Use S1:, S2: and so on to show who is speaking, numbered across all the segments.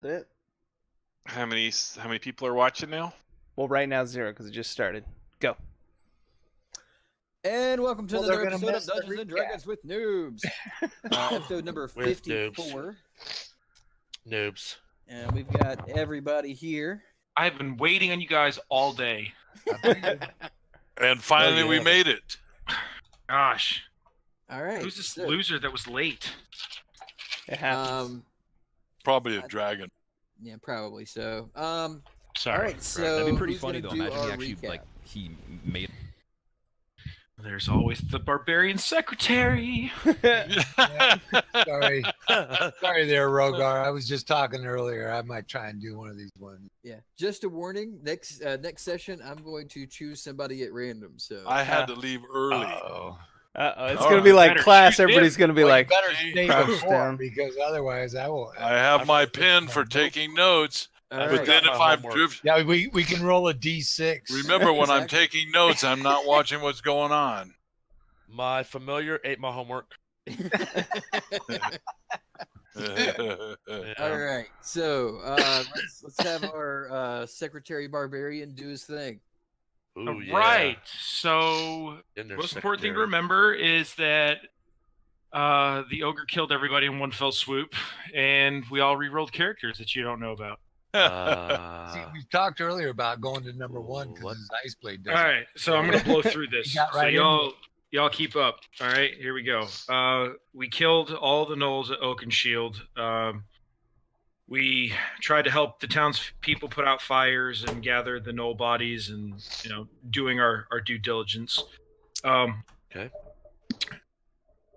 S1: That
S2: How many people are watching now?
S1: Well, right now 0 because it just started. Go.
S3: And welcome to
S4: Well,
S3: another
S4: they're gonna
S3: episode of
S4: miss the
S3: Dungeons and
S4: recap.
S3: Dragons with Noobs. Episode number
S5: With
S3: 54.
S5: Noobs.
S3: And we've got everybody here.
S6: I've been waiting on you guys all day.
S2: And finally, we made it.
S6: Gosh,
S3: All right.
S6: who's this
S3: so,
S6: loser that was late?
S1: It happens.
S2: Probably a dragon.
S3: Yeah, probably so.
S6: Sorry.
S3: All right, so
S7: That'd be pretty
S3: who's
S7: funny
S3: gonna
S7: though.
S3: do
S7: Imagine he
S3: our
S7: actually
S3: recap?
S7: he made.
S6: There's always the barbarian secretary.
S4: Sorry. Sorry there, Rogar. I was just talking earlier. I might try and do one of these ones.
S3: Yeah, just a warning. Next session, I'm going to choose somebody at random. So
S2: I had to leave early.
S4: Oh.
S1: It's
S2: All
S1: gonna be
S2: right.
S1: like
S6: Better
S1: class.
S6: shoot
S1: Everybody's gonna be like,
S4: better stay
S1: crouched
S4: before
S1: down.
S4: because otherwise I will.
S2: I have my pen for taking notes,
S3: all
S2: but
S3: right.
S2: then
S5: my
S2: if I'm
S5: homework.
S2: drift,
S4: Yeah, we can roll a d6.
S2: remember when I'm
S3: Exactly.
S2: taking notes, I'm not watching what's going on.
S5: My familiar ate my homework.
S3: All right, so let's have our secretary barbarian do his thing.
S5: Ooh, yeah.
S6: Right. So,
S5: In there,
S6: most important thing to
S5: secretary.
S6: remember is that the ogre killed everybody in one fell swoop, and we all re-rolled characters that you don't know about.
S4: See, we talked earlier about going to number one
S5: What?
S4: because his ice blade
S6: All
S4: doesn't.
S6: right, so I'm gonna blow through this.
S4: You got right
S6: So y'all keep up. All right, here we go. We killed all the gnolls at Oakenshield. We tried to help the townspeople put out fires and gather the gnoll bodies, and doing our due diligence.
S5: Okay.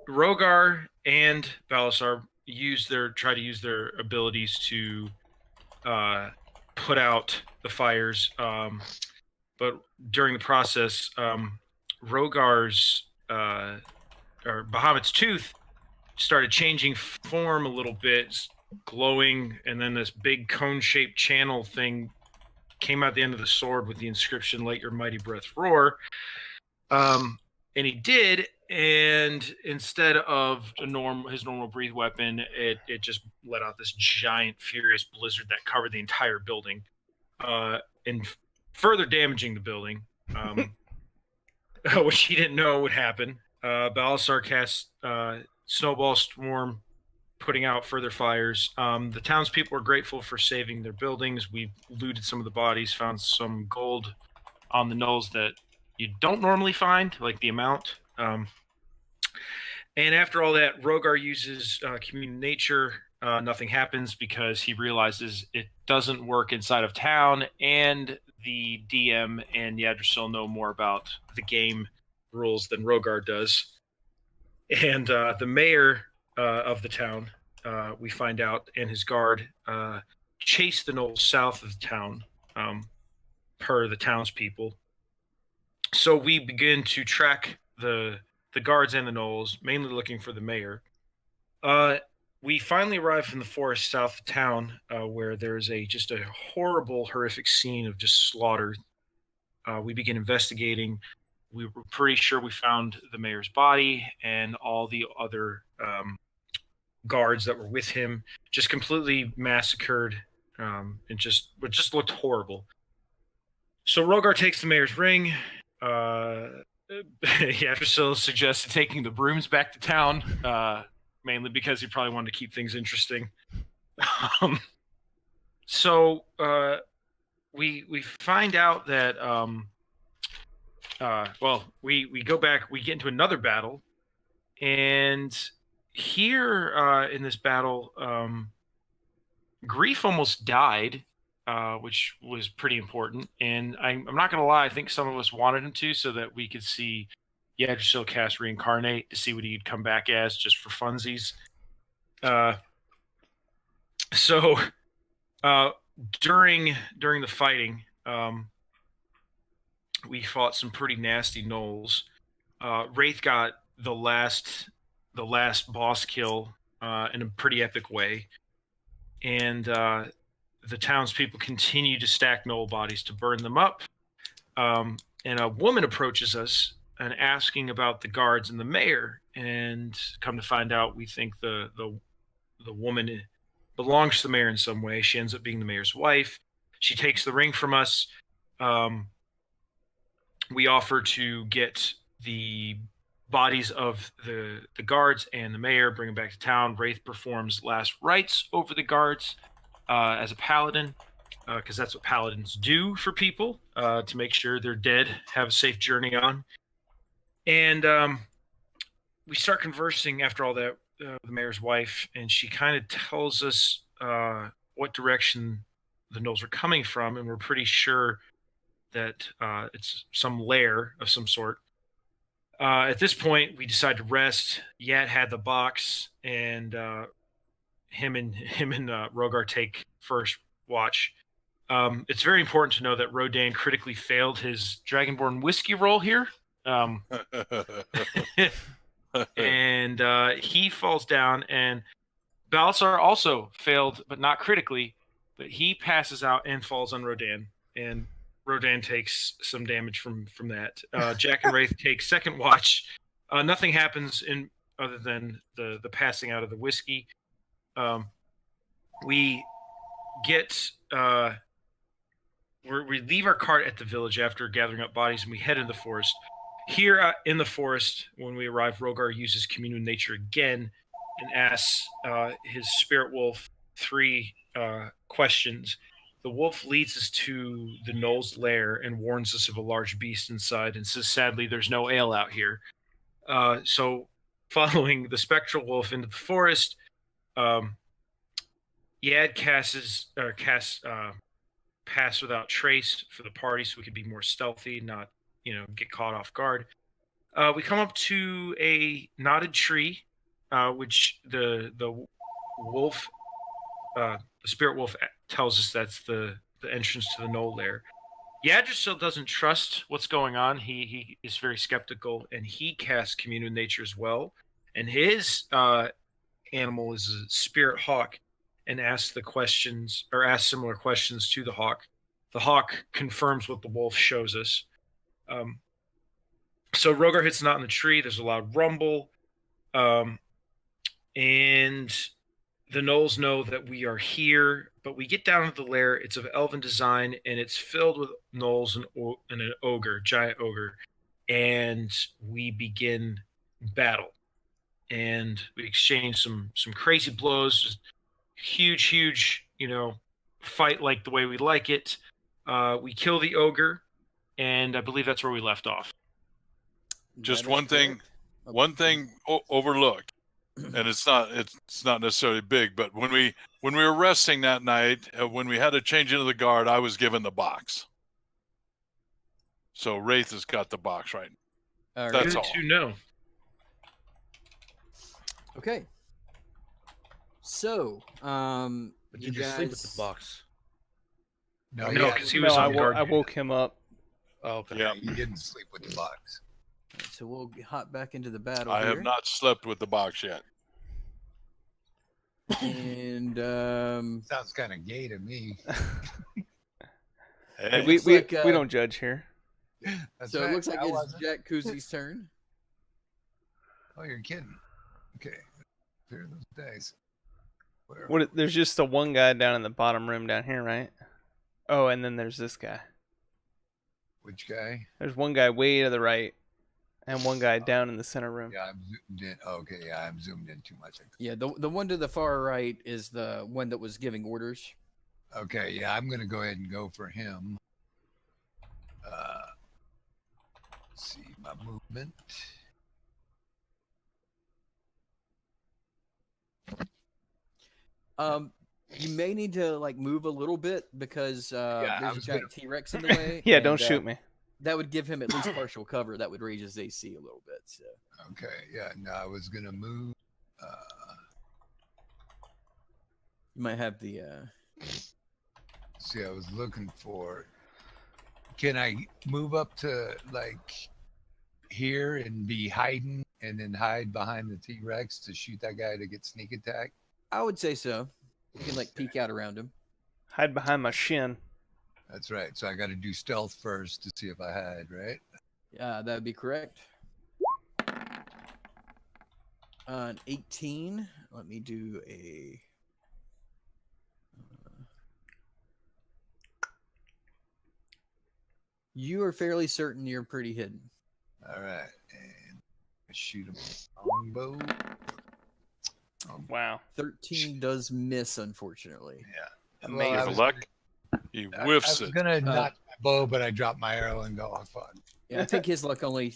S6: Rogar and Balasar try to use their abilities to put out the fires, but during the process, Rogar's or Bahamut's tooth started changing form a little bit, glowing, and then this big cone-shaped channel thing came out the end of the sword with the inscription "Let your mighty breath roar." And he did, and instead of his normal breathe weapon, it just let out this giant furious blizzard that covered the entire building, and further damaging the building, which he didn't know would happen. Balasar cast Snowball Storm, putting out further fires. The townspeople were grateful for saving their buildings. We looted some of the bodies, found some gold on the gnolls that you don't normally find, like the amount. And after all that, Rogar uses Commune Nature. Nothing happens because he realizes it doesn't work inside of town, and the DM and Yggdrasil know more about the game rules than Rogar does. And the mayor of the town, we find out, and his guard chase the gnolls south of the town, per the townspeople. So we begin to track the guards and the gnolls, mainly looking for the mayor. We finally arrive in the forest south of town, where there's just a horrible, horrific scene of just slaughter. We begin investigating. We were pretty sure we found the mayor's body, and all the other guards that were with him just completely massacred, and just looked horrible. So Rogar takes the mayor's ring. Yggdrasil suggested taking the brooms back to town, mainly because he probably wanted to keep things interesting. So we find out that we go back, we get into another battle, and here in this battle, Grief almost died, which was pretty important. And I'm not going to lie, I think some of us wanted him to, so that we could see Yggdrasil cast Reincarnate to see what he'd come back as, just for funsies. So during the fighting, we fought some pretty nasty gnolls. Wraith got the last boss kill in a pretty epic way, and the townspeople continue to stack gnoll bodies to burn them up. And a woman approaches us and asking about the guards and the mayor, and come to find out, we think the woman belongs to the mayor in some way. She ends up being the mayor's wife. She takes the ring from us. We offer to get the bodies of the guards and the mayor, bring them back to town. Wraith performs last rites over the guards as a paladin, because that's what paladins do for people, to make sure they're dead, have a safe journey on. And we start conversing after all that, the mayor's wife, and she kind of tells us what direction the gnolls are coming from, and we're pretty sure that it's some lair of some sort. At this point, we decide to rest. Yad had the box, and him and Rogar take first watch. It's very important to know that Rodan critically failed his Dragonborn whiskey roll here. And he falls down, and Balasar also failed, but not critically, but he passes out and falls on Rodan, and Rodan takes some damage from that. Jack and Wraith take second watch. Nothing happens other than the passing out of the whiskey. We get we leave our cart at the village after gathering up bodies, and we head into the forest. Here in the forest, when we arrive, Rogar uses Commune with Nature again and asks his spirit wolf 3 questions. The wolf leads us to the gnoll's lair and warns us of a large beast inside and says, sadly, there's no ale out here. So following the spectral wolf into the forest, Yad casts Pass Without Trace for the party so we could be more stealthy, not get caught off guard. We come up to a knotted tree, which the wolf, the spirit wolf, tells us that's the entrance to the gnoll lair. Yadra still doesn't trust what's going on. He is very skeptical, and he casts Commune with Nature as well. And his animal is a spirit hawk, and asks similar questions to the hawk. The hawk confirms what the wolf shows us. So Rogar hits a knot in the tree. There's a loud rumble, and the gnolls know that we are here. But we get down to the lair. It's of elven design, and it's filled with gnolls and an ogre, giant ogre. And we begin battle, and we exchange some crazy blows. Huge, fight like the way we like it. We kill the ogre, and I believe that's where we left off.
S2: Just one thing overlooked, and it's not necessarily big, but when we were resting that night, when we had to change into the guard, I was given the box. So Wraith has got the box right.
S3: All right.
S2: That's
S6: Good
S2: all.
S6: to know.
S3: Okay. So,
S5: But
S3: you
S5: you sleep with
S3: guys-
S5: the box.
S4: No,
S6: No,
S4: yeah,
S6: because he was on guard.
S1: I woke him up.
S5: Oh, okay.
S2: Yeah,
S4: you didn't sleep with the box.
S3: So we'll hop back into the battle.
S2: I have
S3: here.
S2: not slept with the box yet.
S3: And
S4: Sounds kind of gay to me.
S2: Hey,
S1: We
S3: Looks like,
S1: we don't judge here.
S4: That's
S3: so
S4: right,
S3: it looks like
S4: I
S3: it's
S4: wasn't.
S3: Jack Kuzi's turn.
S4: Oh, you're kidding. Okay. Clear those dice. Where-
S1: There's just the one guy down in the bottom room down here, right? Oh, and then there's this guy.
S4: Which guy?
S1: There's one guy way to the right, and one guy down in the center room.
S4: Yeah, I'm zoomed in. Okay, yeah, I'm zoomed in too much.
S3: Yeah, the one to the far right is the one that was giving orders.
S4: Okay, yeah, I'm gonna go ahead and go for him. Let's see my movement.
S3: You may need to move a little bit because
S4: I
S3: there's a
S4: was
S3: giant T-Rex in the way.
S1: Yeah,
S3: and,
S1: don't shoot me.
S3: That would give him at least partial cover. That would raise his AC a little bit. So
S4: Okay, yeah, no, I was gonna move.
S3: you might have the.
S4: See, I was looking for. Can I move up to here and be hiding, and then hide behind the T-Rex to shoot that guy to get sneak attack?
S3: I would say so. You can peek out around him.
S1: Hide behind my shin.
S4: That's right. So I got to do stealth first to see if I hide, right?
S3: Yeah, that would be correct. An 18. Let me do a You are fairly certain you're pretty hidden.
S4: All right, and I shoot him with a longbow.
S1: Wow.
S3: 13 does miss, unfortunately.
S4: Yeah.
S1: Amazing.
S4: I
S2: Good
S4: was,
S2: luck. He
S4: I
S2: whiffs
S4: was
S2: it.
S4: gonna notch my bow, but I dropped my arrow and go, oh fuck.
S3: Yeah, I think his luck only,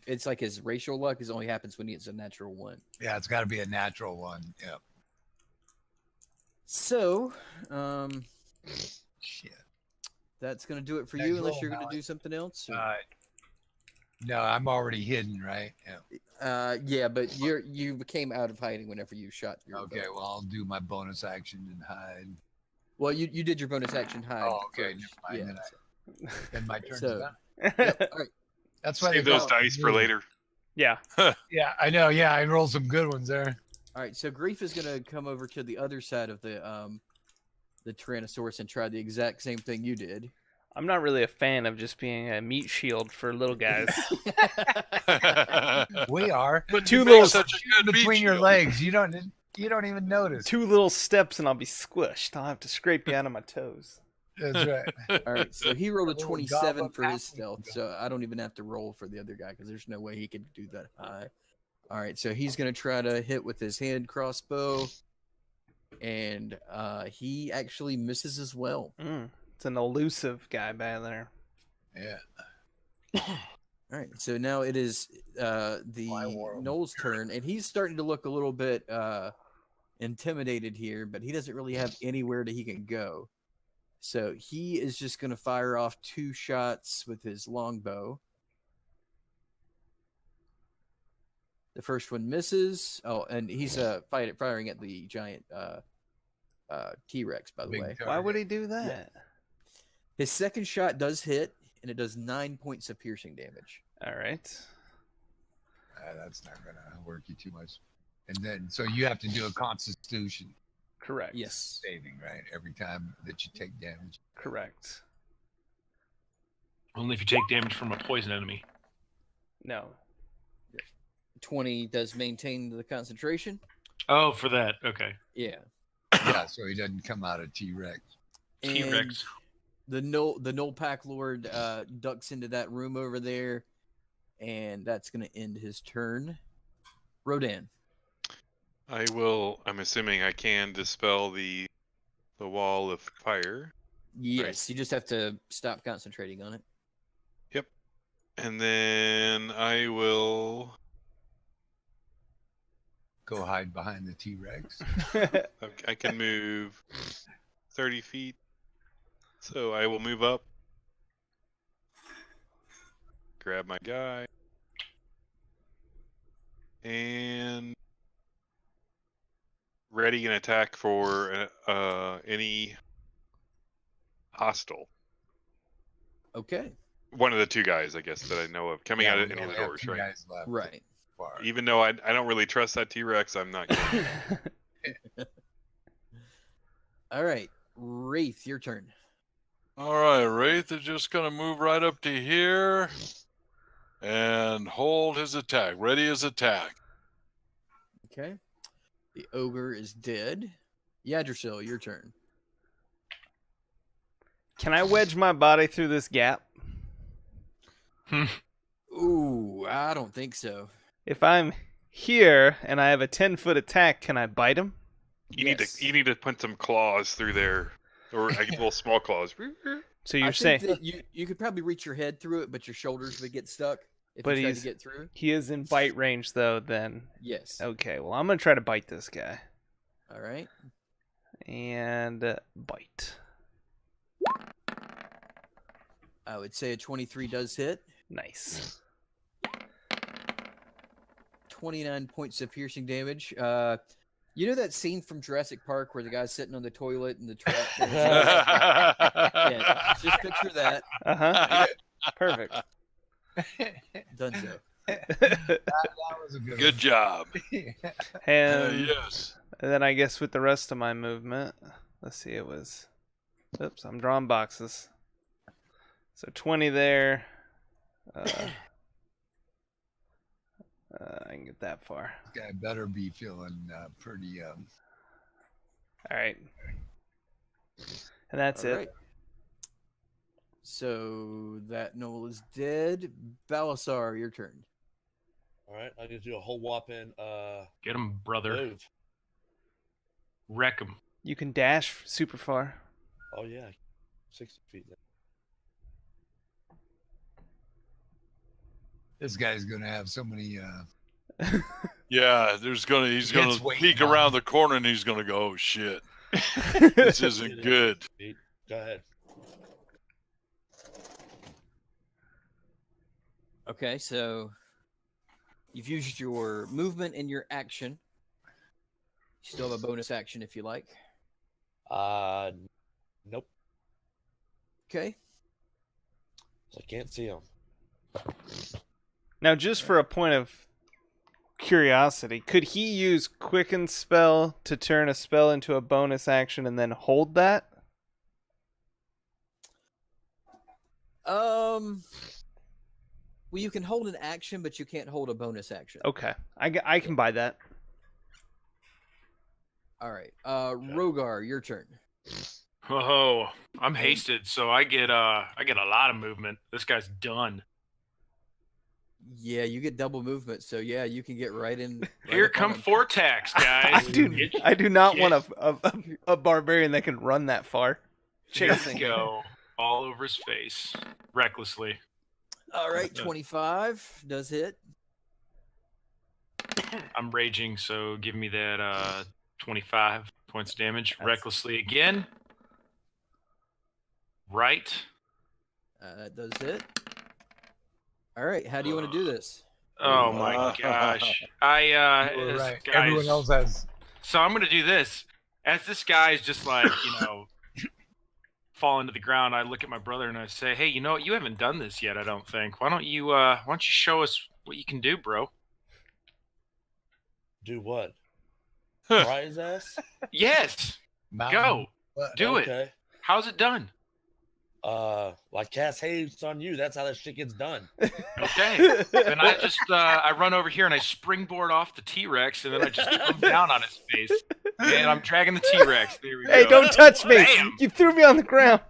S3: it's like his racial luck is only happens when he hits a natural 1.
S4: Yeah, it's got to be a natural one. Yeah.
S3: So,
S4: Shit.
S3: that's going to do it for
S4: Next
S3: you, unless
S4: roll,
S3: you're going to
S4: Malik.
S3: do something else. or-
S4: No, I'm already hidden, right? Yeah.
S3: Yeah, but you came out of hiding whenever you shot your
S4: Okay,
S3: bow.
S4: well, I'll do my bonus action and hide.
S3: Well, you did your bonus action hide.
S4: Oh, okay,
S3: first.
S4: never mind.
S3: Yeah.
S4: Then my turn's
S3: So-
S4: done.
S3: Yep. All right.
S4: That's why
S7: Save
S4: they
S7: those
S4: call it
S7: dice for
S4: new.
S7: later.
S1: Yeah.
S4: Yeah, I know. Yeah, I rolled some good ones there.
S3: All right. So Grief is going to come over to the other side of the Tyrannosaurus and try the exact same thing you did.
S1: I'm not really a fan of just being a meat shield for little guys.
S4: We are
S2: But
S1: Two
S2: you
S1: little-
S2: make such a good
S4: between
S2: meat
S4: your
S2: shield.
S4: legs. You don't even notice.
S1: 2 little steps and I'll be squished. I'll have to scrape you out of my toes.
S4: That's right.
S3: All right. So he rolled a
S4: Little
S3: 27
S4: goblin
S3: for his
S4: halfling
S3: stealth.
S4: guy.
S3: So I don't even have to roll for the other guy because there's no way he could do that high. All right. So he's going to try to hit with his hand crossbow. And he actually misses as well.
S1: It's an elusive guy back there.
S4: Yeah.
S3: All right, so now it is the
S4: world.
S3: Noel's turn, and he's starting to look a little bit intimidated here, but he doesn't really have anywhere that he can go. So he is just going to fire off 2 shots with his longbow. The first one misses. Oh, and he's firing at the giant T-Rex, by the
S4: Big
S3: way.
S1: Why would
S4: target.
S1: he do that?
S3: His second shot does hit, and it does 9 points of piercing damage.
S1: All right.
S4: That's not gonna work you too much. And then, so you have to do a Constitution
S1: Correct.
S3: Yes.
S4: saving, right? Every time that you take damage.
S1: Correct.
S6: Only if you take damage from a poison enemy.
S1: No.
S3: 20 does maintain the concentration.
S6: Oh, for that. Okay.
S3: Yeah.
S4: Yeah, so he doesn't come out of T-Rex.
S6: T-Rex.
S3: The Null Pack Lord ducks into that room over there, and that's going to end his turn. Rodan.
S7: I'm assuming I can dispel the wall of fire.
S3: Yes, you just have to stop concentrating on it.
S7: And then I will
S4: Go hide behind the T-Rex.
S7: I can move 30 feet. So I will move up. Grab my guy. And ready an attack for any hostile.
S3: Okay.
S7: One of the 2 guys, I guess, that I know of coming out
S4: Yeah,
S7: of
S4: we
S7: any of
S4: only
S7: the
S4: have
S7: doors,
S4: 2
S7: right?
S4: guys left
S3: Right.
S4: far.
S7: Even though I don't really trust that T-Rex, I'm not going.
S3: All right. Wraith, your turn.
S2: All right, Wraith is just going to move right up to here and hold his attack. Ready his attack.
S3: Okay. The ogre is dead. Yggdrasil, your turn.
S1: Can I wedge my body through this gap?
S3: Ooh, I don't think so.
S1: If I'm here and I have a 10-foot attack, can I bite him?
S7: You
S3: Yes.
S7: need to put some claws through there, or I get little small claws.
S1: So
S3: I
S1: you're
S3: think
S1: saying
S3: that you could probably reach your head through it, but your shoulders would get stuck if
S1: But
S3: you tried
S1: he's-
S3: to get through.
S1: he is in bite range though? Then
S3: Yes.
S1: okay. Well, I'm gonna try to bite this guy
S3: All right.
S1: and bite.
S3: I would say a 23 does hit.
S1: Nice.
S3: 29 points of piercing damage. You know that scene from Jurassic Park where the guy's sitting on the toilet and the trap? Yeah, just picture that.
S1: Uh huh. Perfect.
S3: Dunzo.
S4: That was a good,
S2: Good job.
S1: And
S2: Yes.
S1: then I guess with the rest of my movement, let's see, it was. Oops, I'm drawing boxes. So 20 there. I can get that far.
S4: This guy better be feeling pretty.
S1: All right. And that's
S3: All
S1: it.
S3: right. So that Noel is dead. Balasar, your turn.
S5: All right, I'm gonna do a whole whopping
S6: Get him, brother.
S5: move.
S6: Wreck him.
S1: You can dash super far.
S5: Oh yeah, 60 feet.
S4: This guy's gonna have so many.
S2: Yeah, he's gonna
S4: Hits waiting
S2: peek
S4: on
S2: around
S4: him.
S2: the corner and he's gonna go, oh shit, this isn't good.
S5: Feet. Go ahead.
S3: Okay, so you've used your movement and your action. You still have a bonus action if you like.
S5: Nope.
S3: Okay.
S5: I can't see him.
S1: Now, just for a point of curiosity, could he use Quicken Spell to turn a spell into a bonus action and then hold that?
S3: Well, you can hold an action, but you can't hold a bonus action.
S1: Okay, I can buy that.
S3: All right. Rogar, your turn.
S6: Oh, I'm hasted, so I get a lot of movement. This guy's done.
S3: Yeah, you get double movement, so yeah, you can get right in. Right
S6: Here
S3: up on
S6: come
S3: him.
S6: Vortex, guys.
S1: I do not
S6: Get-
S1: want a barbarian that can run that far.
S6: Here we
S1: Chasing.
S6: go. All over his face. Recklessly.
S3: All right, 25 does hit.
S6: I'm raging, so give me that 25 points of damage.
S3: That's-
S6: Recklessly again. Right.
S3: That does hit. All right, how do you want to do this?
S6: Oh my gosh.
S4: You were
S6: this
S4: right.
S6: guy's-
S4: Everyone else has.
S6: So I'm gonna do this. As this guy's just like, fall into the ground, I look at my brother and I say, "Hey, you know what? You haven't done this yet, I don't think. Why don't you show us what you can do, bro?"
S5: Do what? Fry his ass?
S6: Yes.
S4: Mountain.
S6: Go.
S4: What?
S6: Do it.
S5: Okay.
S6: How's it done?
S5: Like cast haste on you. That's how that shit gets done.
S6: Okay. Then I just I run over here and I springboard off the T-Rex and then I just come down on his face. And I'm dragging the T-Rex. There we
S1: Hey,
S6: go.
S1: don't touch me!
S6: Bam!
S1: You threw me on the ground.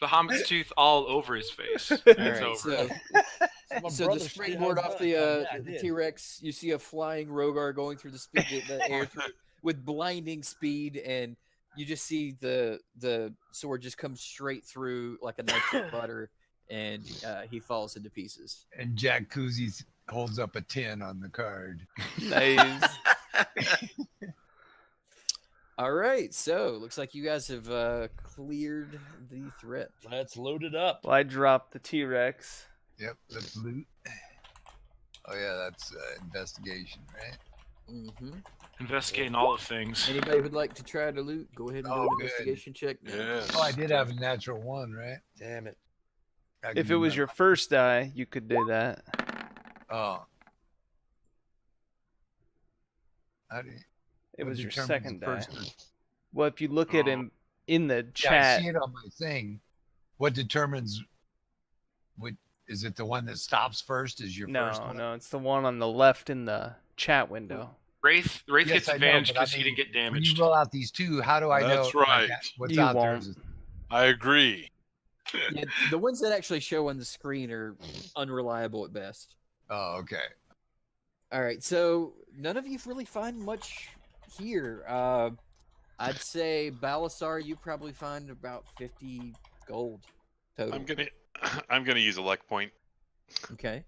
S6: Bahamut's tooth all over his face.
S3: All
S6: It's
S3: right,
S6: over.
S3: so
S5: My
S3: so the
S5: brother showed you how
S3: springboard
S5: it's
S3: off
S5: done.
S3: the
S5: Yeah, I
S3: the
S5: did.
S3: T-Rex, you see a flying Rogar going through the air with blinding speed, and you just see the sword just come straight through like a knife through butter, and he falls into pieces.
S4: And Jack Koozies holds up a 10 on the card.
S1: Nice.
S3: All right, so looks like you guys have cleared the threat.
S5: Let's load it up.
S1: Well, I dropped the T-Rex.
S4: Yep, let's loot. Oh yeah, that's investigation, right?
S3: Mm-hmm.
S6: Investigating all of things.
S3: Anybody would like to try to loot? Go ahead and do
S4: Oh,
S3: an
S4: good.
S3: investigation check. now.
S2: Yes.
S4: Oh, I did have a natural 1, right?
S5: Damn it.
S4: I
S1: If
S4: can
S1: it was
S4: do
S1: your first die, you could do that.
S4: that. Oh. How do you,
S1: It
S4: what
S1: was your
S4: determines
S1: second
S4: the
S1: die.
S4: first-
S1: Well, if you look at
S6: Oh.
S1: him in the
S4: Yeah, I
S1: chat,
S4: see it on my thing. What determines what is it the one that stops first is your first
S1: no,
S4: one?
S1: no, it's the one on the left in the chat window.
S6: Wraith
S4: Yes,
S6: gets
S4: I know,
S6: advantage
S4: but I
S6: because he
S4: mean,
S6: didn't get
S4: When you
S6: damaged.
S4: roll out these two, how do I know
S2: That's right.
S4: what's
S1: You
S4: out
S1: won't.
S4: there?
S2: I agree.
S3: Yeah, the ones that actually show on the screen are unreliable at best.
S4: Oh, okay.
S3: All right, so none of you really find much here. I'd say Balasar, you probably find about 50 gold total.
S7: I'm gonna use a luck point.
S3: Okay,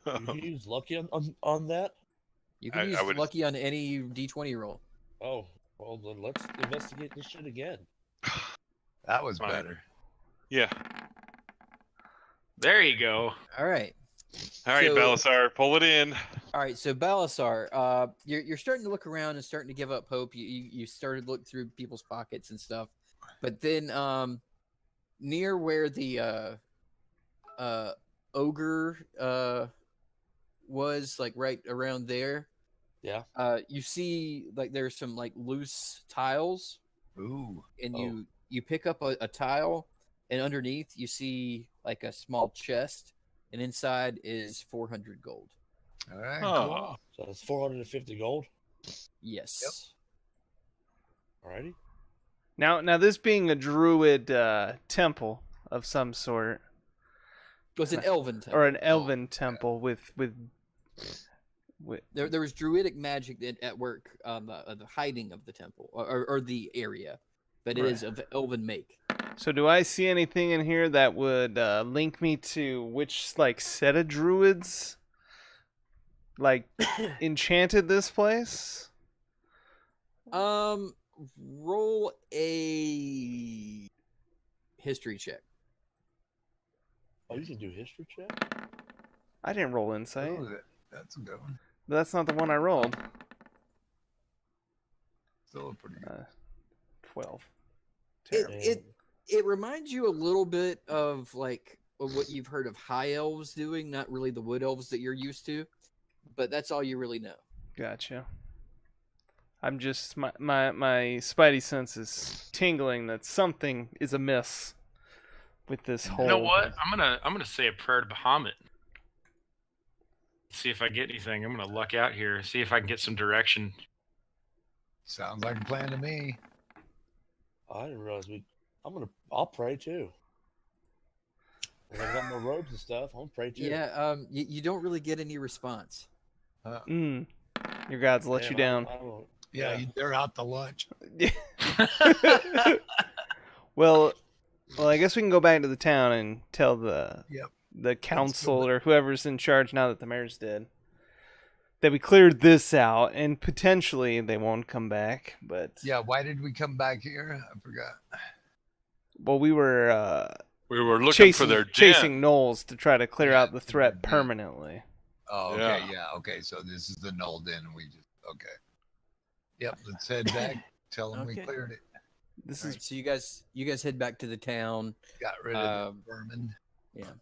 S5: You can use lucky on that?
S3: you can
S7: I
S3: use
S7: would-
S3: lucky on any D20 roll.
S5: Oh, well then let's investigate this shit again.
S4: That was
S7: Fine.
S4: better.
S7: Yeah.
S6: There you go.
S3: All right,
S7: All right,
S3: So-
S7: Balasar, pull it in.
S3: all right. So Balasar, you're starting to look around and starting to give up hope. You started to look through people's pockets and stuff, but then near where the ogre was, like right around there,
S5: Yeah.
S3: you see like there's some like loose tiles,
S4: Ooh.
S3: and
S5: Oh.
S3: you pick up a tile, and underneath you see like a small chest, and inside is 400 gold.
S4: All right.
S2: Oh.
S5: So that's 450 gold.
S3: Yes.
S5: Alrighty.
S1: Now this being a druid temple of some sort,
S3: It was an elven temple.
S1: or an elven temple with
S3: There was druidic magic at work on the hiding of the temple or the area, but it is of elven make.
S1: So do I see anything in here that would link me to which like set of druids like enchanted this place?
S3: Roll a history check.
S5: Oh, you can do history check?
S1: I didn't roll insight.
S4: Oh, that's a good one.
S1: That's not the one I rolled.
S4: Still a pretty good.
S1: 12.
S3: It reminds you a little bit of like what you've heard of high elves doing, not really the wood elves that you're used to, but that's all you really know.
S1: Gotcha. I'm just my spidey sense is tingling that something is amiss with this whole.
S6: You know what? I'm gonna say a prayer to Bahamut. See if I get anything. I'm gonna luck out here. See if I can get some direction.
S4: Sounds like a plan to me.
S5: I didn't realize I'll pray too. If I got my robes and stuff, I'm gonna pray too.
S3: Yeah, you don't really get any response.
S1: Your gods let you down.
S4: They're out to lunch.
S1: Well, I guess we can go back to the town and tell the council or whoever's in charge now that the mayor's dead that we cleared this out, and potentially they won't come back. But
S4: yeah, why did we come back here? I forgot.
S1: Well, we were
S2: looking for their
S1: chasing gnolls to try to clear out the threat permanently.
S4: Oh, okay, okay. So this is the Knoll Den. Okay. Yep, let's head back. Tell them we cleared it.
S3: All right, so you guys head back to the town.
S4: Got rid of the vermin.
S3: Yeah.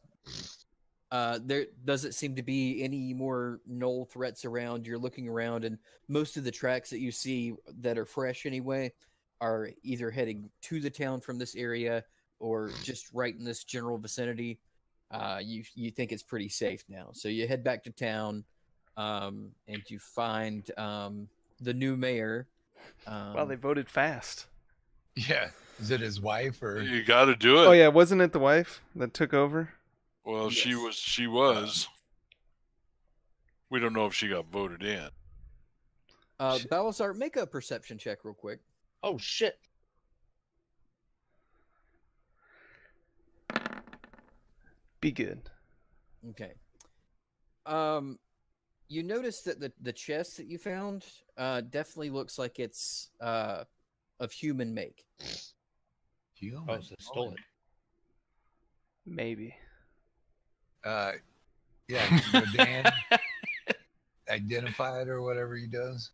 S3: There doesn't seem to be any more gnoll threats around. You're looking around, and most of the tracks that you see that are fresh anyway are either heading to the town from this area or just right in this general vicinity. You think it's pretty safe now, so you head back to town, and you find the new mayor.
S1: Well, they voted fast.
S4: Yeah, is it his wife or?
S2: You got to do it.
S1: Oh yeah, wasn't it the wife that took over?
S2: Well, yes. She was. We don't know if she got voted in.
S3: Balasar, make a perception check real quick.
S5: Oh shit.
S1: Be good.
S3: Okay. You notice that the chest that you found definitely looks like it's of human make.
S4: Human?
S5: Oh, so stole it.
S1: Maybe.
S4: Yeah, Dan identify it or whatever he does.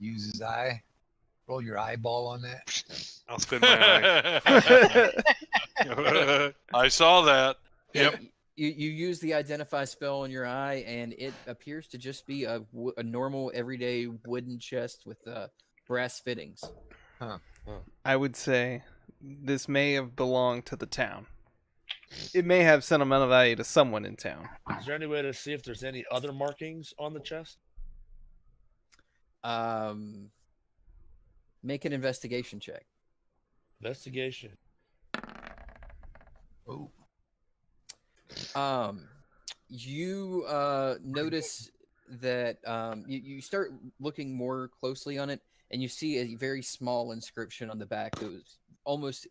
S4: Use his eye. Roll your eyeball on that.
S7: I'll spin my eye.
S2: I saw that. Yep.
S3: You use the identify spell on your eye, and it appears to just be a normal, everyday wooden chest with brass fittings.
S1: I would say this may have belonged to the town. It may have sentimental value to someone in town.
S5: Is there any way to see if there's any other markings on the chest?
S3: Make an investigation check.
S5: Investigation.
S4: Oh.
S3: You notice that you start looking more closely on it, and you see a very small inscription on the back that was almost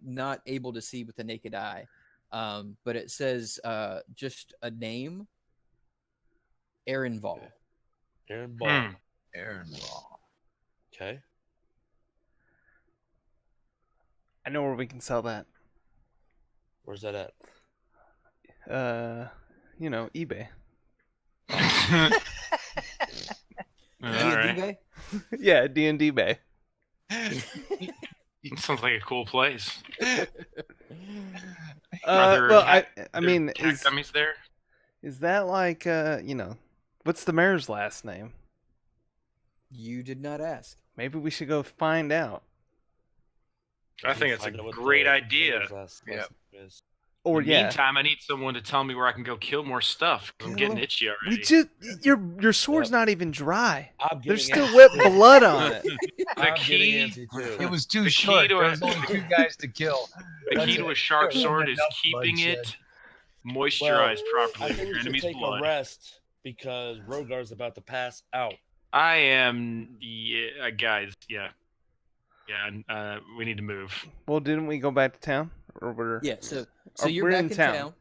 S3: not able to see with the naked eye. But it says just a name, Aaron Vol.
S5: Aaron Ball.
S4: Aaron Ball.
S5: Okay.
S1: I know where we can sell that.
S5: Where's that at?
S1: eBay.
S6: Alright.
S1: Yeah, D&D Bay.
S6: Sounds like a cool place.
S1: I mean,
S6: cat dummies there?
S1: is that like what's the mayor's last name?
S3: You did not ask.
S1: Maybe we should go find out.
S6: I think it's a great idea.
S5: Yep.
S1: Or
S6: In the
S1: yeah,
S6: meantime, I need someone to tell me where I can go kill more stuff. 'Cause I'm getting
S1: Kill-
S6: itchy
S1: we
S6: already.
S1: just your sword's not even dry.
S5: I'm
S1: There's
S5: getting
S1: still wet
S5: antsy, too.
S1: blood on it.
S6: The
S5: I'm
S6: key,
S5: getting antsy, too.
S4: It was too
S6: The key
S4: short.
S6: to
S4: There
S6: a-
S4: was only 2 guys to kill.
S6: the
S4: That's
S6: key to
S4: it.
S6: a sharp
S4: There wasn't
S6: sword is
S4: enough
S6: keeping
S4: bloodshed.
S6: it moisturized
S5: I
S6: properly
S5: think
S6: with
S5: we
S6: your
S5: should
S6: enemy's
S5: take
S6: blood.
S5: a rest because Rogar's about to pass out.
S6: I am, guys. Yeah. We need to move.
S1: Well, didn't we go back to town? Or we're
S3: Yeah, so
S1: Or
S3: you're
S1: we're
S3: back
S1: in
S3: in
S1: town.
S3: town.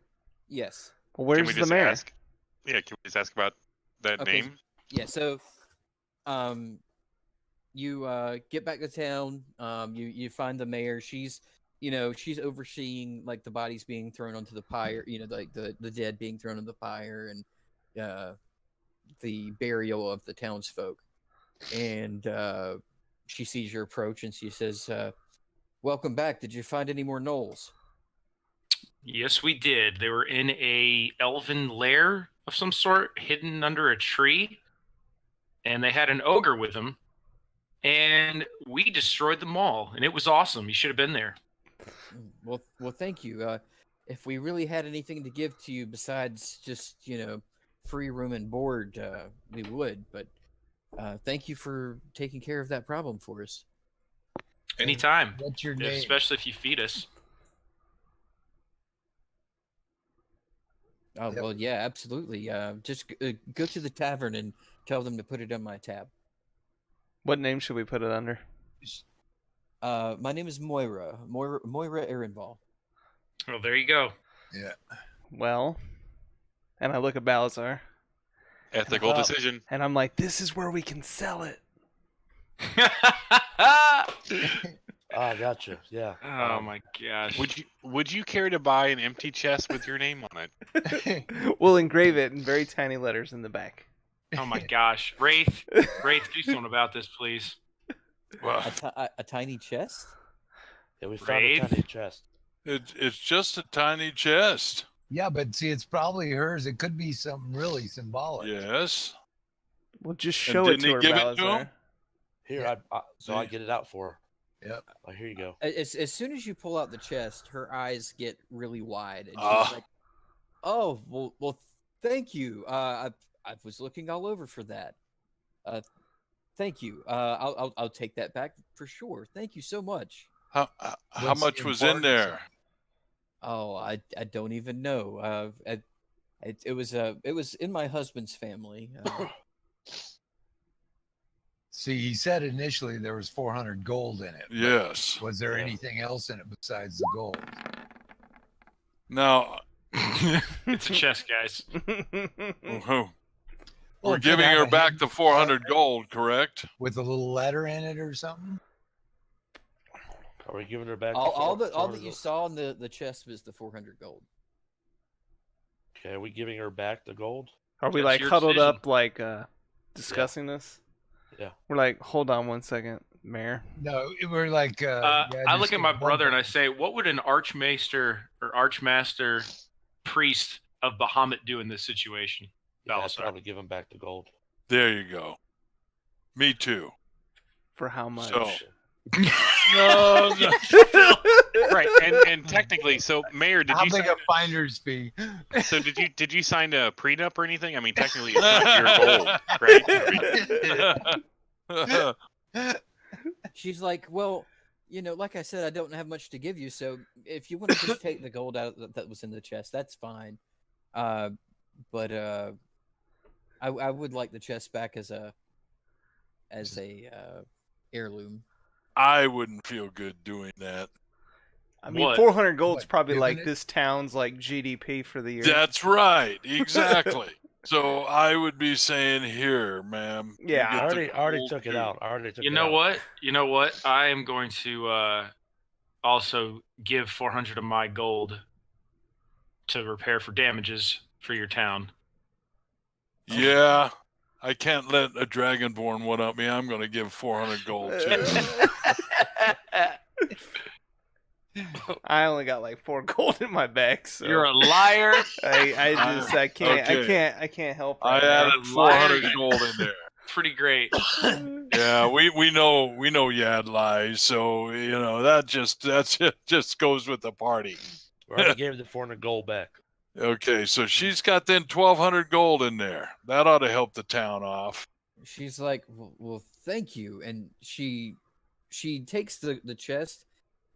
S3: Yes.
S1: well,
S7: Can
S1: where's
S7: we
S1: the
S7: just
S1: mayor?
S7: ask? Yeah, can we just ask about that
S3: Okay.
S7: name?
S3: Yeah, so you get back to town, you find the mayor. She's she's overseeing like the bodies being thrown onto the pyre, like the dead being thrown on the pyre, and the burial of the townsfolk. And she sees your approach and she says, welcome back. Did you find any more gnolls?
S6: Yes, we did. They were in a elven lair of some sort, hidden under a tree, and they had an ogre with them. And we destroyed them all, and it was awesome. You should have been there.
S3: Well, thank you. If we really had anything to give to you besides just free room and board, we would. But thank you for taking care of that problem for us.
S6: Anytime,
S4: What's your name?
S6: especially if you feed us.
S3: Oh,
S4: Yep.
S3: well, yeah, absolutely. Just go to the tavern and tell them to put it on my tab.
S1: What name should we put it under?
S3: My name is Moira Ehrenval.
S6: Well, there you go.
S4: Yeah.
S1: Well, and I look at Balazar,
S7: Ethical decision.
S1: and I'm like, this is where we can sell it.
S5: Ah, gotcha. Yeah.
S6: Oh my gosh.
S7: Would you care to buy an empty chest with your name on it?
S1: We'll engrave it in very tiny letters in the back.
S6: Oh my gosh. Wraith, do something about this, please.
S2: Well,
S3: A tiny chest?
S5: Yeah, we found a
S6: Wraith?
S5: tiny chest.
S2: it's just a tiny chest.
S4: Yeah, but see, it's probably hers. It could be something really symbolic.
S2: Yes.
S1: We'll just
S2: And
S1: show it
S2: didn't
S1: to
S2: he
S1: her,
S2: give it to
S1: Balazar.
S2: him?
S5: Here, so I get it out for her.
S4: Yep.
S5: Oh, here you go.
S3: As soon as you pull out the chest, her eyes get really wide, and she's
S2: Ah.
S3: like, "Oh, well, thank you. I was looking all over for that. Thank you. I'll take that back for sure. Thank you so much."
S2: How
S4: What's
S2: much
S4: the
S2: was in
S4: importance of
S2: there?
S3: Oh, I don't even know. It was in my husband's family.
S4: See, he said initially there was 400 gold in it. but
S2: Yes.
S4: Was there
S5: Yeah.
S4: anything else in it besides the gold?
S2: Now,
S6: It's a chest, guys.
S2: we're
S4: Well, it could
S2: giving
S4: have
S2: her
S4: a
S2: back
S4: hidden
S2: the 400
S4: letter
S2: gold, correct?
S4: with a little letter in it or something.
S5: Are we giving her back?
S3: all
S5: the
S3: that
S5: 400
S3: you
S5: gold?
S3: saw in the chest was the 400 gold.
S5: Okay, are we giving her back the gold?
S1: Are we
S6: That's
S1: like
S6: your
S1: huddled
S6: decision.
S1: up, like discussing this?
S5: Yeah.
S1: We're like, hold on one second, Mayor.
S4: No, we're like.
S6: I look
S4: just
S6: at my
S4: one
S6: brother and I
S4: gold.
S6: say, what would an archmaester or archmaster priest of Bahamut do in this situation?
S5: Yeah, I'd
S6: Balasar.
S5: probably give him back the gold.
S2: There you go. Me too.
S1: For how much?
S2: So-
S6: No, no.
S7: Right, and technically, so Mayor, did
S4: How
S7: you
S4: big
S7: sign,
S4: a finder's fee?
S7: so did you sign a prenup or anything? I mean, technically, it's not your gold, right? I mean,
S3: She's like, "Well, like I said, I don't have much to give you, so if you want to just take the gold out that was in the chest, that's fine. But I would like the chest back as a heirloom."
S2: I wouldn't feel good doing that.
S1: I mean,
S6: What?
S1: 400 gold's
S4: What,
S1: probably
S4: giving
S1: like
S4: it?
S1: this town's like GDP for the year.
S2: That's right. Exactly. So I would be saying, here, ma'am. you
S1: Yeah,
S2: get
S5: I
S2: the
S5: already
S2: gold
S5: took it
S2: too."
S5: out. I already took
S6: You
S5: it
S6: know
S5: out.
S6: what? You know what? I am going to also give 400 of my gold to repair for damages for your town.
S2: Yeah. I can't let a dragonborn one up me. I'm going to give 400 gold too.
S1: I only got like 4 gold in my bag, so
S6: You're a liar.
S1: I can't
S2: Okay.
S1: I can't help
S2: I
S1: that.
S2: added 400 gold in there.
S6: Pretty great.
S2: Yeah, we know Yad lies, so that just goes with the party.
S5: We already gave the 400 gold back.
S2: Okay, so she's got then 1,200 gold in there. That ought to help the town off.
S3: She's like, well, thank you. And she takes the chest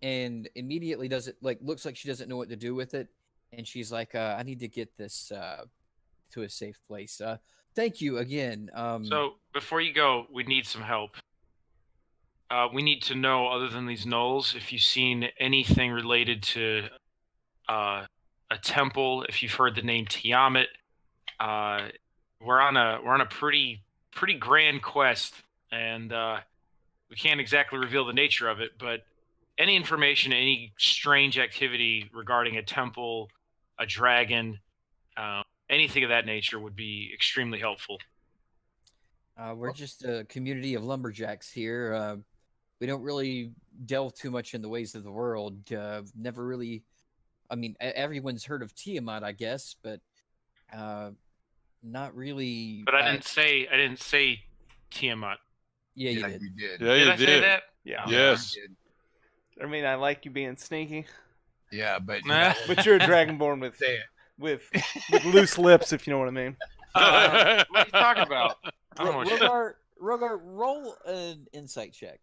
S3: and immediately does it, like, looks like she doesn't know what to do with it. And she's like, I need to get this to a safe place. Thank you again.
S6: So before you go, we need some help. We need to know, other than these gnolls, if you've seen anything related to a temple, if you've heard the name Tiamat. We're on a pretty grand quest, and we can't exactly reveal the nature of it, but any information, any strange activity regarding a temple, a dragon, anything of that nature would be extremely helpful.
S3: We're just a community of lumberjacks here. We don't really delve too much in the ways of the world. Never really. I mean, everyone's heard of Tiamat, I guess, but not really.
S6: But I didn't say Tiamat.
S3: Yeah, you
S4: Yeah,
S3: did.
S4: you did.
S2: Yeah,
S6: Did
S2: you
S6: I say
S2: did.
S6: that?
S1: Yeah.
S2: Yes.
S4: You did.
S1: I mean, I like you being sneaky,
S4: Yeah, but
S6: Nah.
S1: but you're a dragonborn with
S4: say it.
S1: with loose lips, if you know what I mean.
S6: What are you talking about? I don't know what you-
S3: Rogar, roll an insight check.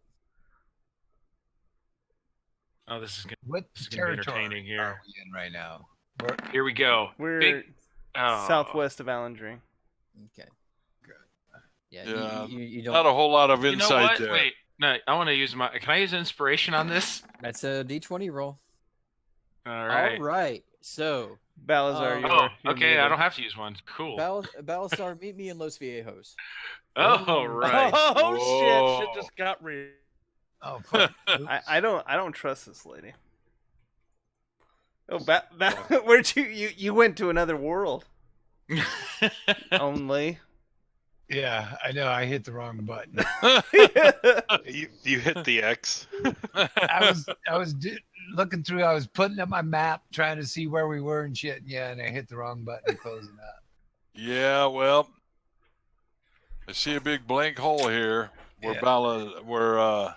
S6: Oh, this is
S4: What
S6: This is gonna be
S4: territory
S6: entertaining here.
S4: are we in right now?
S6: here we go.
S1: We're
S6: Big- oh.
S1: southwest of Alandry.
S3: Okay.
S4: Good.
S3: Yeah,
S2: Yeah,
S3: you
S2: Not a
S3: don't.
S2: whole lot of
S6: You know
S2: insight
S6: what?
S2: there.
S6: Wait, no, I want to use my. Can I use inspiration on this?
S3: That's a D20 roll.
S6: All right.
S3: All right. So,
S1: Balazar,
S3: Um,
S1: you're,
S6: Oh,
S1: you're
S6: okay. I
S1: muted.
S6: don't have to use one. Cool.
S3: Balasar, meet me in Los Viejos.
S6: Oh, right.
S5: Oh
S2: Whoa.
S5: shit! Shit just got real.
S4: Oh, fuck.
S1: I don't trust this lady. Oh, where'd you went to another world? Only.
S4: Yeah, I know. I hit the wrong button.
S7: You hit the X.
S4: I was looking through. I was putting up my map, trying to see where we were and shit. Yeah, and I hit the wrong button, closing up.
S2: Yeah, well, I see a big blank hole here where
S4: Yeah.
S2: where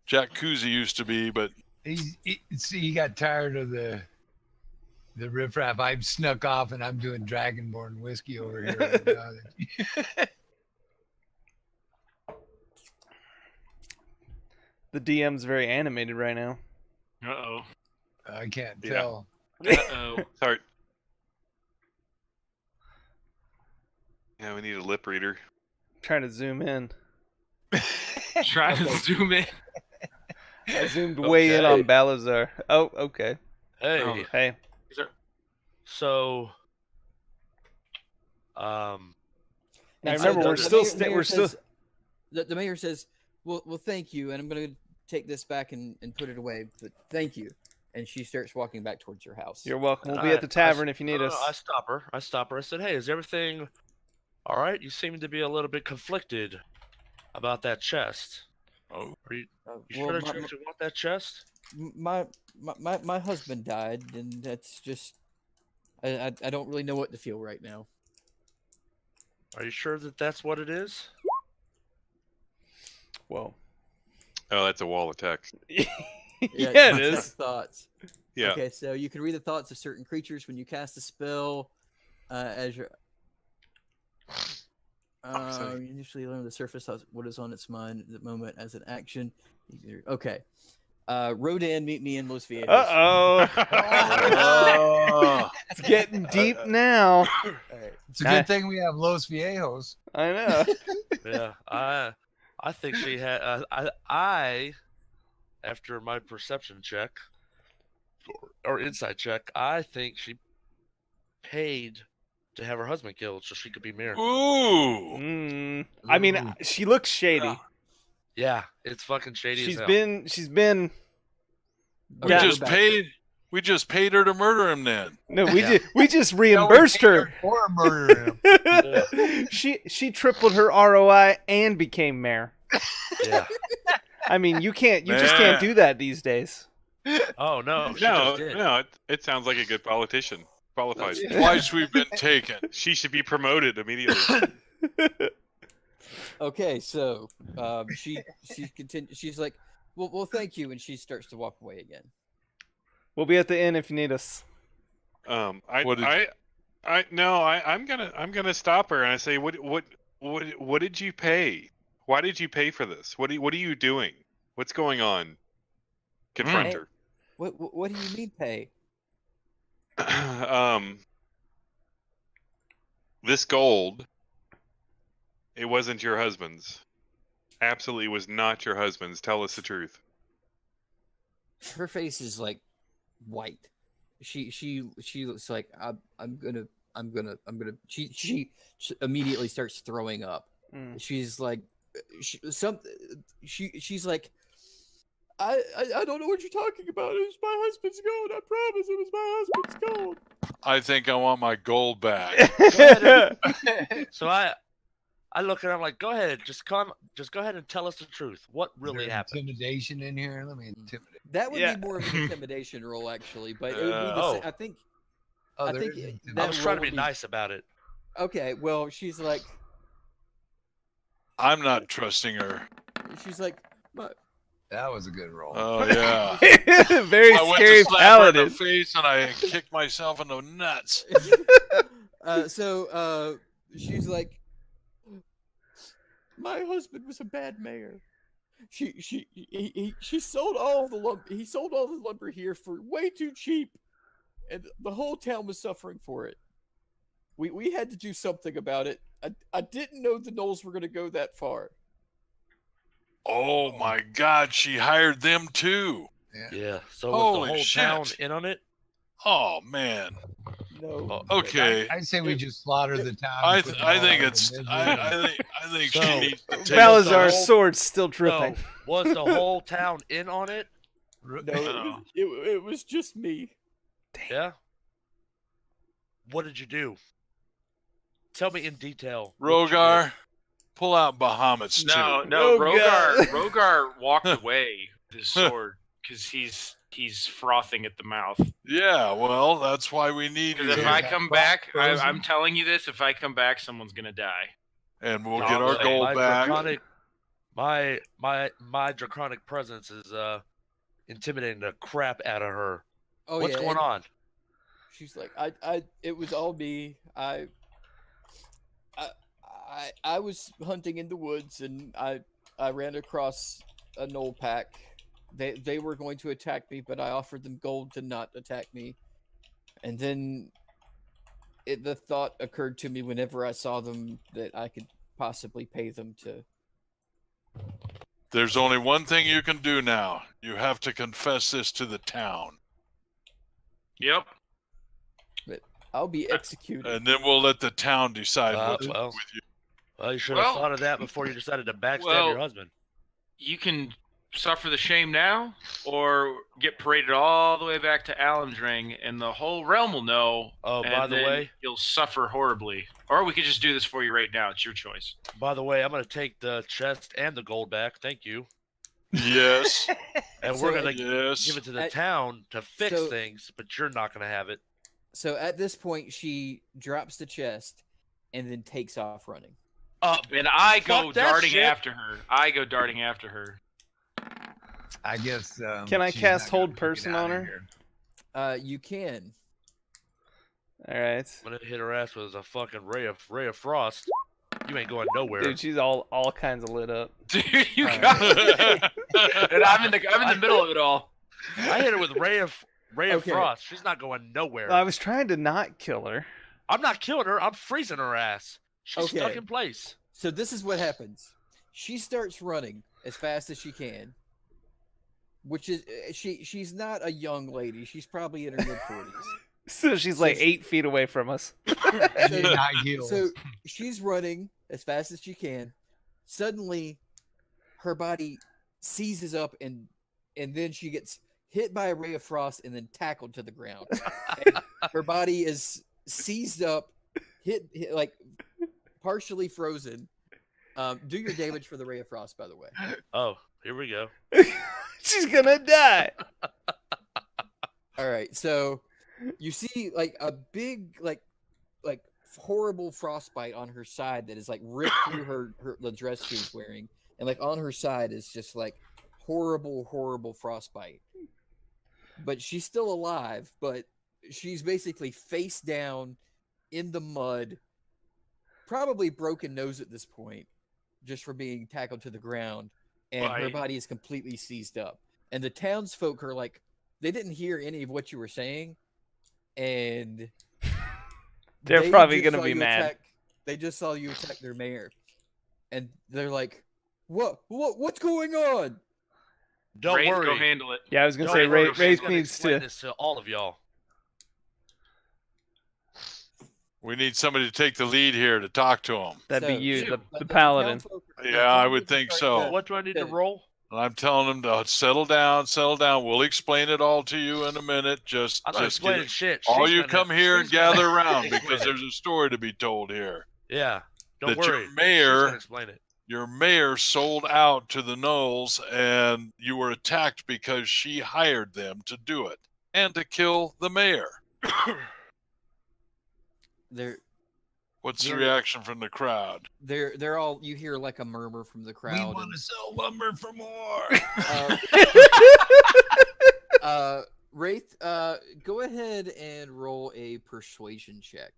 S2: Jack Kuzi used to be, but
S4: He got tired of the riffraff. I snuck off and I'm doing Dragonborn whiskey over here. Right now.
S1: The DM's very animated right now.
S6: Uh-oh.
S4: I can't
S7: Yeah.
S4: tell.
S6: Uh-oh.
S7: Sorry. Yeah, we need a lip reader.
S1: Trying to zoom in.
S6: Trying to zoom in.
S1: I zoomed way in on Balazar. Oh, okay.
S5: Hey,
S6: Oh.
S1: Hey.
S5: so,
S1: Now
S3: And
S1: remember,
S3: the-
S1: we're
S3: the
S1: still
S3: mayor- mayor
S1: we're still.
S3: says- the mayor says, "Well, thank you," and I'm going to take this back and put it away. But thank you, and she starts walking back towards your house.
S1: You're welcome. We'll be at the tavern if you need us.
S5: I stop her. I said, "Hey, is everything all right? You seem to be a little bit conflicted about that chest.
S2: oh,
S5: Are you
S3: Uh,
S5: sure
S3: well,
S5: that you want that chest?
S3: my husband died, and that's just I don't really know what to feel right now.
S5: Are you sure that that's what it is?
S1: Whoa.
S7: Oh, that's a wall of text.
S1: Yeah, it
S3: detect
S1: is.
S3: Thoughts.
S7: Yeah.
S3: Okay, so you can read the thoughts of certain creatures when you cast a spell. As your you initially learn the surface of what is on its mind at the moment as an action. Okay. Rodan, meet me in Los Viejos.
S1: Uh-oh.
S2: oh.
S1: It's getting deep now.
S3: All right.
S4: It's a good thing we have Los Viejos.
S1: I know.
S5: Yeah, I think she had. I after my perception check or insight check, I think she paid to have her husband killed so she could be married.
S2: Ooh.
S1: I mean, she looks shady.
S5: Yeah, it's fucking shady as
S1: She's
S5: hell.
S1: been.
S2: We
S1: Yeah.
S2: just paid her to murder him then.
S1: No,
S5: Yeah.
S1: we just reimbursed her.
S4: Or murder him.
S1: She tripled her ROI and became mayor.
S5: Yeah.
S1: I mean, you just can't do that these days.
S5: Oh no, she
S7: No,
S5: just did.
S7: no, it sounds like a good politician. Qualified.
S2: Twice we've been taken.
S7: She should be promoted immediately.
S3: Okay, so she continues. She's like, well, thank you, and she starts to walk away again.
S1: We'll be at the inn if you need us.
S7: I'm gonna stop her and I say, what did you pay? Why did you pay for this? What are you doing? What's going on? Confront
S3: Hey,
S7: her.
S3: What do you mean pay?
S7: This gold, it wasn't your husband's. Absolutely was not your husband's. Tell us the truth.
S3: Her face is like white. She looks like I'm gonna. She immediately starts throwing up. She's like, she's like, I don't know what you're talking about. It was my husband's gold. I promise it was my husband's gold.
S2: I think I want my gold back.
S5: So I look at her, I'm like, go ahead, just go ahead and tell us the truth. What really happened?
S4: Intimidation in here? Let me intimidate.
S3: That would be more of an intimidation role, actually. But it would be the I think.
S4: Oh,
S3: I
S4: there
S3: think
S4: is
S5: I
S3: that
S5: was trying to
S3: role
S5: be
S3: would
S5: nice about it.
S3: Okay, well, she's like,
S2: I'm not trusting her.
S4: That was a good roll.
S2: Oh yeah.
S1: Very
S2: I went
S1: scary
S2: to slap her in
S1: paladin.
S2: the face and I kicked myself in the nuts.
S3: so she's like, my husband was a bad mayor. He sold all the lumber. He sold all the lumber here for way too cheap, and the whole town was suffering for it. We had to do something about it. I didn't know the Knolls were going to go that far.
S2: Oh my God, she hired them too.
S5: Yeah. So
S2: Holy
S5: was the whole
S2: shit.
S5: town in on it?
S2: Oh man.
S3: No.
S2: Okay.
S4: I'd say we just slaughter the town.
S2: I
S4: and put them
S2: think
S4: all out of
S2: it's.
S4: misery.
S2: I think
S5: So,
S2: she needs to take.
S1: Balazar's
S5: whole-
S1: sword's still dripping.
S5: So, was the whole town in on it?
S3: No, it was just me.
S5: Yeah. What did you do? Tell me in detail. what you
S2: Rogar, pull out Bahamut's
S6: No,
S2: too.
S6: no,
S1: Rogar.
S6: Rogar walked away with his sword because he's frothing at the mouth.
S2: Yeah, well, that's why we need you
S6: Because if
S2: here.
S6: I come back,
S4: frozen?
S6: I'm telling you this: if I come back, someone's gonna die.
S2: And we'll
S6: Oh,
S2: get our
S6: so
S2: gold
S5: my
S2: back.
S5: Draconic, my draconic presence is intimidating the crap out of her.
S3: Oh,
S5: What's
S3: yeah,
S5: going
S3: and
S5: on?
S3: She's like, it was all me. I was hunting in the woods and I ran across a Knoll pack. They were going to attack me, but I offered them gold to not attack me. And then the thought occurred to me whenever I saw them that I could possibly pay them to.
S2: There's only one thing you can do now. You have to confess this to the town.
S6: Yep.
S3: I'll be executed.
S2: And then we'll let the town decide what to do
S5: well.
S2: with you.
S5: Well, you should have
S6: Well-
S5: thought of that before you decided to backstab
S6: Well,
S5: your husband.
S6: You can suffer the shame now, or get paraded all the way back to Alan's Ring, and the whole realm will know.
S5: Oh,
S6: and
S5: by the
S6: then
S5: way,
S6: you'll suffer horribly. Or we could just do this for you right now. It's your choice.
S5: I'm gonna take the chest and the gold back. Thank you.
S2: Yes.
S5: And
S3: So
S5: we're gonna
S2: Yes.
S5: give it to the
S3: At-
S5: town to fix
S3: so-
S5: things, but you're not gonna have it.
S3: So at this point, she drops the chest and then takes off running.
S6: And I go
S5: Fuck that
S6: darting
S5: shit.
S6: after her.
S4: I guess.
S1: Can I
S4: she's
S1: cast
S4: not gonna
S1: hold
S4: make it
S1: person
S4: out
S1: on
S4: of
S1: her?
S4: here.
S3: You can.
S1: All right,
S5: I'm gonna hit her ass with a fucking ray of frost. You ain't going nowhere.
S1: dude, she's all kinds of lit up.
S6: Dude, you got it. And I'm in the middle of it all.
S5: I hit her with ray of
S3: Okay.
S5: frost. She's not going nowhere.
S1: I was trying to not kill her.
S5: I'm not killing her. I'm freezing her ass. She's stuck
S3: Okay.
S5: in place.
S3: So this is what happens. She starts running as fast as she can, which is she's not a young lady. She's probably in her mid-40s.
S1: So she's like 8 feet away from us.
S4: And in high heels.
S3: So she's running as fast as she can. Suddenly, her body seizes up and then she gets hit by a ray of frost and then tackled to the ground. And her body is seized up, hit like partially frozen. Do your damage for the ray of frost, by the way.
S5: Oh, here we go.
S1: She's gonna die.
S3: All right, so you see like a big like horrible frostbite on her side that is like ripped through the dress she's wearing, and like on her side is just like horrible frostbite. but she's still alive. But she's basically face down in the mud, probably broken nose at this point, just for being tackled to the ground, and her body is completely seized up. And the townsfolk are like, they didn't hear any of what you were saying, and
S1: They're probably going to be mad.
S3: They just saw you attack their mayor, and they're like, what's going on?
S5: Don't
S6: Wraith,
S5: worry.
S6: go handle it.
S1: Yeah, I was going to
S5: Don't
S1: say,
S5: worry,
S1: Wraith
S5: she's gonna
S1: needs
S5: explain
S1: to...
S5: this to all of y'all.
S2: We need somebody to take the lead here to talk to him.
S1: That'd be
S3: So,
S1: you, the paladin.
S2: Yeah, I would think so.
S5: What do I need to roll?
S2: And I'm telling them to settle down, settle down. We'll explain it all to you in a minute. Just,
S5: I'm not
S2: just
S5: explaining shit.
S2: all
S5: She's
S2: you
S5: gonna-
S2: come here and
S5: she's gonna
S2: gather around
S5: explain
S2: because
S5: it.
S2: there's a story to be told here.
S5: Yeah, don't
S2: That your
S5: worry.
S2: mayor-
S5: She's gonna explain it.
S2: Your mayor sold out to the Knolls, and you were attacked because she hired them to do it and to kill the mayor. What's the
S3: They're-
S2: reaction from the crowd?
S3: They're all, you hear like a murmur from the
S4: We
S3: crowd.
S4: want to sell lumber for more.
S3: Wraith, go ahead and roll a persuasion check.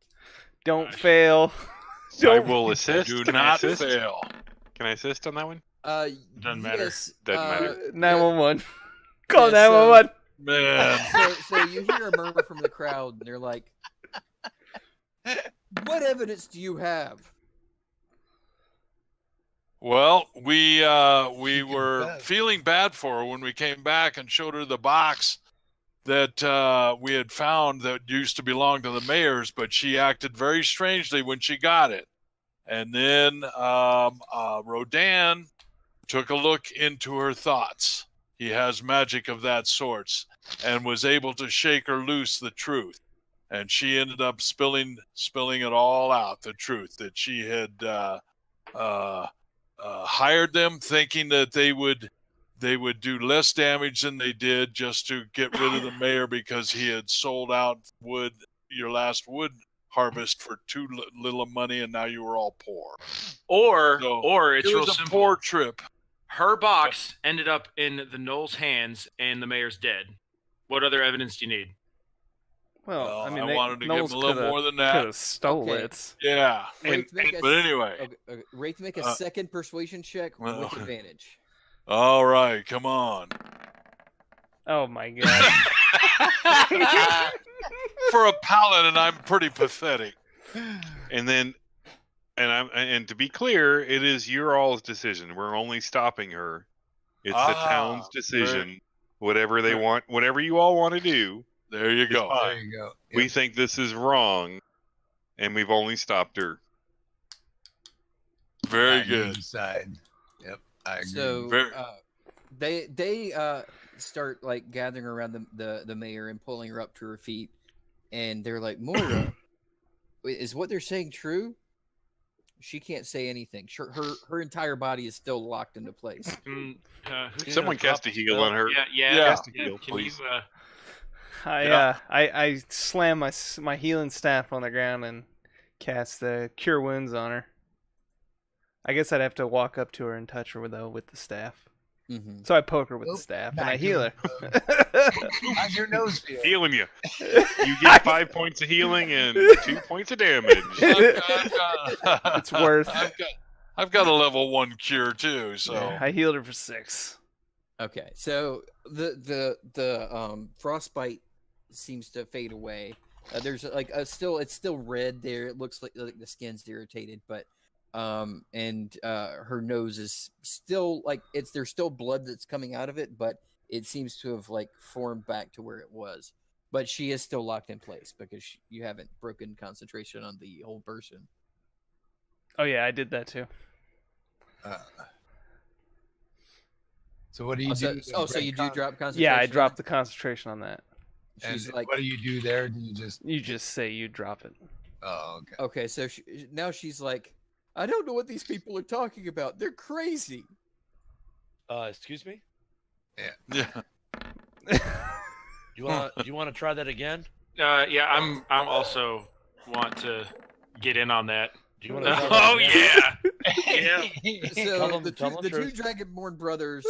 S1: Don't fail.
S7: I will assist.
S2: Do
S7: Can I
S2: not
S7: assist?
S2: fail.
S7: Can I assist on that one?
S6: Doesn't matter.
S3: Yes,
S7: Doesn't matter.
S1: 911. Call
S3: Yeah, so-
S1: 911.
S2: Man,
S3: So you hear a murmur from the crowd, and they're like, "What evidence do you have?"
S2: well, we
S4: She
S2: were
S4: confessed.
S2: feeling bad for her when we came back and showed her the box that we had found that used to belong to the mayor's, but she acted very strangely when she got it. And then Rodan took a look into her thoughts. He has magic of that sorts and was able to shake her loose the truth. And she ended up spilling it all out, the truth, that she had hired them thinking that they would do less damage than they did just to get rid of the mayor because he had sold out wood, your last wood harvest, for too little money, and now you were all poor.
S6: Or it's
S2: It
S6: real
S2: was a
S6: simple.
S2: poor trip.
S6: Her box ended up in the Knolls' hands, and the mayor's dead. What other evidence do you need?
S1: Well, I mean,
S2: wanted to give
S1: Knowles
S2: him a little
S1: coulda-
S2: more than that.
S1: coulda stole
S3: Okay.
S1: it.
S2: Yeah.
S3: Wraith, make a
S2: But
S3: s-
S2: anyway,
S3: okay, Wraith, make a second persuasion check
S2: well,
S3: with advantage.
S2: all right, come on.
S1: Oh my god.
S2: For a paladin, I'm pretty pathetic.
S7: And then, and to be clear, it is your all's decision. We're only stopping her. It's the town's decision. Whatever they want, whatever you all want to do.
S2: There you go.
S7: fine.
S4: There you go.
S7: We
S4: Yep.
S7: think this is wrong, and we've only stopped her.
S2: Very
S4: Now you
S2: good.
S4: decide. Yep, I agree.
S3: So
S2: Very-
S3: they start like gathering around the mayor and pulling her up to her feet, and they're like, "Moira, is what they're saying true?" She can't say anything. Her entire body is still locked into place.
S6: Who's
S7: Someone
S5: drop
S7: cast a
S5: the
S7: heal
S5: spell?
S7: on her.
S6: Yeah.
S7: Cast a heal,
S6: Can
S7: please.
S6: you?
S1: I slam my healing staff on the ground and cast the cure wounds on her. I guess I'd have to walk up to her and touch her though with the staff.
S3: Mm-hmm.
S1: So I poke her with the
S4: Oop,
S1: staff and
S4: not
S1: I heal her.
S4: How's your nose feel?
S7: Healing you. You get 5 points of healing and 2 points of damage.
S1: It's worth.
S2: I've got a level 1 cure too, so
S1: Yeah, I healed her for 6.
S3: Okay, so the frostbite seems to fade away. There's like it's still red there. It looks like the skin's irritated, but her nose is still like there's still blood that's coming out of it, but it seems to have like formed back to where it was. But she is still locked in place because you haven't broken concentration on the whole person.
S1: Oh yeah, I did that too.
S4: So what do you do?
S3: So you do drop concentration?
S1: Yeah, I
S3: on
S1: dropped
S3: it?
S1: the concentration on that.
S3: She's
S4: And
S3: like,
S4: what do you do there? Do you just?
S1: You just say you drop it.
S4: Oh, okay.
S3: okay, so now she's like, I don't know what these people are talking about. They're crazy.
S5: Excuse me?
S2: yeah.
S5: You want to try that again?
S6: Yeah. I'm also want to get in on that.
S5: Do you want to?
S6: Oh yeah. Yeah.
S3: So
S5: Tell them
S3: the
S5: the
S3: two
S5: truth.
S3: Dragonborn brothers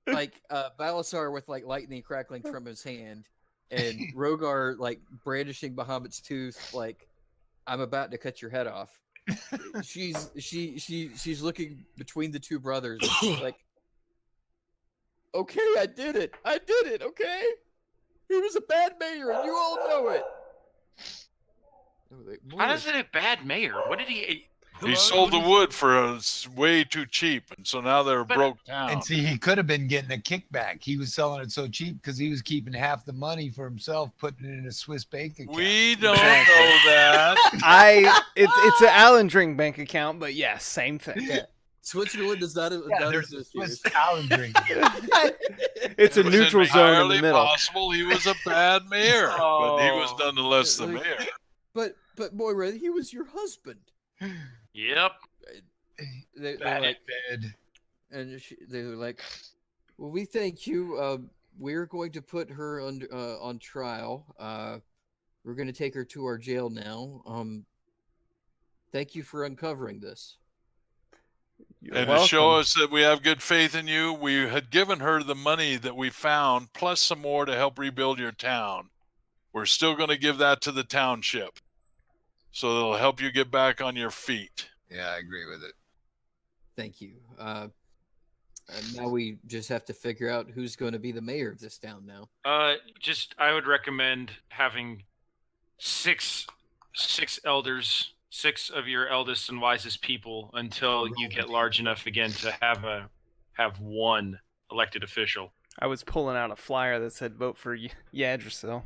S3: like Balasar with like lightning crackling from his hand, and Rogar like brandishing Bahamut's tooth, like I'm about to cut your head off. She's looking between the two brothers, and she's like, "Okay, I did it. Okay, he was a bad mayor, and you all know it."
S6: How is it a bad mayor? What did he?
S2: He sold the wood for way too cheap, and so now they're broke down.
S4: And see, he could have been getting a kickback. He was selling it so cheap because he was keeping half the money for himself, putting it in a Swiss bank account.
S2: We don't know that.
S1: It's an Allen Drink bank account, but yes, same thing.
S3: Yeah. Switzerland does not
S4: There's a
S3: exist.
S4: Swiss Allen drink.
S1: It's a
S2: It was
S1: neutral zone in the
S2: entirely
S1: middle.
S2: possible he was a bad mayor, but he was nonetheless the mayor.
S3: But Moira, he was your husband.
S6: Yep.
S3: They're
S4: Bad
S3: like,
S4: bed.
S3: and they were like, "Well, we thank you. We're going to put her on trial. We're going to take her to our jail now. Thank you for uncovering this."
S2: And to show us that we have good faith in you, we had given her the money that we found, plus some more to help rebuild your town. We're still going to give that to the township, so it'll help you get back on your feet.
S4: Yeah, I agree with it.
S3: Thank you. And now we just have to figure out who's going to be the mayor of this town now.
S6: I would recommend having six elders, 6 of your eldest and wisest people, until you get large enough again to have one elected official.
S1: I was pulling out a flyer that said "Vote for Yadrisil."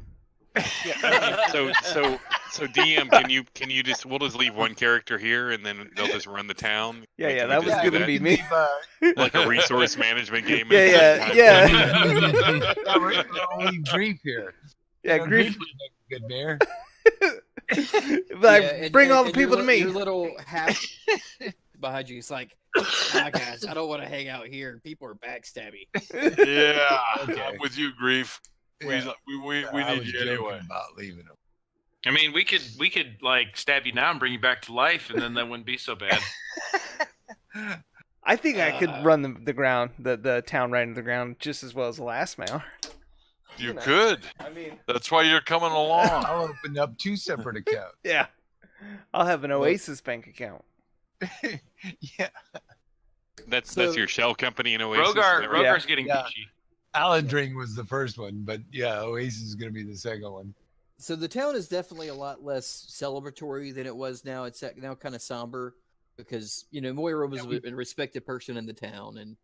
S7: So DM, can you just we'll just leave one character here and then they'll just run the town.
S1: Yeah,
S7: Like,
S1: yeah,
S7: can
S1: that
S7: we
S1: was
S7: just do
S1: gonna
S7: that?
S1: be me.
S7: Like a resource management game.
S1: Yeah.
S4: We're gonna leave Grief here.
S1: Yeah,
S4: You know,
S1: Grief.
S4: would make a good mayor.
S1: Like,
S3: Yeah,
S1: bring all the
S3: your
S1: people to me.
S3: Your little half behind you. It's like, "Nah, guys, I don't want to hang out here. People are backstabby."
S2: Yeah,
S4: Okay.
S2: I'm with you, Grief. We
S4: Yeah.
S2: we
S4: I
S2: need
S4: was
S2: you
S4: joking
S2: anyway.
S4: about leaving him.
S6: I mean, we could like stab you now and bring you back to life, and then that wouldn't be so bad.
S1: I think I could run the town right into the ground just as well as the last mayor.
S2: You could.
S1: I mean,
S2: That's why you're coming along.
S4: I'll open up 2 separate accounts.
S1: yeah. I'll have an Oasis bank account.
S4: Yeah.
S7: That's
S3: So-
S7: your shell company in Oasis. is that right?
S6: Rogar's getting
S4: Yeah.
S6: peachy.
S4: Allen Drink was the first one, but yeah, Oasis is going to be the second one.
S3: So the town is definitely a lot less celebratory than it was now. It's now kind of somber because Moira was a respected person in the town, and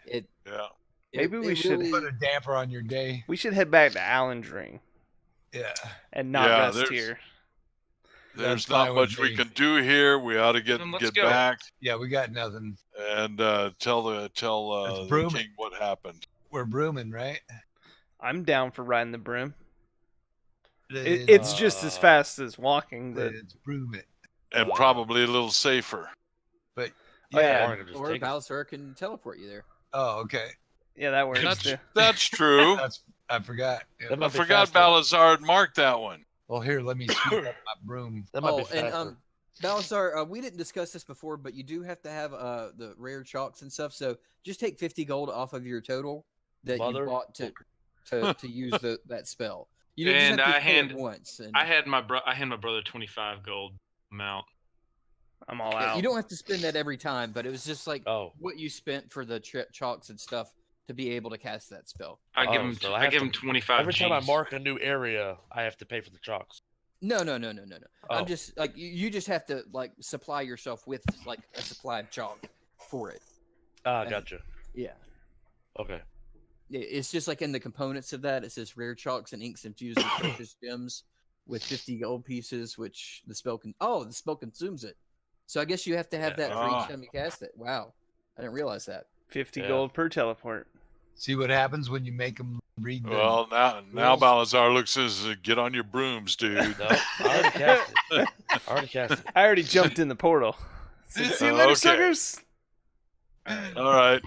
S3: it.
S2: Yeah.
S1: Maybe we
S3: it
S1: should
S3: really-
S4: Put a damper on your day.
S1: We should head back to Allen Drink
S4: Yeah.
S1: and not
S2: Yeah,
S1: rest
S2: there's-
S1: here.
S2: There's
S4: That's
S2: not
S4: fine with
S2: much we
S4: me.
S2: can do here. We ought to get
S6: Then let's go.
S2: back
S4: Yeah, we got nothing.
S2: and tell the
S4: brooming.
S2: king what happened.
S4: We're brooming, right?
S1: I'm down for riding the broom.
S4: Let's-
S1: It's just as fast as walking, but
S4: let's broom it.
S2: And probably a little safer.
S4: But
S1: Oh, yeah.
S4: yeah.
S5: Or I could just
S3: Or
S5: take it.
S3: Balasar can teleport you there.
S4: Oh, okay.
S1: yeah, that works
S2: That's
S1: too.
S2: that's true.
S4: I forgot. Yeah.
S5: That might
S2: I
S5: be
S2: forgot
S5: faster.
S2: Balazar had marked that one.
S4: Well, here, let me scoop up my broom.
S5: That might be
S3: Oh,
S5: faster.
S3: and Balasar, we didn't discuss this before, but you do have to have the rare chalks and stuff. So just take 50 gold off of your total that
S5: Mother-
S3: you bought to use that spell. You don't
S6: And
S3: just have
S6: I
S3: to pay it
S6: hand-
S3: once. And,
S6: I hand my brother 25 gold amount.
S1: I'm all
S3: yeah,
S1: out.
S3: you don't have to spend that every time, but it was just like
S5: Oh,
S3: what you spent for the chalks and stuff to be able to cast that spell.
S6: I give
S5: Oh,
S6: him
S5: so I
S6: I
S5: have
S6: give
S5: to-
S6: him 25
S5: every time I
S6: Gs.
S5: mark a new area, I have to pay for the chalks.
S3: No.
S5: Oh.
S3: I'm just like you just have to like supply yourself with like a supply of chalk for it.
S5: Ah, gotcha.
S3: Yeah.
S5: Okay.
S3: It's just like in the components of that, it says rare chalks and inks infused with precious gems with 50 gold pieces, which the spell consumes it. So I guess you have to have that for each time you cast it. Wow. I didn't realize that.
S1: 50
S5: Yeah.
S1: gold per teleport.
S4: See what happens when you make them read the
S2: Well, now Balazar looks as get on your brooms, dude.
S5: No, I already cast it.
S1: I already jumped in the portal. Said, see you
S2: Oh,
S1: later,
S2: okay.
S1: suckers.
S2: All right,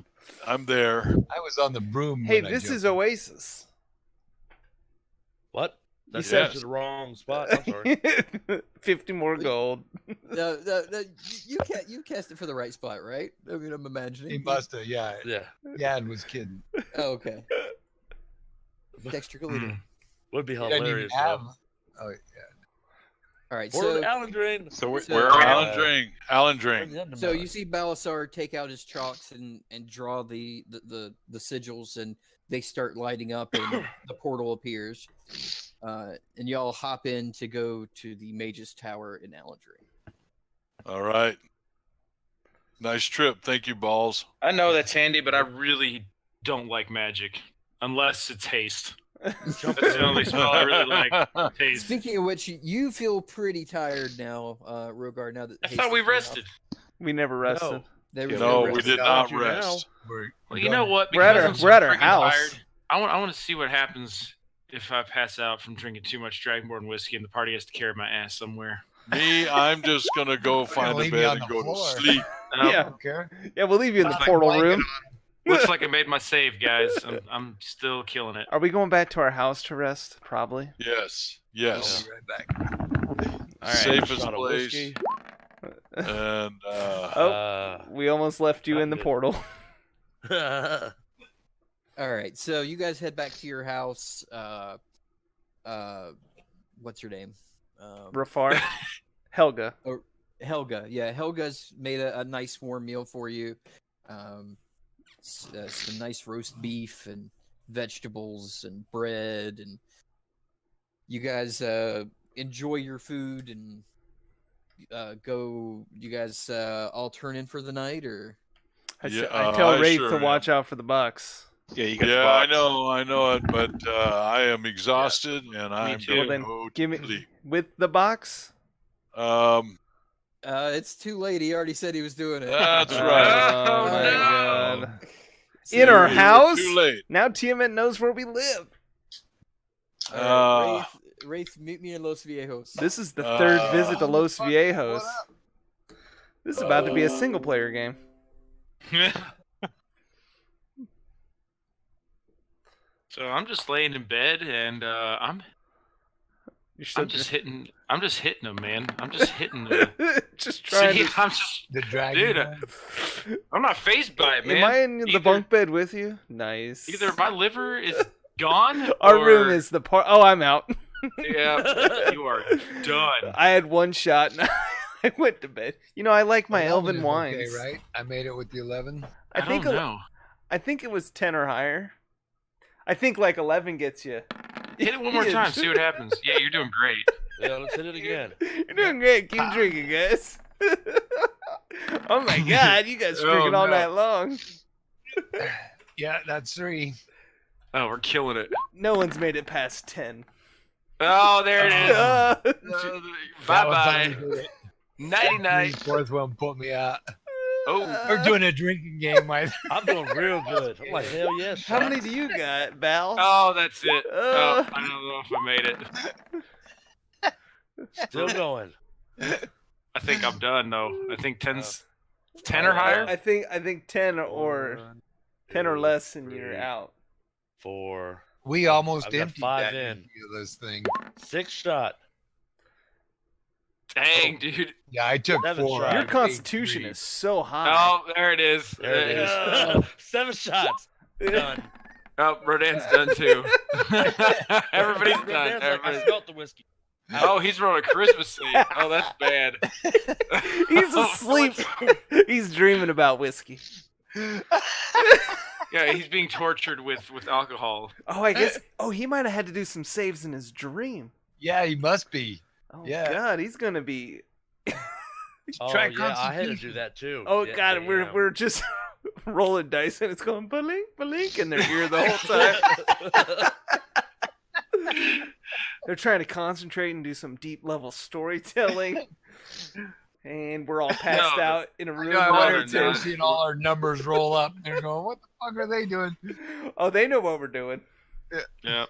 S2: I'm there.
S4: I was on the broom.
S1: Hey,
S4: when I
S1: this
S4: jumped
S1: is
S4: in.
S1: Oasis.
S5: What? That's
S1: said-
S5: to the wrong spot. I'm sorry.
S1: 50 more gold.
S3: You cast it for the right spot, right? I mean, I'm imagining.
S4: He must have, yeah.
S5: Yeah.
S4: Yeah, and was kidding.
S3: Oh, okay. Dexter, go lead it.
S5: Would be
S4: He doesn't even
S5: hilarious.
S4: have.
S5: Though.
S4: Oh, yeah.
S3: All right,
S5: For
S3: so
S5: the Alan Drain.
S7: So where
S3: So-
S7: are we?
S2: Alan Drink.
S3: So you see Balasar take out his chalks and draw the sigils, and they start lighting up, and the portal appears. And y'all hop in to go to the Mage's Tower in Alandry.
S2: All right. Nice trip. Thank you, Balls.
S6: I know that's handy, but I really don't like magic unless it's haste. That's the only spell I really like. Haste.
S3: Speaking of which, you feel pretty tired now, Rogar. Now that
S6: I
S3: haste
S6: thought we
S3: is worn
S6: rested.
S3: off.
S1: We never rested.
S3: They
S2: No,
S3: were
S2: we
S3: rested.
S2: did not
S5: you
S2: rest.
S6: Well, you know what?
S1: We're at
S6: Because
S1: our-
S6: I'm so
S1: we're at our
S6: freaking
S1: house.
S6: tired, I want to see what happens if I pass out from drinking too much Dragonborn whiskey and the party has to carry my ass somewhere.
S2: Me, I'm just going to go find a
S4: leave you
S2: bed
S4: on
S2: and
S4: the
S2: go
S4: floor.
S2: to sleep.
S6: Um,
S1: Yeah.
S4: Okay.
S1: Yeah, we'll leave you in the
S6: Looks like
S1: portal
S4: blanket
S1: room.
S6: Looks like I made my save, guys. I'm still killing it.
S1: Are we going back to our house to rest? Probably.
S2: Yes.
S4: I'll
S2: Yes.
S4: be right back.
S1: All right.
S2: Safest
S5: Shot of
S2: place.
S5: whiskey.
S2: And
S1: We almost left you in the
S5: Good.
S1: portal.
S3: All right, so you guys head back to your house. What's your name?
S1: Rafar. Helga.
S3: Helga. Yeah, Helga's made a nice warm meal for you. Some nice roast beef and vegetables and bread, and you guys enjoy your food and go. You guys all turn in for the night, or
S1: I
S2: Yeah,
S1: tell
S2: I
S1: Wraith
S2: sure
S1: to
S2: am.
S1: watch out for the bucks.
S7: Yeah, you got the
S2: yeah,
S7: box.
S2: I know it, but I am exhausted and I'm
S6: too.
S2: going
S1: Well,
S2: to
S1: then
S2: go
S1: give
S2: to
S1: me
S2: sleep.
S1: with the box.
S3: it's too late. He already said he was doing it.
S2: That's
S1: Oh
S2: right.
S1: my
S6: no.
S1: god!
S3: So
S1: In our
S2: You were
S1: house.
S2: Too late.
S1: Now Tiamat knows where we live.
S3: all right,
S2: Uh,
S3: Wraith, meet me in Los Viejos.
S1: This is the third visit to Los
S4: fuck,
S1: Viejos.
S4: what up?
S1: This is about to be a single player game.
S6: So I'm just laying in bed and I'm just hitting them, man. I'm just hitting them.
S1: just trying
S6: See,
S1: to.
S6: I'm just
S4: The dragon.
S6: Dude, I'm not phased by it, man.
S1: Am I in the
S6: Either-
S1: bunk bed with you? Nice.
S6: Either my liver is gone
S1: Our
S6: or
S1: room is the part. Oh, I'm out.
S6: yeah, you are done.
S1: I had one shot and I went to bed. You know, I like my
S4: 11
S1: elven
S4: is
S1: wines.
S4: Okay, right? I made it with the 11.
S6: I
S1: think
S6: don't know.
S1: I think it was 10 or higher. I think like 11 gets you.
S6: Hit it one more time, see what happens. Yeah, you're doing great.
S5: Yeah, let's hit it again.
S1: You're doing great. Keep drinking, guys. Oh my god, you guys
S6: Oh,
S1: drinking all
S6: no.
S1: night long.
S4: Yeah, that's 3.
S6: Oh, we're killing it.
S1: No one's made it past 10.
S6: Oh, there it is.
S1: Uh,
S6: Bye bye. Nighty night.
S4: The fourth one put me out.
S6: Oh,
S4: We're doing a drinking game.
S5: I'm doing real good. I'm like, hell yes.
S1: How many do you got, Val?
S6: oh, that's it. Oh, I don't know if I made it.
S5: Still going.
S6: I think I'm done though. I think 10's 10 or higher.
S1: I think 10 or 10 or less and you're out.
S5: 4,
S4: We almost
S5: I've got
S4: emptied
S5: 5
S4: that
S5: in.
S4: empty of this thing.
S5: 6 shot.
S6: Dang, dude.
S4: Yeah, I took
S5: 7
S4: 4.
S5: shots.
S1: Your
S5: I've
S1: constitution is so high.
S6: Oh, there it is.
S5: There it is.
S1: Yeah.
S5: 7 shots. Done.
S6: Oh, Rodan's done too. Everybody's
S5: Dan's
S6: done.
S5: like, I
S6: Everybody's...
S5: smelt the whiskey.
S6: Oh, he's rolling a Christmas scene. Oh, that's bad.
S1: He's asleep. He's dreaming about whiskey.
S6: Yeah, he's being tortured with alcohol.
S1: Oh, I guess. Oh, he might have had to do some saves in his dream.
S4: Yeah, he must be.
S1: Oh
S4: Yeah.
S1: God, he's gonna be.
S5: Oh,
S4: Try
S5: yeah, I had to
S4: Constitution.
S5: do that too.
S1: Oh
S5: Yeah,
S1: God,
S5: damn.
S1: we're just rolling dice and it's going blink, blink in their ear the whole time. They're trying to concentrate and do some deep level storytelling, and we're all passed
S6: No,
S1: out in a room.
S4: I
S6: no,
S4: wonder
S1: with
S4: if
S6: no,
S4: they're
S6: no.
S1: two.
S4: seeing all our numbers roll up. They're going, what the fuck are they doing?
S1: Oh, they know what we're doing.
S6: Yeah.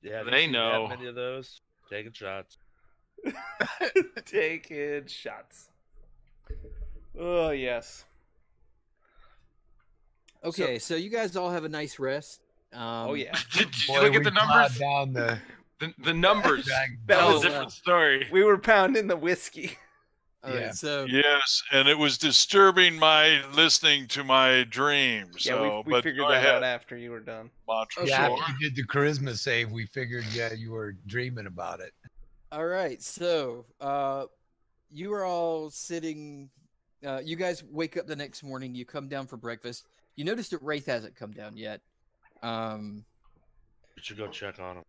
S5: Yeah,
S6: They
S5: you see
S6: know.
S5: that many of those taking shots.
S1: Taking shots. Oh yes.
S3: Okay, so you guys all have a nice rest.
S1: Oh yeah.
S6: Did you
S4: Boy,
S6: look at
S4: we
S6: the
S4: plowed
S6: numbers?
S4: down the
S6: The numbers
S4: That
S6: tell
S1: was-
S6: a different story.
S1: We were pounding the whiskey.
S3: All right,
S4: Yeah.
S3: so
S2: Yes, and it was disturbing my listening to my dreams.
S1: Yeah,
S2: so,
S1: we
S2: but
S1: figured
S2: go
S1: that
S2: ahead,
S1: out after you were done.
S2: Mantra.
S3: Okay.
S4: Yeah,
S2: Sure.
S4: after you did the charisma save, we figured, yeah, you were dreaming about it.
S3: all right, so you are all sitting. You guys wake up the next morning. You come down for breakfast. You notice that Wraith hasn't come down yet.
S5: We should go check on him.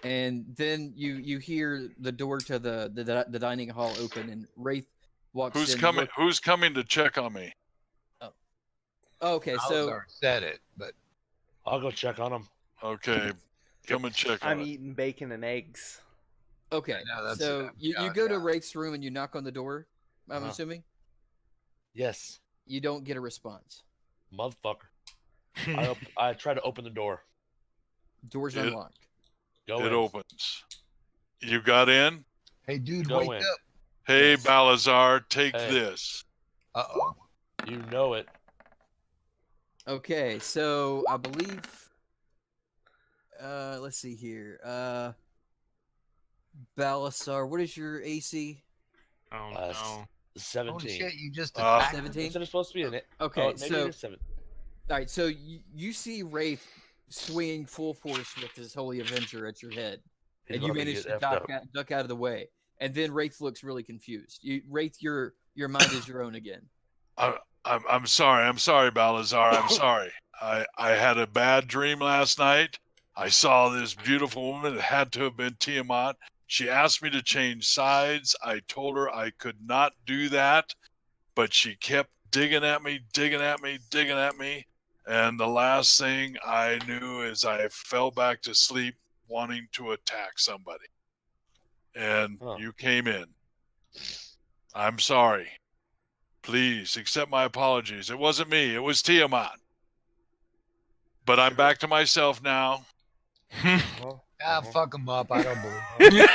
S3: And then you hear the door to the dining hall open, and Wraith walks
S2: Who's
S3: in.
S2: coming? Who's coming to check on me?
S3: Oh, okay, so
S4: Salazar said it, but
S5: I'll go check on him.
S2: Okay, come and check on
S1: I'm
S2: it.
S1: eating bacon and eggs.
S3: okay,
S4: No, that's
S3: so
S4: enough.
S3: you
S4: Yeah,
S3: go to
S4: yeah.
S3: Wraith's room and you knock on the door. I'm
S5: Uh-huh.
S3: assuming
S5: Yes,
S3: you don't get a response.
S5: motherfucker. I try to open the door.
S3: Door's
S2: It-
S3: unlocked.
S5: Go
S2: It
S5: in.
S2: opens. You got in?
S4: hey, dude,
S5: Go
S4: wake
S5: in.
S4: up.
S2: Hey,
S3: Yes.
S2: Balazar, take
S5: Hey.
S2: this.
S4: Uh-oh.
S5: You know it.
S3: Okay, so I believe. Let's see here. Balasar, what is your AC?
S6: Oh
S5: Uh,
S6: no.
S4: Holy
S5: 17.
S4: shit, you just
S2: Uh,
S4: attacked.
S3: 17?
S5: Isn't it supposed to be in it?
S3: Okay,
S5: Oh, maybe
S3: so
S5: it is 7.
S3: all right, so you see Wraith swinging full force with his Holy Avenger at your head,
S5: He's
S3: and you
S5: about
S3: manage
S5: get
S3: to
S5: effed up.
S3: duck out of the way. And then Wraith looks really confused. Wraith, your mind is your own again.
S2: I'm sorry. I'm sorry, Balazar. I'm sorry. I had a bad dream last night. I saw this beautiful woman. It had to have been Tiamat. She asked me to change sides. I told her I could not do that, but she kept digging at me. And the last thing I knew is I fell back to sleep wanting to attack somebody. And
S5: Huh.
S2: you came in. I'm sorry. Please accept my apologies. It wasn't me. It was Tiamat. But I'm back to myself now.
S4: Fuck him up. I don't believe him.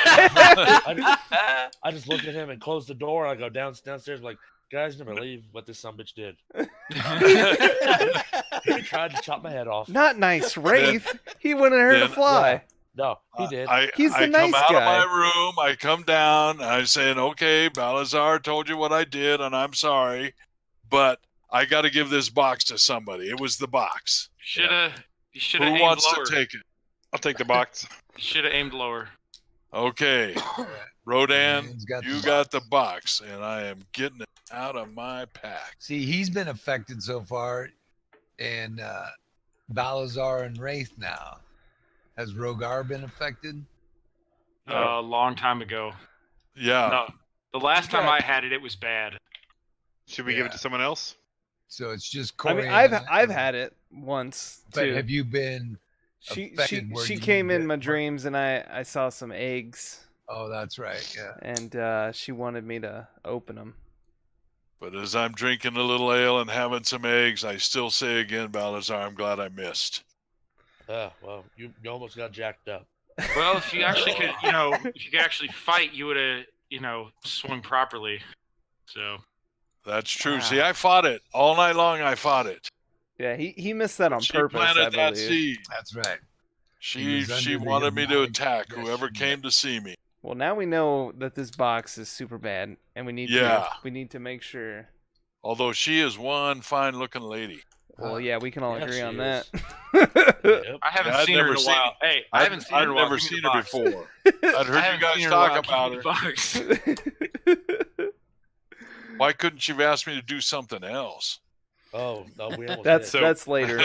S5: I just looked at him and closed the door. I go downstairs, like, guys, never leave what this sumbitch did. He tried to chop my head off.
S1: Not nice, Wraith. He wouldn't hurt a
S2: then-
S1: fly.
S5: No, he did.
S1: He's the
S2: I
S1: nice
S2: come out
S1: guy.
S2: of my room. I come down. I'm saying, okay, Balazar told you what I did, and I'm sorry. But I got to give this box to somebody. It was the box.
S6: You should have
S2: Who
S6: aimed
S2: wants
S6: lower.
S2: to take it?
S7: I'll take the box.
S6: You should have aimed lower.
S2: Okay. Rodan,
S4: Man's got
S2: you
S4: the
S2: got the box, and I am getting it out of my pack.
S4: See, he's been affected so far, and Balazar and Wraith now. Has Rogar been affected?
S6: A long time ago.
S2: Yeah.
S6: No, the last time I had it, it was bad.
S7: Should we give it to someone else?
S4: So it's just
S1: I
S4: Corey.
S1: mean,
S4: and-
S1: I've had it once
S4: But
S1: too.
S4: have you been?
S1: She
S4: affected where
S1: she
S4: you
S1: came in
S4: get-
S1: my dreams, and I saw some eggs,
S4: Oh, that's right. Yeah.
S1: and she wanted me to open them.
S2: But as I'm drinking a little ale and having some eggs, I still say again, Balazar, I'm glad I missed.
S5: Well, you almost got jacked up.
S6: Well, if you actually could, if you could actually fight, you would have, swung properly. So
S2: That's true.
S1: Wow.
S2: See, I fought it all night long. I fought it.
S1: Yeah, he missed that on
S2: She
S1: purpose, I
S2: planted that
S1: believe.
S2: seed.
S4: That's right.
S2: She
S4: He was
S2: she
S4: under the
S2: wanted me to
S4: hypnotic
S2: attack whoever
S4: suggestion
S2: came to see me.
S1: Well, now we know that this box is super bad, and we need
S2: Yeah.
S1: to make sure.
S2: Although she is one fine-looking lady.
S1: Well, yeah, we can all
S5: Yeah,
S1: agree
S5: she
S1: on
S5: is.
S1: that.
S5: Yep.
S6: I haven't
S2: Yeah, I'd
S6: seen her in
S2: never
S6: a
S2: seen
S6: while. Hey, I haven't seen her in a while.
S2: never
S6: Give me
S2: seen
S6: the
S2: her
S6: box.
S2: before. I'd
S6: I
S2: heard you
S6: haven't
S2: guys
S6: seen her in a while.
S2: talk about
S6: Give
S2: her.
S6: me the box.
S2: Why couldn't she have asked me to do something else?
S5: Oh, no, we almost
S1: that's
S5: did.
S1: that's later.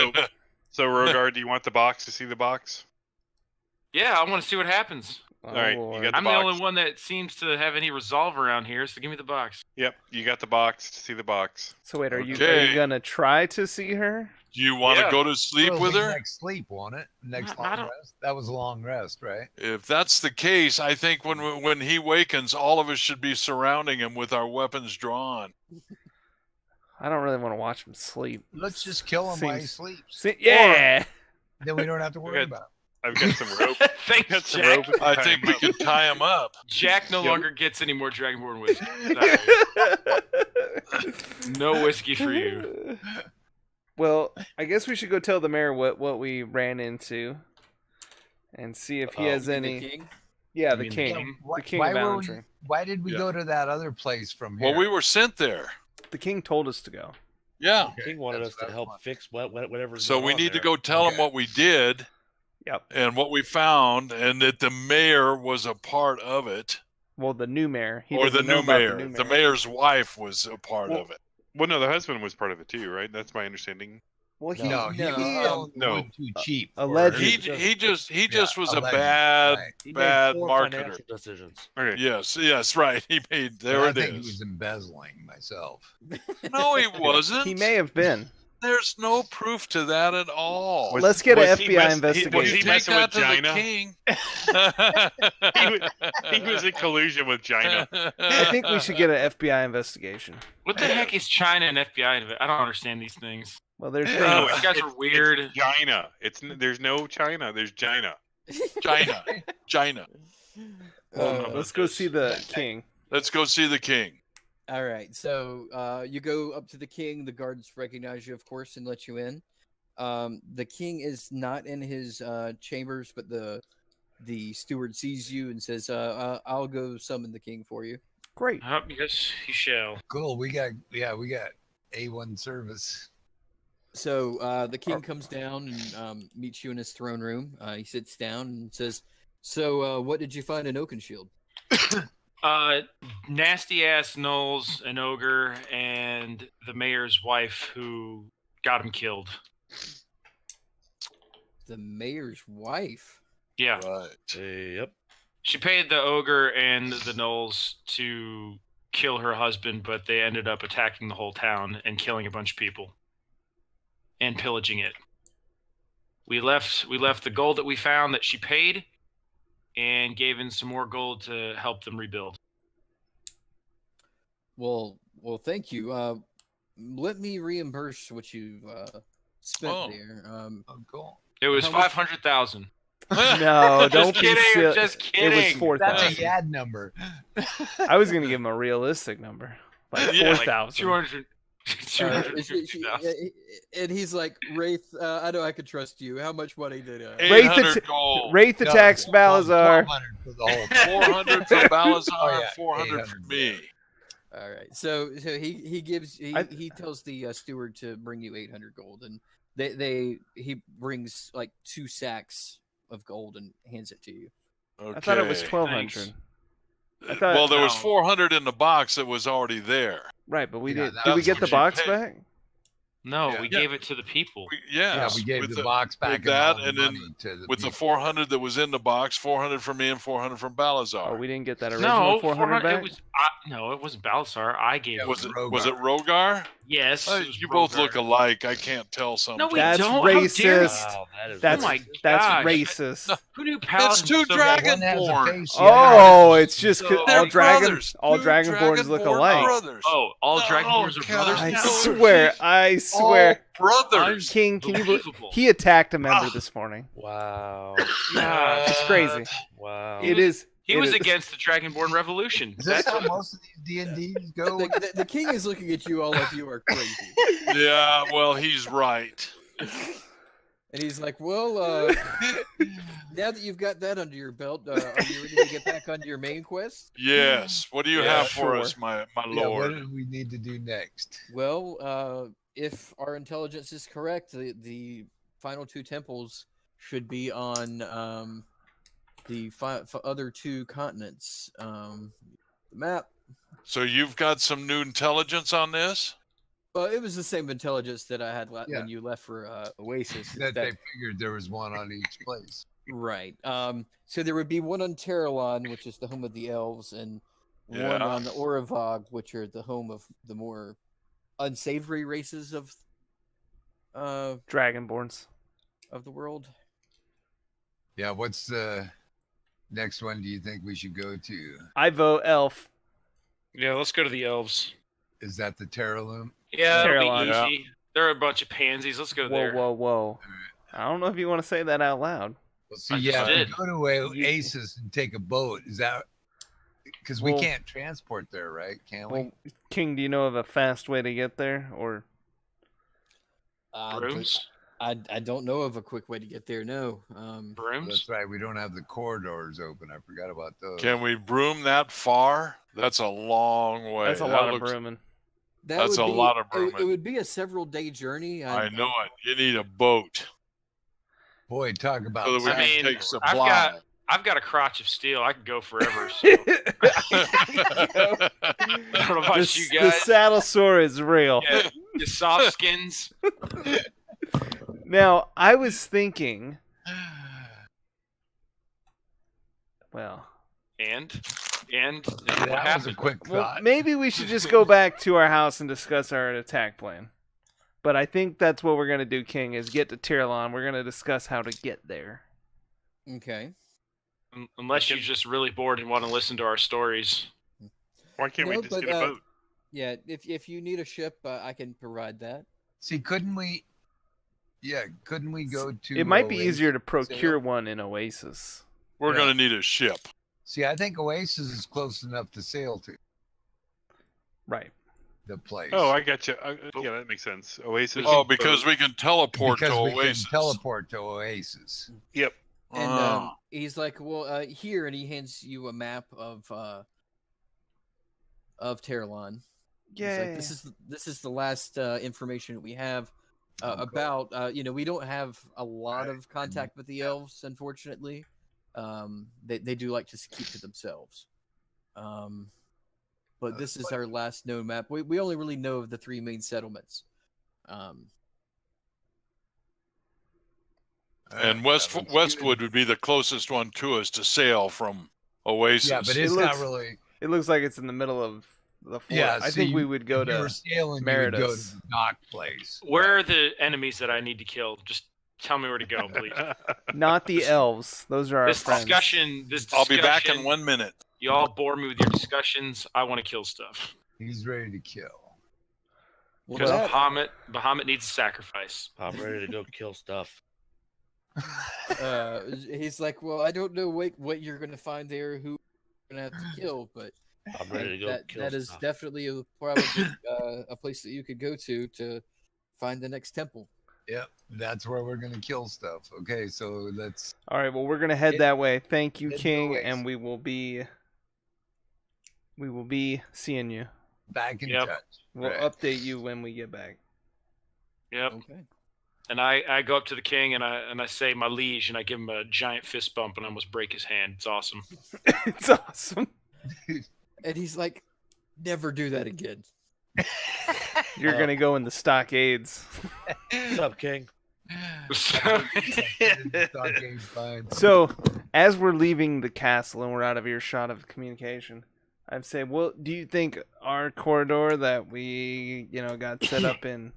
S7: So, Rogar, do you want the box to see the box?
S6: Yeah, I want to see what happens.
S1: Oh,
S7: right, you
S1: Lord.
S7: got the
S6: I'm the
S7: box.
S6: only one that seems to have any resolve around here, so give me the box.
S7: Yep, you got the box to see the box.
S1: So wait, are you
S2: Okay.
S1: gonna try to see her?
S2: Do you want to
S6: Yeah.
S2: go to sleep
S4: Well,
S2: with
S4: it'll be
S2: her?
S4: Next sleep, won't it? Next
S6: No, I
S4: long
S6: don't-
S4: rest. That was a long rest, right?
S2: If that's the case, I think when he wakens, all of us should be surrounding him with our weapons drawn.
S1: I don't really want to watch him sleep.
S4: Let's just kill him while he
S1: Seems-
S4: sleeps.
S1: Yeah.
S4: Then we don't have to worry
S7: Okay.
S4: about it.
S7: I've got some rope.
S6: Thanks,
S7: got some
S6: Jack.
S7: rope. We can
S2: I
S7: tie
S2: think
S7: him
S2: we
S7: up.
S2: can tie him up.
S6: Jack no
S7: Yep.
S6: longer gets any more Dragonborn whiskey. Sorry. No whiskey for you.
S1: Well, I guess we should go tell the mayor what we ran into, and see if he
S5: Oh.
S1: has
S3: You mean
S1: any.
S3: the king?
S1: Yeah,
S6: You
S1: the
S6: mean the
S1: king.
S6: king?
S1: The king
S4: why
S1: of
S4: were we,
S1: Valentine.
S4: why did we
S2: Yeah.
S4: go to that other place from here?
S2: Well, we were sent there.
S1: The king told us to go.
S2: Yeah.
S4: Okay,
S5: King wanted
S4: that's
S5: us to
S4: what I
S5: help
S4: want.
S5: fix whatever's
S2: So
S5: going
S2: we
S5: on
S2: need to
S5: there.
S2: go tell them
S4: Okay.
S2: what we did
S1: Yep.
S2: and what we found, and that the mayor was a part of it,
S1: Well, the new mayor. He
S2: or the
S1: doesn't know
S2: new
S1: about
S2: mayor.
S1: the new
S2: The
S1: mayor.
S2: mayor's wife was a part
S7: Well,
S2: of it.
S7: Well, no, the husband was part of it too, right? That's my understanding.
S1: Well, he
S4: No, he
S3: No,
S4: owned
S7: no.
S4: wood too cheap. for-
S1: allegedly.
S2: He just was a
S4: allegedly,
S2: bad
S4: right.
S5: He
S2: bad
S5: made poor
S2: marketer.
S5: financial decisions.
S7: Okay.
S2: Yes, right. He made
S4: But
S2: there
S4: I
S2: it
S4: think he
S2: is.
S4: was embezzling myself.
S2: No, he wasn't.
S1: He may have been.
S2: There's no proof to that at all.
S7: Was-
S1: Let's get an
S7: was he
S1: FBI
S7: mess- he-
S1: investigation.
S7: was he
S2: Take
S7: messing
S2: that
S7: with
S2: to
S7: Gina?
S2: the king.
S7: He was in collusion with Gina.
S1: I think we should get an FBI investigation.
S6: What the heck is China and FBI? I don't understand these things.
S1: Well, there's
S6: Oh,
S1: things.
S6: you guys are weird.
S7: It's Gina. There's no China. There's Gina.
S2: China.
S1: Let's go see the king.
S2: Let's go see the king.
S3: All right, so you go up to the king. The guards recognize you, of course, and let you in. The king is not in his chambers, but the steward sees you and says, "I'll go summon the king for you."
S1: Great.
S6: Yes, you shall.
S4: Cool. We got A1 service.
S3: So the king comes down and meets you in his throne room. He sits down and says, "So, what did you find in Oakenshield?"
S6: Nasty ass Knowles, an ogre, and the mayor's wife who got him killed.
S3: The mayor's wife.
S6: Yeah.
S2: Right.
S5: Yep.
S6: She paid the ogre and the Knowles to kill her husband, but they ended up attacking the whole town and killing a bunch of people and pillaging it. We left the gold that we found that she paid and gave in some more gold to help them rebuild.
S3: Well, thank you. Let me reimburse what you've spent there.
S4: Oh, cool.
S6: It was
S3: How much-
S6: 500,000.
S1: No, don't
S6: Just
S1: be
S6: kidding.
S1: silly.
S6: Just
S1: It was
S6: kidding.
S1: 4,000.
S4: That's a YAD number.
S1: I was gonna give him a realistic number, like
S2: Yeah, like
S1: 4,000.
S6: 200.
S3: And he's like, Wraith, I know I could trust you. How much money did I?
S1: Wraith
S2: 800 gold.
S1: Wraith
S4: No,
S1: attacks Balazar.
S4: 1,200 for the whole
S2: 400 for Balazar,
S4: Oh, yeah,
S2: 400 for
S4: 800,
S2: me.
S3: All right. So he tells the steward to bring you 800 gold, and he brings like 2 sacks of gold and hands it to you.
S2: Okay.
S1: I thought it was 1,200. I thought,
S2: Well, there was
S6: No.
S2: 400 in the box that was already there.
S1: right, but we
S4: Yeah,
S1: did.
S4: that
S1: Did we
S2: was
S1: get
S2: what
S1: the
S2: you
S1: box
S2: paid.
S1: back?
S6: No,
S2: Yeah.
S6: we
S2: Yeah.
S6: gave it to the people.
S2: Yes.
S4: we gave
S2: with
S4: the box back
S2: with that,
S4: and all the
S2: and then
S4: money to the
S2: with the
S4: people.
S2: 400 that was in the box, 400 from me and 400 from Balazar.
S1: Oh, we didn't get that original
S6: No,
S1: 400 back.
S6: It was no, it wasn't Balasar. I gave it.
S2: was it
S4: Rogar.
S2: Rogar?
S6: Yes. it was
S2: You both
S6: Rogar.
S2: look alike. I can't tell something.
S6: No, we
S1: That's
S6: don't. How dare you.
S1: racist.
S5: Wow, that is
S1: That's
S6: Oh my
S1: that's
S6: gosh.
S1: racist.
S6: Who knew
S2: It's
S6: Paladins?
S2: two
S6: so
S2: dragon-
S4: One has a
S2: Dragonborn.
S4: face,
S1: Oh, it's just 'cause
S6: They're
S1: all dragonborns look
S2: Two
S1: alike.
S2: Brothers.
S6: Oh, all
S2: No,
S6: Dragonborns are
S2: God.
S6: brothers
S1: I
S6: now?
S1: swear, I swear.
S2: Brothers.
S1: King, can you believe
S6: Unbelievable.
S1: he attacked a member this morning?
S5: wow.
S6: God.
S1: It's crazy.
S5: Wow.
S1: It is.
S6: He
S1: it
S6: was
S1: is-
S6: against the Dragonborn Revolution.
S4: Is this
S6: That's
S4: how
S6: what,
S4: most of these D&Ds go?
S3: The king is looking at you all like you are crazy,
S2: Yeah, well, he's right.
S3: and he's like, "Well, now that you've got that under your belt, are you ready to get back on your main quest?"
S2: Yes. What do you
S1: Yeah,
S2: have for
S1: sure.
S2: us, my
S4: Yeah, what
S2: lord?
S4: do we need to do next?
S3: Well, if our intelligence is correct, the final 2 temples should be on the other 2 continents. The map.
S2: So you've got some new intelligence on this?
S3: Well, it was the same intelligence that I had
S4: Yeah.
S3: when you left for Oasis.
S4: That they figured there was one on each place.
S3: Right. So there would be one on Terralon, which is the home of the elves, and one
S2: Yeah.
S3: on Oravog, which are the home of the more unsavory races of
S1: Dragonborns.
S3: the world.
S4: Yeah, what's the next one do you think we should go to?
S1: I vote elf.
S6: yeah, let's go to the elves.
S4: Is that the Terralum?
S6: Yeah, it'll
S1: Caroline.
S6: be easy. They're a bunch of pansies. Let's go
S1: Whoa,
S6: there.
S1: whoa, whoa! I don't know if you want to say that out loud.
S4: Well, see,
S6: I just
S4: yeah,
S6: did.
S4: go to Oasis and take a boat. Is that because we
S1: Well-
S4: can't transport there, right? Can we?
S1: Well, King, do you know of a fast way to get there? Or
S6: Rooms?
S3: I don't know of a quick way to get there. No.
S6: Brooms?
S4: That's right. We don't have the corridors open. I forgot about those.
S2: Can we broom that far? That's a long way.
S1: That's a lot of brooming.
S2: That's a lot of
S3: It
S2: brooming.
S3: would be a several-day journey.
S2: I know it. You need a boat.
S4: Boy, talk about.
S2: So that we
S6: I mean,
S2: can take supply.
S6: I've got a crotch of steel. I can go forever. So. I don't know about you
S1: The
S6: guys.
S1: saddle sore is real.
S6: Yeah, the soft skins.
S1: Now, I was thinking, well,
S6: And what
S4: That was a
S6: happened?
S4: quick thought.
S1: maybe we should just go back to our house and discuss our attack plan. But I think that's what we're going to do, King, is get to Tirlon. We're going to discuss how to get there.
S3: Okay.
S6: Unless you're just really bored and want to listen to our stories.
S7: Why can't we
S3: No,
S7: just
S3: but,
S7: get a boat?
S3: Yeah, if you need a ship, I can provide that.
S4: See, couldn't we? Yeah, couldn't we go to?
S1: It might be
S4: Oasis
S1: easier to procure
S4: sail?
S1: one in Oasis.
S2: We're
S4: Yeah.
S2: going to need a ship.
S4: See, I think Oasis is close enough to sail to
S1: Right.
S4: the place.
S7: Oh, I got you. Yeah, that makes sense. Oasis.
S2: Oh, because we can teleport
S4: because
S2: to
S4: we
S2: Oasis.
S4: can teleport to Oasis.
S7: Yep.
S3: And
S2: Oh.
S3: he's like, well, here, and he hands you a map of Terralon. He's like, this is the last information we have about. We don't have a lot of contact with the elves, unfortunately. They do like to keep to themselves. But this is our last known map. We only really know of the 3 main settlements.
S2: And Westwood would be the closest one to us to sail from Oasis.
S4: Yeah, but it's not really.
S1: It looks like it's in the middle of the fort.
S4: Yeah,
S1: I think we would go
S4: if you
S1: to
S4: were sailing, you would go to
S1: Meredith.
S4: the dock place.
S6: Where are the enemies that I need to kill? Just tell me where to go, please.
S1: Not the elves. Those are our
S6: This
S1: friends.
S6: discussion.
S2: I'll be back in 1 minute.
S6: You all bore me with your discussions. I want to kill stuff.
S4: He's ready to kill.
S6: Because
S3: Well,
S6: Bahamut needs a sacrifice.
S5: I'm ready to go kill stuff.
S3: he's like, well, I don't know what you're gonna find there, who you're gonna have to kill, but
S5: I'm ready to go kill
S3: that is
S5: stuff.
S3: definitely probably a place that you could go to find the next temple.
S4: Yep, that's where we're gonna kill stuff. Okay, so let's.
S1: All right, well, we're gonna head that way. Thank you,
S4: Head to
S1: King,
S4: Oasis.
S1: and we will be seeing you.
S4: Back in
S6: Yep.
S4: touch.
S1: We'll
S4: Right.
S1: update you when we get back.
S6: Yep.
S3: Okay.
S6: And I go up to the king and I say, my liege, and I give him a giant fist bump and I almost break his hand. It's awesome.
S1: It's awesome.
S3: And he's like, never do that again.
S1: You're gonna go in the stockades.
S5: What's up, King?
S4: Okay, fine.
S1: So, as we're leaving the castle and we're out of earshot of communication, I'd say, well, do you think our corridor that we, got set up in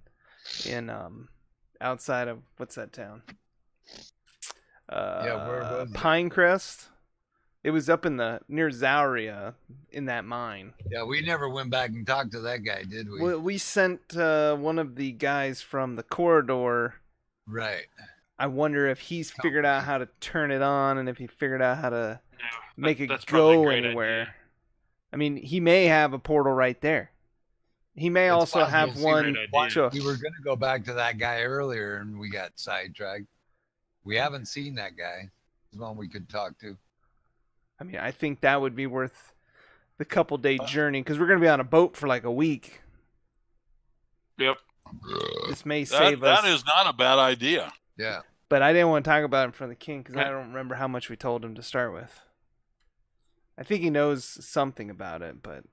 S1: outside of what's that town?
S4: Yeah, where was it?
S1: Pinecrest. It was up near Zauria in that mine.
S4: Yeah, we never went back and talked to that guy, did we?
S1: We sent one of the guys from the corridor.
S4: Right.
S1: I wonder if he's figured out how to turn it on and if he figured out how to make
S6: that's
S1: it
S6: probably a
S1: go
S6: great
S1: anywhere.
S6: idea.
S1: I mean, he may have a portal right there. He may
S4: It's
S1: also
S4: possible.
S1: have
S4: See,
S1: one.
S6: great idea.
S4: We were going to go back to that guy earlier, and we got sidetracked. We haven't seen that guy. He's one we could talk to.
S1: I mean, I think that would be worth the couple-day journey because we're going to be on a boat for like a week.
S6: Yep.
S1: This may save us.
S2: That is not a bad idea.
S4: Yeah.
S1: But I didn't want to talk about it in front of the king because I don't remember how much we told him to start with. I think he knows something about it, but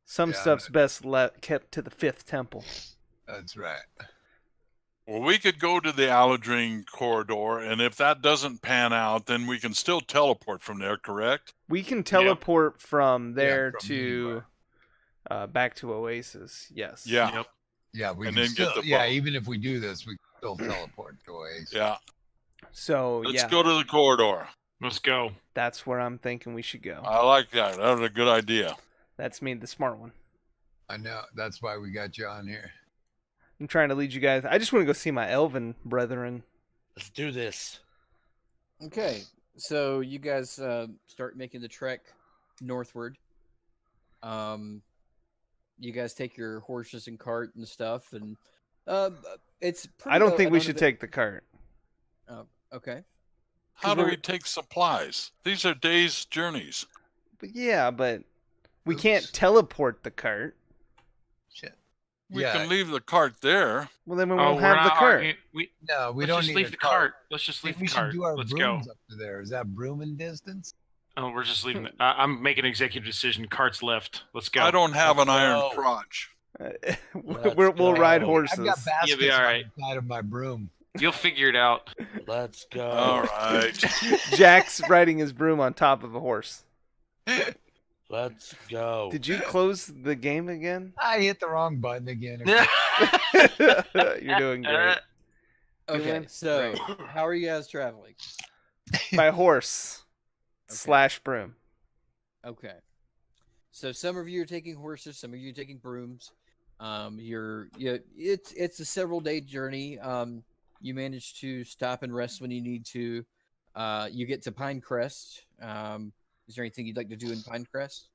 S1: some stuff's best kept to the 5th temple.
S4: That's right.
S2: Well, we could go to the Aladrine corridor, and if that doesn't pan out, then we can still teleport from there, correct?
S1: We can teleport from there
S4: from
S1: to back to Oasis. Yes.
S2: Yeah.
S6: Yep.
S4: Yeah, we
S2: And
S4: can
S2: then get
S4: still,
S2: the
S4: yeah,
S2: boat.
S4: even if we do this, we can still teleport to Oasis.
S2: Yeah.
S1: So
S2: Let's go to the corridor.
S6: Let's go.
S1: that's where I'm thinking we should go.
S2: I like that. That was a good idea.
S1: That's me, the smart one.
S4: I know. That's why we got you on here.
S1: I'm trying to lead you guys. I just want to go see my elven brethren.
S5: Let's do this.
S3: Okay, so you guys start making the trek northward. You guys take your horses and cart and stuff, and It's pretty.
S1: I don't think we should take the cart.
S3: Oh, okay.
S2: How do we take supplies? These are days' journeys.
S1: But we can't teleport the cart.
S4: Shit.
S2: We can leave the cart there.
S1: Well, then we won't have the cart.
S4: We
S6: Let's
S4: don't
S6: just
S4: need
S6: leave
S4: a
S6: the cart. Let's just leave
S4: We
S6: the
S4: should
S6: cart.
S4: do our
S6: Let's go.
S4: brooms up to there. Is that broom in distance?
S6: Oh, we're just leaving. I'm making an executive decision. Cart's left. Let's go.
S2: I don't have an iron crotch.
S1: We'll ride horses.
S4: I've got baskets
S6: You'll be all right.
S4: on the side of my broom.
S6: You'll figure it out.
S5: Let's go.
S2: All right.
S1: Jack's riding his broom on top of a horse.
S5: Let's go.
S1: Did you close the game again?
S4: I hit the wrong button again.
S1: You're doing great.
S3: Okay,
S1: Doing
S3: so how are you guys traveling?
S1: By horse / broom.
S3: Okay. So some of you are taking horses, some of you are taking brooms. It's a several day journey. You manage to stop and rest when you need to. You get to Pinecrest. Is there anything you'd like to do in Pinecrest?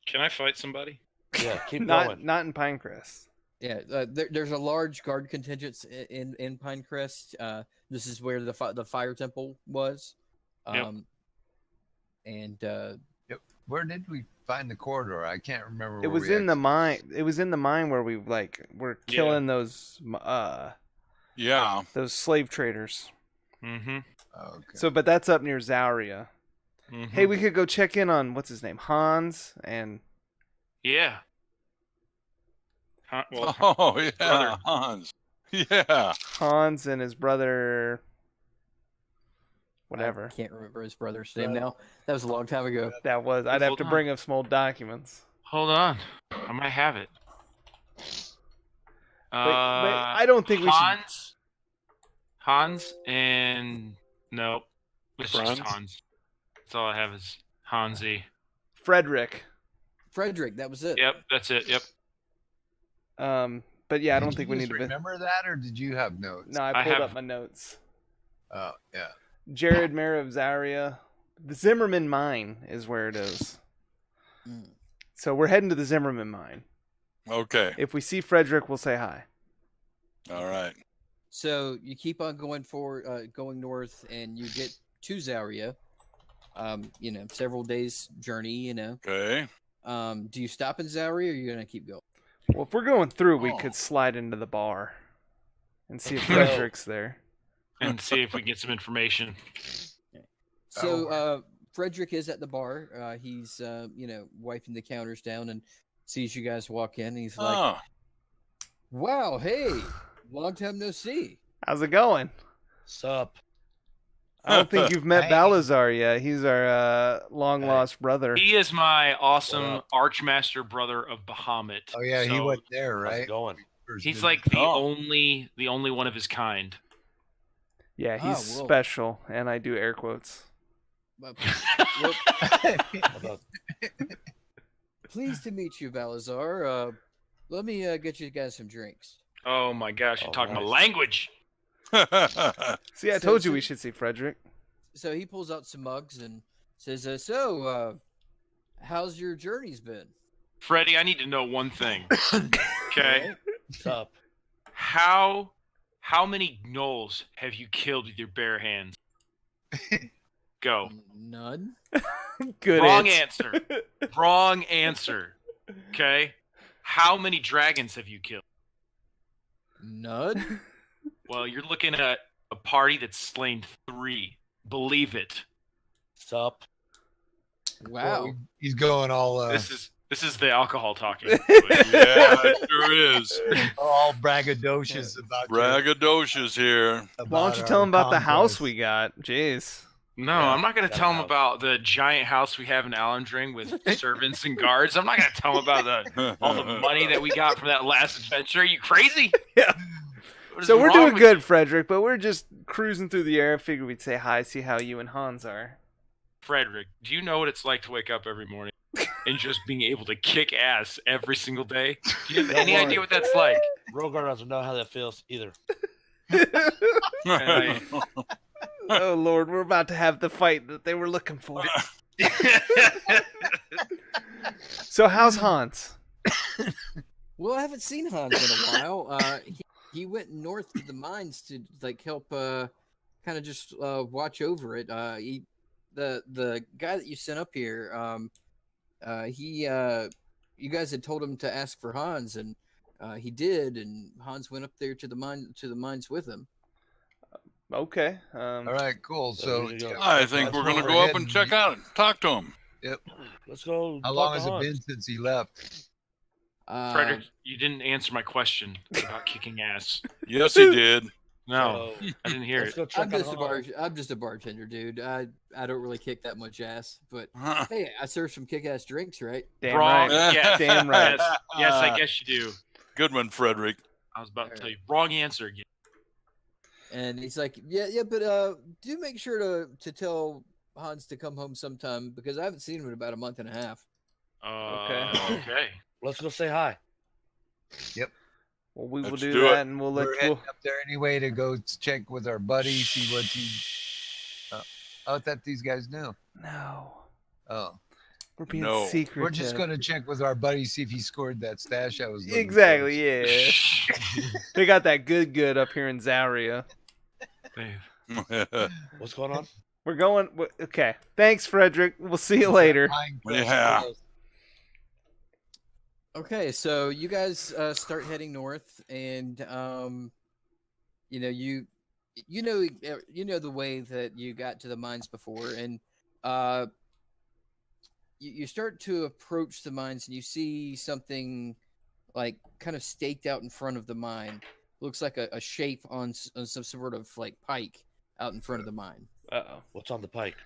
S6: Can I fight somebody?
S5: Yeah, keep going.
S1: Not in Pinecrest.
S3: Yeah, there's a large guard contingent in Pinecrest. This is where the fire temple was.
S4: Where did we find the corridor? I can't remember.
S1: It was in the mine. It was in the mine where we were killing those those slave traders.
S6: Mm-hmm.
S4: Okay.
S1: So, but that's up near Zauria.
S6: Mm-hmm.
S1: Hey, we could go check in on what's his name, Hans, and
S6: Yeah. Well,
S2: Oh, yeah,
S6: brother.
S2: Hans. Yeah.
S1: Hans and his brother. Whatever.
S3: I can't remember his brother's name now. That was a long time ago.
S1: That was. I'd have
S6: Hold
S1: to
S6: on.
S1: bring up some old documents.
S6: Hold on. I might have it.
S1: But I don't think we should.
S6: Hans and no, it's
S2: Franz?
S6: just Hans. That's all I have is Hansi.
S1: Frederick.
S3: Frederick, that was it.
S6: Yep, that's it. Yep.
S1: But yeah, I don't
S4: Did
S1: think
S4: you
S1: we
S4: just
S1: need to.
S4: remember that, or did you have notes?
S1: No, I
S6: I
S1: pulled
S6: have-
S1: up my notes.
S4: Oh, yeah.
S1: Jared, Mayor of Zaria. The Zimmerman Mine is where it is.
S3: Mm.
S1: So we're heading to the Zimmerman Mine.
S2: Okay.
S1: If we see Frederick, we'll say hi.
S2: All right.
S3: So you keep on going going north, and you get to Zaria. Several days journey.
S2: Okay.
S3: Do you stop in Zaria, or are you gonna keep going?
S1: Well, if we're going through, we
S2: Oh.
S1: could slide into the bar and see if Frederick's there.
S6: And see if we can get some information.
S3: So Frederick is at the bar. He's wiping the counters down and sees you guys walk in. And he's like,
S2: Oh,
S3: "Wow, hey, long time no see."
S1: How's it going?
S5: Sup?
S1: I don't think you've met
S4: Hey.
S1: Balazar yet. He's our long lost brother.
S6: He is my
S5: What
S6: awesome
S5: up?
S6: Archmaster brother of Bahamut.
S4: Oh, yeah, he
S6: So
S4: wasn't there,
S5: How's
S4: right?
S5: it going?
S4: First
S6: He's
S4: visit.
S6: like the
S2: Oh.
S6: only one of his kind.
S1: Yeah, he's
S3: whoa.
S1: special, and I do air quotes.
S3: Well,
S5: How about-
S3: pleased to meet you, Balazar. Let me get you guys some drinks.
S6: Oh my gosh, you're
S5: Oh,
S6: talking my
S5: nice.
S6: language.
S1: See, I
S3: So-
S1: told you
S3: so-
S1: we should see Frederick.
S3: So he pulls out some mugs and says, how's your journeys been?"
S6: Freddie, I need to know one thing. Okay.
S5: Sup?
S6: How many gnolls have you killed with your bare hands? Go.
S3: None.
S1: Good
S6: Wrong
S1: answer.
S6: answer. Wrong answer. Okay. How many dragons have you killed?
S3: None.
S6: Well, you're looking at a party that's slain 3. Believe it.
S5: Sup?
S3: Wow.
S4: Well, he's going all
S6: This is the alcohol talking.
S2: Yeah, it sure is.
S4: all braggadocious about
S2: Braggadocious here.
S1: Why don't you tell him about the house we got? Jeez.
S6: No, I'm not going to
S5: Gotta
S6: tell him
S5: have-
S6: about the giant house we have in Allendring with servants and guards. I'm not going to tell him about all the money that we got from that last adventure. Are you crazy?
S1: Yeah.
S6: What is
S1: So we're
S6: wrong
S1: doing
S6: with
S1: good, Frederick, but we're just cruising through the air. I figured we'd say hi, see how you and Hans are.
S6: Frederick, do you know what it's like to wake up every morning and just being able to kick ass every single day? Do you have any
S5: Don't worry.
S6: idea what that's like?
S5: Rogar doesn't know how that feels either.
S1: Oh, Lord, we're about to have the fight that they were looking for. So how's Hans?
S3: Well, I haven't seen Hans in a while. he went north to the mines to like help kind of just watch over it. The guy that you sent up here, you guys had told him to ask for Hans, and he did, and Hans went up there to the mines with him.
S1: Okay.
S4: All right, cool. So
S2: I think we're gonna go up and check out and talk to him.
S4: Yep.
S5: Let's go.
S4: How long has it been since he left?
S6: Frederick, you didn't answer my question about kicking ass.
S2: Yes, he did.
S6: No,
S5: So,
S6: I didn't hear
S5: let's
S6: it.
S5: go check on Hans.
S3: I'm just a bartender, dude. I don't really kick that much ass, but hey, I serve some kick-ass drinks, right?
S1: Damn
S6: Wrong.
S1: right.
S6: Yes.
S1: Damn right.
S6: Yes, I guess you do.
S2: Good one, Frederick.
S6: I was about to tell you. Wrong answer again.
S3: And he's like, yeah, but do make sure to tell Hans to come home sometime because I haven't seen him in about a month and a half.
S6: Okay.
S5: Let's go say hi.
S4: Yep.
S1: Well, we will
S2: Let's
S1: do
S2: do
S1: that,
S2: it.
S1: and we'll
S4: We're
S1: let
S4: heading up there anyway to go check with our buddy, see what he. I thought these guys knew.
S1: No,
S4: Oh,
S1: we're being
S2: No.
S1: secretive.
S4: we're just gonna check with our buddy, see if he scored that stash I was looking
S1: Exactly.
S4: for.
S1: Yeah. They got that good up here in Zaria.
S5: What's going on?
S1: We're going. Okay. Thanks, Frederick. We'll see you later.
S2: Yeah.
S3: Okay, so you guys start heading north, and you know the way that you got to the mines before, and you start to approach the mines, and you see something like kind of staked out in front of the mine. Looks like a shape on some sort of like pike out in front of the mine.
S1: Uh-oh.
S5: What's on the pike?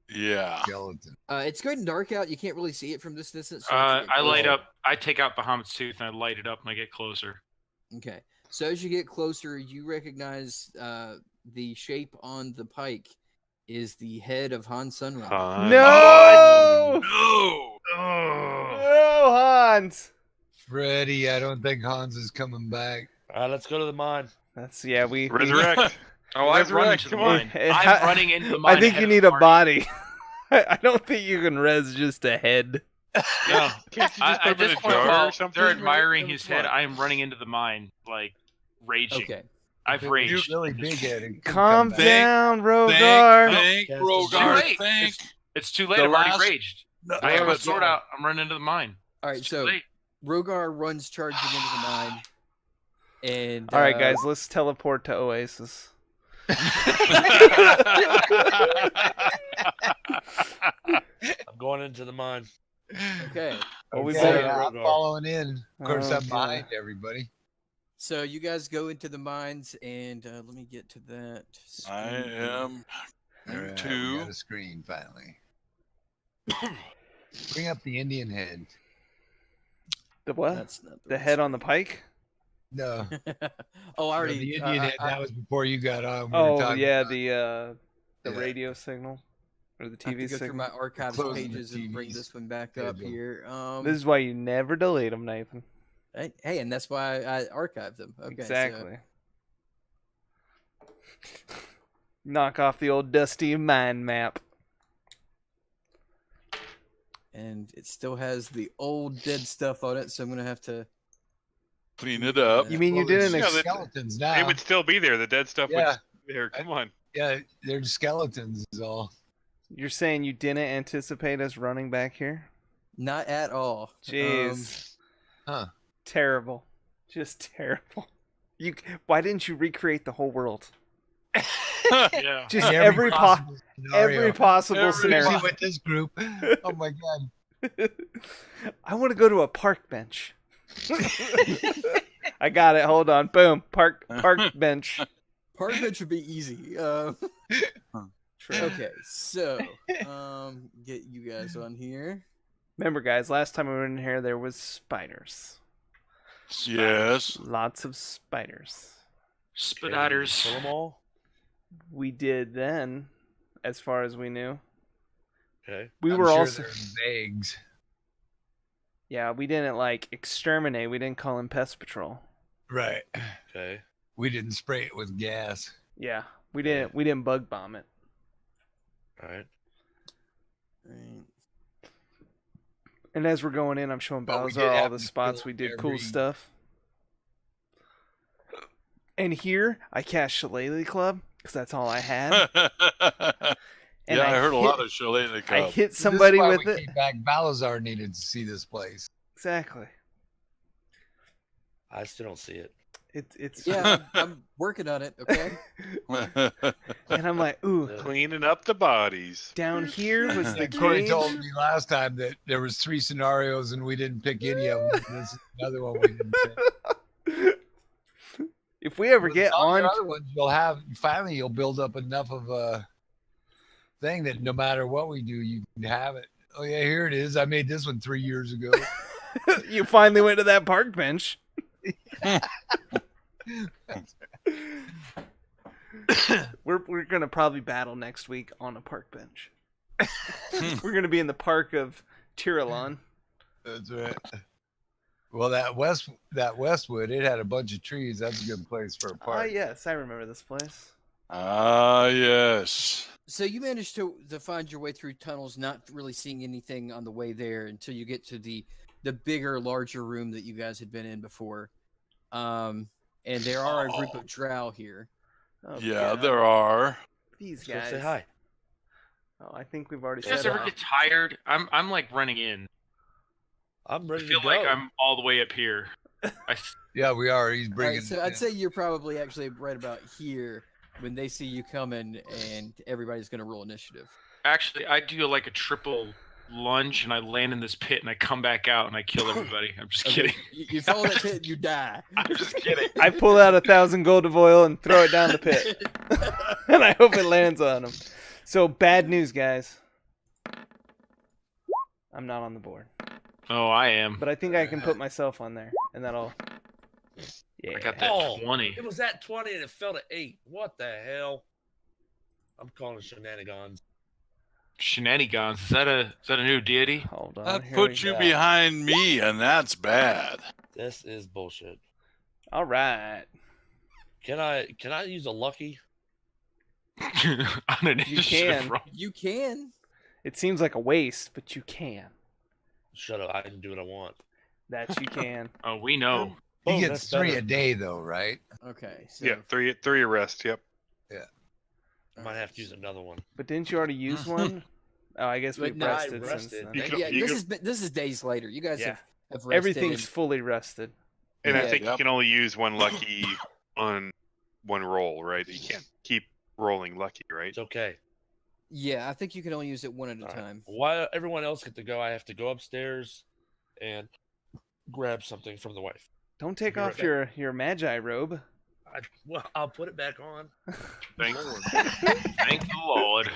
S2: Yeah.
S4: Skeleton.
S3: It's good and dark out. You can't really see it from this distance. So
S6: I light up. I take out Bahamut's tooth and I light it up and I get closer.
S3: Okay. So as you get closer, you recognize the shape on the pike is the head of Hans Sunrise.
S1: No!
S2: No.
S1: No, Hans.
S4: Freddy, I don't think Hans is coming back.
S5: All right, let's go to the mine.
S1: That's we
S7: Resurrect.
S6: Oh, I'm running to the
S7: Come on.
S6: mine. I'm running into the mine.
S1: I think
S6: ahead
S1: you
S6: of
S1: need
S6: the
S1: a
S6: party.
S1: body. I don't think you can res just a head.
S6: No.
S7: Can't you just
S6: At
S7: put him in
S6: this
S7: a
S6: point,
S7: jar
S6: while
S7: or something?
S6: they're admiring
S3: Come
S6: his
S3: on.
S6: head, I am running into the mine, like raging.
S3: Okay.
S4: If
S6: I've
S4: it was
S6: raged.
S4: really big headed.
S1: Calm
S2: back.
S1: down, Rogar.
S2: Think,
S5: Yes,
S2: Rogar,
S6: wait.
S2: think.
S6: It's too late.
S2: The
S6: I've already
S2: last-
S6: raged.
S2: No,
S6: I have my
S2: but-
S6: sword out. I'm running into the mine.
S3: All right.
S6: It's too
S3: So
S6: late.
S3: Rogar runs charging into the mine, and
S1: All right, guys, let's teleport to Oasis.
S5: I'm going into the mine.
S3: Okay.
S1: Well, we
S4: Okay,
S1: better-
S4: I'm following in. Of course, I'm
S1: Okay.
S4: behind everybody.
S3: So you guys go into the mines, and let me get to that.
S2: I
S3: screen here.
S2: am
S4: All right, we
S2: two.
S4: got a screen finally. Bring up the Indian head.
S1: The what?
S3: That's not
S1: The
S3: right
S1: head on the pike?
S4: No,
S3: Oh, I already.
S4: the Indian head. That was before you got on. We were
S1: Oh
S4: talking
S1: yeah,
S4: about-
S1: the
S4: Yeah.
S1: radio signal or the
S3: I have
S1: TV
S3: to go through
S1: signal.
S3: my archives
S4: Closing the
S3: pages and bring
S4: TVs.
S3: this one back
S4: There you
S3: up
S4: go.
S3: here.
S1: This is why you never delete them, Nathan.
S3: Hey, and that's why I archived them. Okay, so-
S1: Exactly. Knock off the old dusty mind map.
S3: and it still has the old dead stuff on it, so I'm gonna have to.
S2: Clean it up.
S1: You mean you
S4: there's
S1: didn't?
S7: Yeah,
S4: skeletons
S7: It
S4: now?
S7: would still be there. The dead stuff
S4: Yeah.
S7: would be there. Come on.
S4: Yeah, they're skeletons is all.
S1: You're saying you didn't anticipate us running back here?
S3: Not at all.
S1: Jeez.
S4: Huh.
S1: Terrible. Just terrible. Why didn't you recreate the whole world?
S6: Yeah.
S1: Just
S4: In
S1: every
S4: possible scenario.
S1: every possible
S4: Especially
S1: scenario.
S4: with this group. Oh my god.
S1: I want to go to a park bench. I got it. Hold on. Boom. Park bench.
S3: Part of it should be easy.
S1: True.
S3: Okay, so get you guys on here.
S1: Remember, guys, last time we were in here, there was spiders.
S2: Yes.
S1: Lots of spiders.
S6: Spiders.
S5: Kill them all.
S1: We did then, as far as we knew.
S5: Okay.
S1: We
S4: I'm
S1: were
S4: sure
S1: also,
S4: there's eggs.
S1: yeah, we didn't like exterminate. We didn't call in pest patrol.
S4: Right.
S5: Okay.
S4: We didn't spray it with gas.
S1: Yeah, we didn't bug bomb it.
S5: All right.
S3: Right.
S1: And as we're going in, I'm showing
S4: But we
S1: Balazar
S4: did
S1: all
S4: have
S1: the
S4: to
S1: spots
S4: kill
S1: we did cool
S4: every-
S1: stuff. And here, I cast Shillelagh Club, because that's all I had. And
S2: I heard a lot
S1: hit-
S2: of Shillelagh
S1: I
S2: Club.
S1: hit
S4: This
S1: somebody
S4: is why
S1: with
S4: we
S1: it.
S4: came back. Balazar needed to see this place.
S1: Exactly.
S5: I still don't see it.
S1: It's
S3: Yeah, I'm working on it. Okay.
S1: And I'm like, ooh,
S7: Cleaning up the bodies.
S1: down here was the
S4: Corey
S1: cage.
S4: told me last time that there was 3 scenarios and we didn't pick any of them. This is another one we didn't pick.
S1: If we ever
S4: With
S1: get
S4: all your
S1: on,
S4: other ones, you'll build up enough of a thing that no matter what we do, you can have it. Oh yeah, here it is. I made this one 3 years ago.
S1: you finally went to that park bench. We're gonna probably battle next week on a park bench. We're gonna be in the park of Tiralon.
S4: That's right. Well, that Westwood, it had a bunch of trees. That's a good place for a
S1: Ah,
S4: park.
S1: yes, I remember this place.
S2: Ah, yes.
S3: So you managed to find your way through tunnels, not really seeing anything on the way there until you get to the bigger, larger room that you guys had been in before. And there are a group of drow here.
S1: Oh,
S2: Yeah,
S1: God.
S2: there are.
S1: These
S5: Let's go
S1: guys.
S5: say hi.
S1: Oh, I think we've already
S6: You guys
S1: said
S6: ever
S1: hi.
S6: get tired? I'm like running in.
S5: I'm
S6: I
S5: ready
S6: feel
S5: to go.
S6: like I'm all the way up here.
S4: Yeah, we are. He's
S3: All
S4: bringing.
S3: right, so I'd say you're probably actually right about here when they see you coming, and everybody's going to roll initiative.
S6: Actually, I do like a triple lunge and I land in this pit and I come back out and I kill everybody. I'm just kidding.
S3: You fall in that pit, you die.
S6: I'm just kidding.
S1: I pull out 1,000 gold of oil and throw it down the pit. And I hope it lands on them. So, bad news, guys. I'm not on the board.
S6: Oh, I am.
S1: But I think I can put myself on there. And that'll... Yeah.
S6: I got that
S5: Oh,
S6: 20.
S5: It was at 20 and it fell to 8. What the hell? I'm calling it shenanigans.
S6: Shenanigans. Is that a new deity?
S1: Hold on.
S2: That
S1: here
S2: puts
S1: we
S2: you
S1: go.
S2: behind me, and that's bad.
S5: This is bullshit.
S1: All right.
S5: Can I use a lucky?
S6: On an initiative
S1: can.
S6: roll.
S3: You can.
S1: It seems like a waste, but you can.
S5: Shut up. I can do what I want.
S1: That you can.
S6: Oh, we know.
S4: He
S5: Boom,
S4: gets
S5: that's
S4: 3
S5: better.
S4: a day though, right?
S3: Okay. So,
S7: Yeah, three arrests. Yep.
S5: I might have to use another one.
S1: But didn't you already use one? Oh, I guess
S3: But
S1: we've
S3: no, I
S1: rested since
S5: rested.
S1: then.
S7: You can-
S3: yeah,
S7: you
S3: this is days later. You guys
S1: Yeah.
S3: have rested.
S1: Everything's fully rested.
S7: And I
S3: Yeah.
S7: think
S2: Yep.
S7: you can only use one lucky on one roll, right? You can't keep rolling lucky, right?
S5: It's okay.
S3: Yeah, I think you can only use it one at a
S5: All right.
S3: time.
S5: While everyone else get to go, I have to go upstairs and grab something from the wife.
S1: Don't take
S5: Be right
S1: off
S5: back.
S1: your magi robe.
S5: Well, I'll put it back on.
S6: Thank the Lord.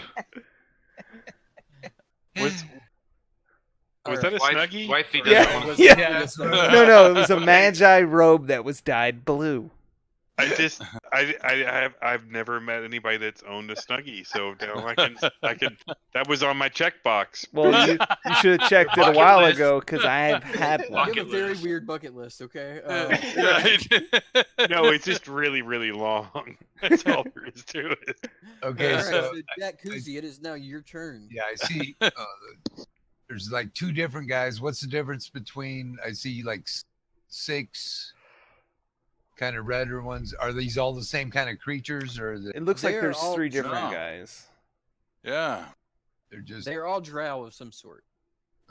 S7: Was
S3: All
S7: that a
S3: right.
S7: snuggie?
S6: Wifey doesn't
S1: Yeah,
S6: want
S1: yeah.
S6: to
S1: No, it was a magi robe that was dyed blue.
S7: I've never met anybody that's owned a snuggie, so now I can. That was on my checkbox.
S1: Well, you should have checked it a
S6: Bucket
S1: while
S6: list.
S1: ago because I've had
S3: You
S1: one.
S3: have a
S6: Bucket
S3: very
S6: list.
S3: weird bucket list, okay?
S7: No, it's just really, really long. That's all there is to it.
S4: Okay,
S3: all right,
S4: so
S3: so Jack Koozie, it is now your turn.
S4: yeah, I see. There's like 2 different guys. What's the difference between? I see like 6 kind of redder ones. Are these all the same kind of creatures, or
S1: It looks like
S3: They're
S1: there's
S3: all
S1: 3 different
S3: drow.
S1: guys.
S2: Yeah.
S4: they're just?
S3: They're all drow of some sort.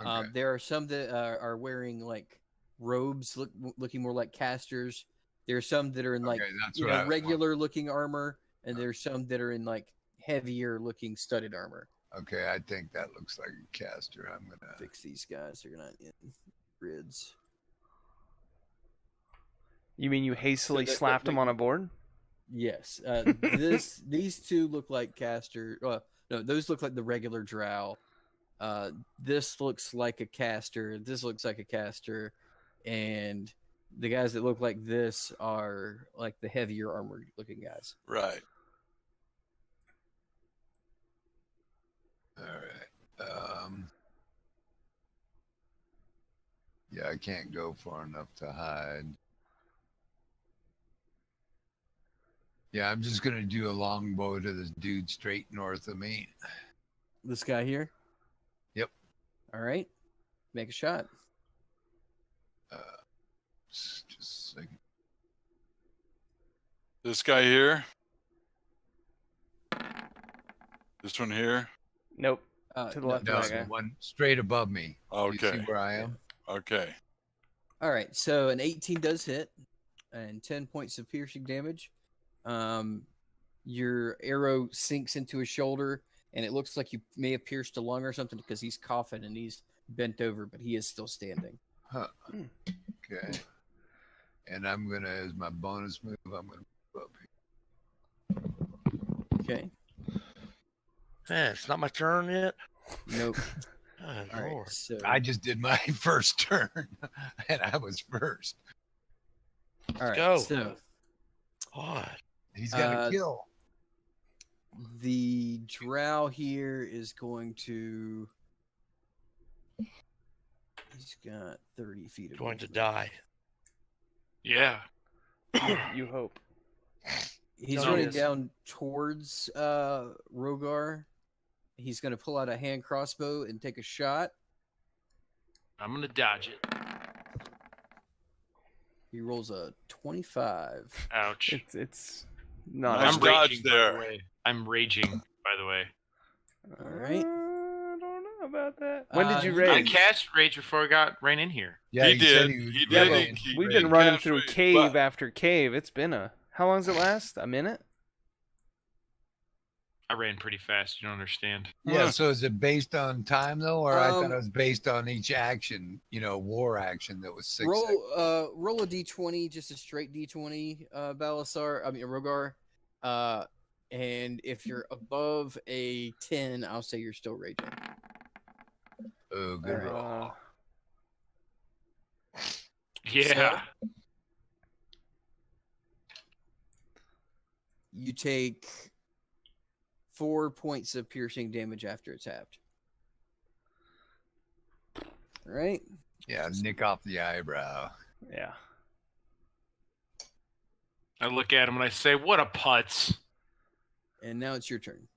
S4: Okay.
S3: There are some that are wearing like robes, looking more like casters. There are some that are in like
S4: Okay, that's what I was
S3: regular looking armor, and there's some that are in like heavier looking studded armor.
S4: Okay, I think that looks like a caster. I'm gonna.
S3: Fix these guys. They're not in grids.
S1: You mean you hastily
S3: So that-
S1: slapped
S3: that-
S1: them on a board?
S3: Yes. These 2 look like caster. No, those look like the regular drow. This looks like a caster. This looks like a caster, and the guys that look like this are like the heavier armored looking guys.
S2: Right.
S4: All right. Yeah, I can't go far enough to hide. Yeah, I'm just gonna do a longbow to this dude straight north of me.
S3: This guy here.
S4: Yep.
S3: All right. Make a shot.
S4: Just a second.
S2: This guy here. This one here.
S1: Nope. To the left
S4: No,
S1: of that
S4: the
S1: guy.
S4: one straight above me. Do you see
S2: Okay.
S4: where I am?
S2: Okay.
S3: All right, so an 18 does hit, and 10 points of piercing damage. Your arrow sinks into his shoulder, and it looks like you may have pierced a lung or something because he's coughing and he's bent over, but he is still standing.
S4: Huh. Okay. And I'm gonna, as my bonus move, I'm gonna move up here.
S3: Okay.
S5: Man, it's not my turn yet.
S3: Nope.
S5: Good
S3: All right.
S5: Lord.
S3: So
S4: I just did my first turn, and I was first.
S3: all right.
S5: go.
S3: So
S5: God.
S4: He's got a kill.
S3: the drow here is going to. He's got 30 feet of
S5: Going to
S3: movement.
S5: die.
S6: Yeah.
S1: You hope.
S3: He's
S5: No,
S3: running
S5: yes.
S3: down towards Rogar. He's going to pull out a hand crossbow and take a shot.
S6: I'm gonna dodge it.
S3: He rolls a 25.
S6: Ouch.
S1: It's not.
S2: Nice
S6: I'm
S2: dodge
S6: raging,
S2: there.
S6: by the way. I'm raging, by the way.
S3: All right.
S1: I don't know about that. When did you
S3: you
S6: I
S1: raid?
S6: cast rage before I got ran in here.
S4: Yeah,
S2: He
S4: said
S2: did.
S4: was
S2: He
S1: Yeah,
S2: did.
S4: ready.
S1: but
S2: He
S1: we've
S2: did
S1: been running
S2: cast
S1: through
S2: rage,
S1: cave
S2: but-
S1: after cave. It's been how long does it last? A minute?
S6: I ran pretty fast. You don't understand.
S4: Yeah, so is it based on time though, or I thought
S3: Um,
S4: it was based on each action, war action that was 6 seconds.
S3: Roll a d20, just a straight d20, Rogar. And if you're above a 10, I'll say you're still raging.
S4: Oh, good
S3: All right.
S4: roll.
S6: Yeah.
S3: You take 4 points of piercing damage after it's halved. All right.
S4: Yeah, nick off the eyebrow.
S1: Yeah.
S6: I look at him and I say, "What a putz!"
S3: And now it's your turn.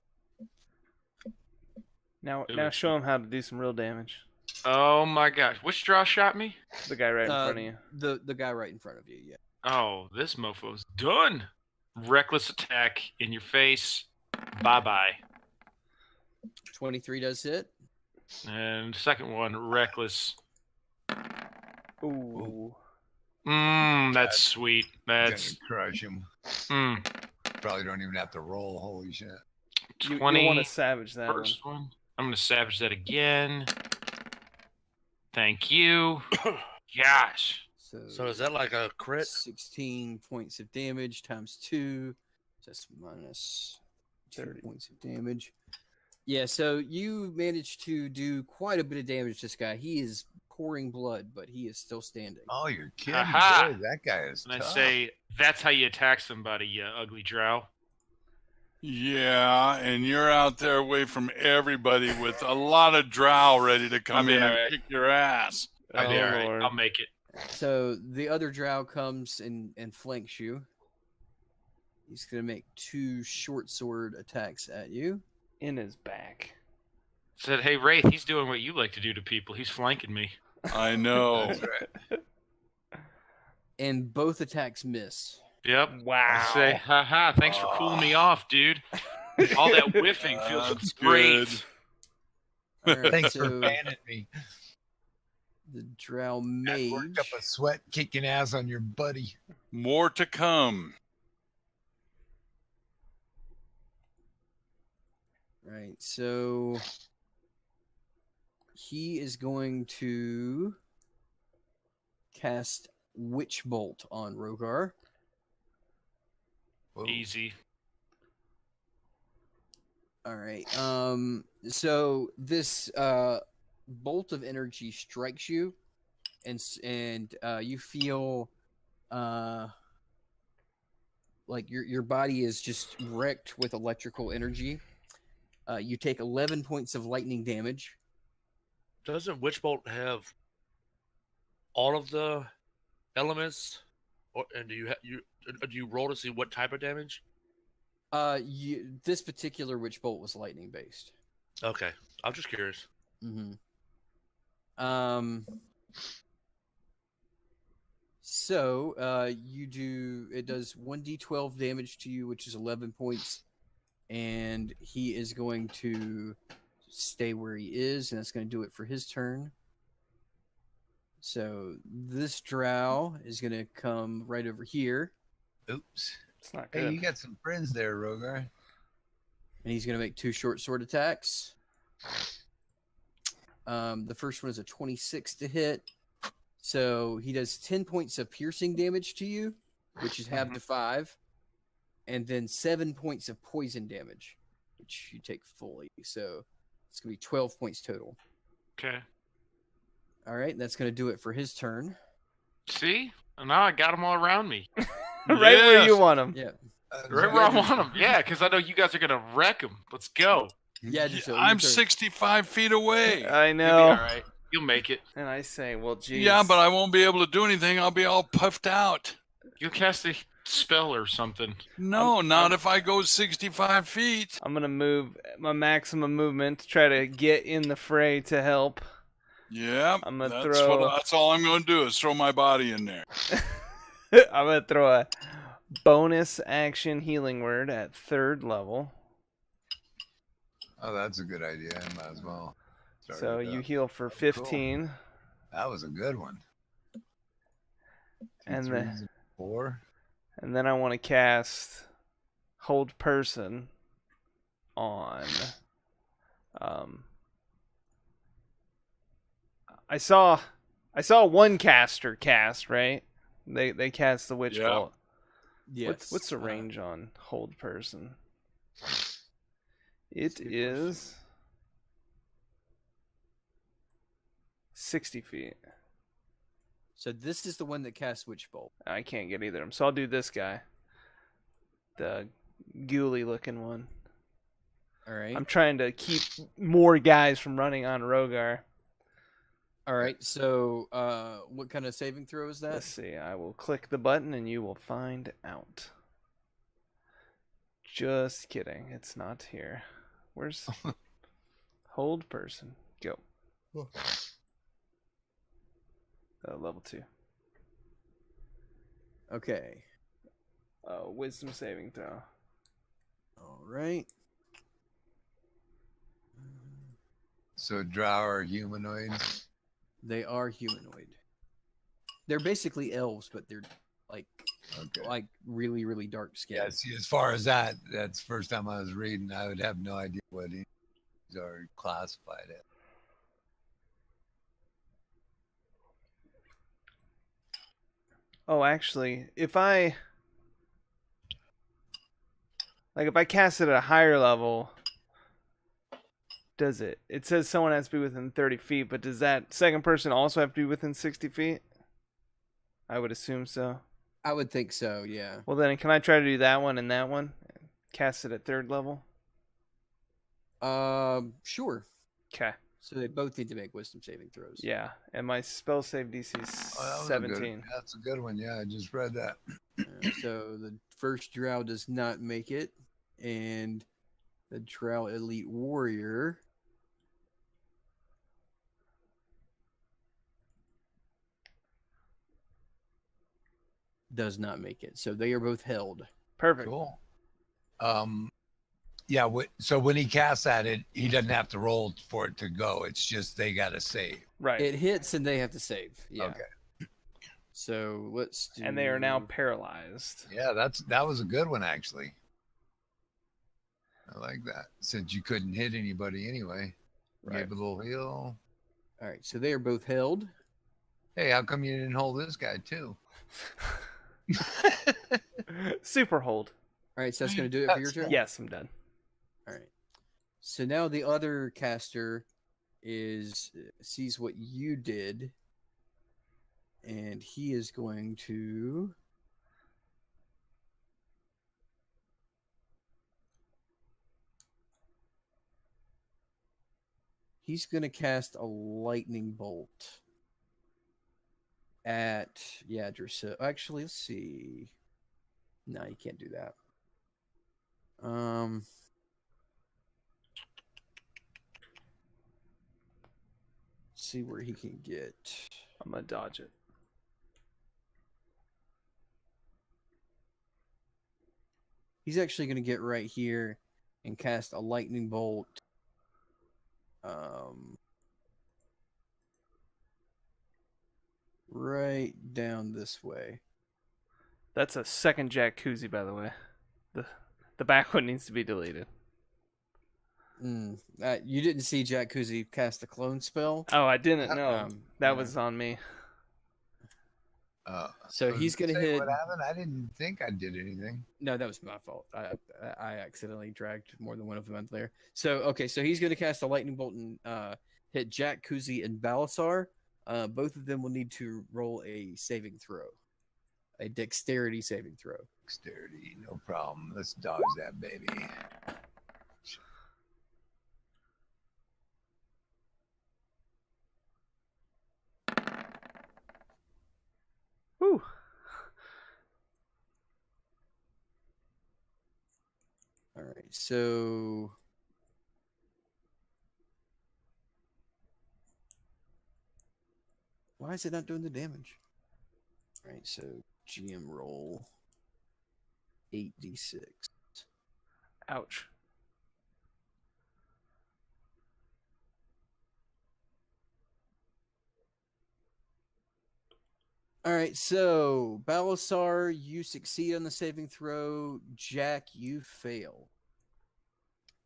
S1: Now
S6: Ooh.
S1: show him how to do some real damage.
S6: Oh my gosh, which draw shot me?
S1: The guy right in front of you.
S3: The guy right in front of you, yeah.
S6: Oh, this mofo's done. Reckless attack in your face. Bye bye.
S3: 23 does hit.
S6: And second one, reckless.
S1: Ooh.
S6: That's sweet. That's
S4: Gonna crush him. Probably don't even have to roll. Holy shit.
S1: You
S6: 20.
S1: want to savage that one.
S6: First one. I'm gonna savage that again. Thank you. Gosh.
S5: So is that like a crit?
S3: 16 points of damage times 2. That's minus 2
S1: 30.
S3: points of damage. Yeah, so you managed to do quite a bit of damage to this guy. He is pouring blood, but he is still standing.
S4: Oh, you're kidding.
S6: Aha!
S4: Boy, that guy is
S6: And I
S4: tough.
S6: say, that's how you attack somebody, you ugly drow.
S2: Yeah, and you're out there away from everybody with a lot of drow ready to come
S6: I'll be
S2: in and
S6: alright.
S2: kick your ass.
S6: I'll be
S1: Oh,
S6: all right.
S1: Lord.
S6: I'll make it.
S3: So the other drow comes and flanks you. He's going to make 2 short sword attacks at you.
S1: In his back.
S6: Said, hey, Wraith, he's doing what you like to do to people. He's flanking me.
S2: I know.
S4: That's right.
S3: And both attacks miss.
S6: Yep.
S1: Wow.
S6: I say, haha, thanks for cooling me off, dude. All that whiffing feels
S2: That's
S6: great.
S3: All right,
S4: Thanks for
S3: so
S4: banning me.
S3: the drow
S4: I
S3: mage.
S4: worked up a sweat kicking ass on your buddy.
S2: More to come.
S3: Right, so he is going to cast Witch Bolt on Rogar.
S4: Whoa.
S6: Easy.
S3: All right. So this bolt of energy strikes you, and you feel like your body is just wrecked with electrical energy. You take 11 points of lightning damage.
S5: Doesn't Witchbolt have all of the elements? And do you roll to see what type of damage?
S3: This particular Witch Bolt was lightning based.
S5: Okay, I'm just curious.
S3: Mm-hmm. So it does 1d12 damage to you, which is 11 points, and he is going to stay where he is, and that's going to do it for his turn. So this drow is going to come right over here.
S4: Oops.
S1: It's not
S4: Hey,
S1: good.
S4: you got some friends there, Rogar.
S3: And he's going to make 2 short sword attacks. The first one is a 26 to hit. So he does 10 points of piercing damage to you, which is halved to 5. And then 7 points of poison damage, which you take fully. So it's going to be 12 points total.
S6: Okay.
S3: All right, that's going to do it for his turn.
S6: See? Now I got them all around me.
S1: Right where you
S2: Yes.
S1: want them.
S3: Yeah.
S6: Right where I want them. Yeah, because I know you guys are going to wreck them. Let's go.
S3: Yeah,
S2: I'm 65 feet away.
S1: I
S6: You'll be
S1: know.
S6: all right. You'll make it.
S1: And I say, well, geez.
S2: Yeah, but I won't be able to do anything. I'll be all puffed out.
S6: You'll cast a spell or something.
S2: No, not if I go 65 feet.
S1: I'm gonna move my maximum movement to try to get in the fray to help.
S2: Yeah,
S1: I'm gonna
S2: that's all I'm going to do is throw my body in there.
S1: I'm gonna throw a bonus action healing word at 3rd level.
S4: Oh, that's a good idea. I might as well. start
S1: So
S4: with
S1: you
S4: that.
S1: heal for
S4: Cool.
S1: 15,
S4: That was a good one. 2
S1: and
S4: threes and 4.
S1: and then I want to cast Hold Person on. I saw one caster cast, right? They cast the Witch
S2: Yeah.
S1: Bolt.
S3: Yes.
S1: What's the range on Hold Person? It
S3: That's a good question.
S1: is 60 feet.
S3: So this is the one that casts Witch Bolt.
S1: I can't get either of them, so I'll do this guy. The ghouly looking one.
S3: All right.
S1: I'm trying to keep more guys from running on Rogar.
S3: All right. So what kind of saving throw is that?
S1: Let's see. I will click the button and you will find out. Just kidding. It's not here. Where's Hold Person? Go. Level 2.
S3: Okay.
S1: Wisdom saving throw.
S3: All right.
S4: So drow are humanoids.
S3: They are humanoid. They're basically elves, but they're like
S4: Okay.
S3: really, really dark skin.
S4: Yeah, see, as far as that's the first time I was reading, I would have no idea what these are classified as.
S1: Oh, actually, if I cast it at a higher level, does it? It says someone has to be within 30 feet, but does that second person also have to be within 60 feet? I would assume so.
S3: I would think so, yeah.
S1: Well, then, can I try to do that one and that one? Cast it at 3rd level?
S3: Sure.
S1: Okay.
S3: So they both need to make wisdom saving throws.
S1: Yeah, and my spell save DC is
S4: Oh, that was
S1: 17.
S4: That's a good one. Yeah, I just read that.
S3: So the first drow does not make it, and the drow elite warrior does not make it. So they are both held.
S1: Perfect.
S4: Cool. Yeah. So when he casts at it, he doesn't have to roll for it to go. It's just they got to save.
S1: Right.
S3: It hits and they have to save. Yeah.
S4: Okay.
S3: So let's do.
S1: And they are now paralyzed.
S4: Yeah, that was a good one actually. I like that. Since you couldn't hit anybody anyway,
S1: Right.
S4: gave a little heal.
S3: All right. So they are both held.
S4: Hey, how come you didn't hold this guy too?
S1: Super hold.
S3: All right. So that's going to do it for your turn.
S1: Yes, I'm done.
S3: All right. So now the other caster sees what you did, and he is going to. He's going to cast a lightning bolt at Drusilla. Actually, let's see. No, you can't do that. See where he can get.
S1: I'm gonna dodge it.
S3: He's actually going to get right here and cast a lightning bolt. Right down this way.
S1: That's a second jacuzzi, by the way. The back one needs to be deleted.
S3: You didn't see Jacuzzi cast a clone spell.
S1: Oh, I didn't know. That
S3: yeah.
S1: was on me.
S3: So he's going to hit.
S4: What happened? I didn't think I did anything.
S3: No, that was my fault. I accidentally dragged more than one of them out there. So he's going to cast a lightning bolt and hit Jacuzzi and Balasar. Both of them will need to roll a saving throw, a dexterity saving throw.
S4: Dexterity, no problem. Let's dodge that baby.
S1: Whew.
S3: All right, so why is it not doing the damage? All right, so GM roll 8d6.
S1: Ouch.
S3: All right, so Balasar, you succeed on the saving throw. Jack, you fail.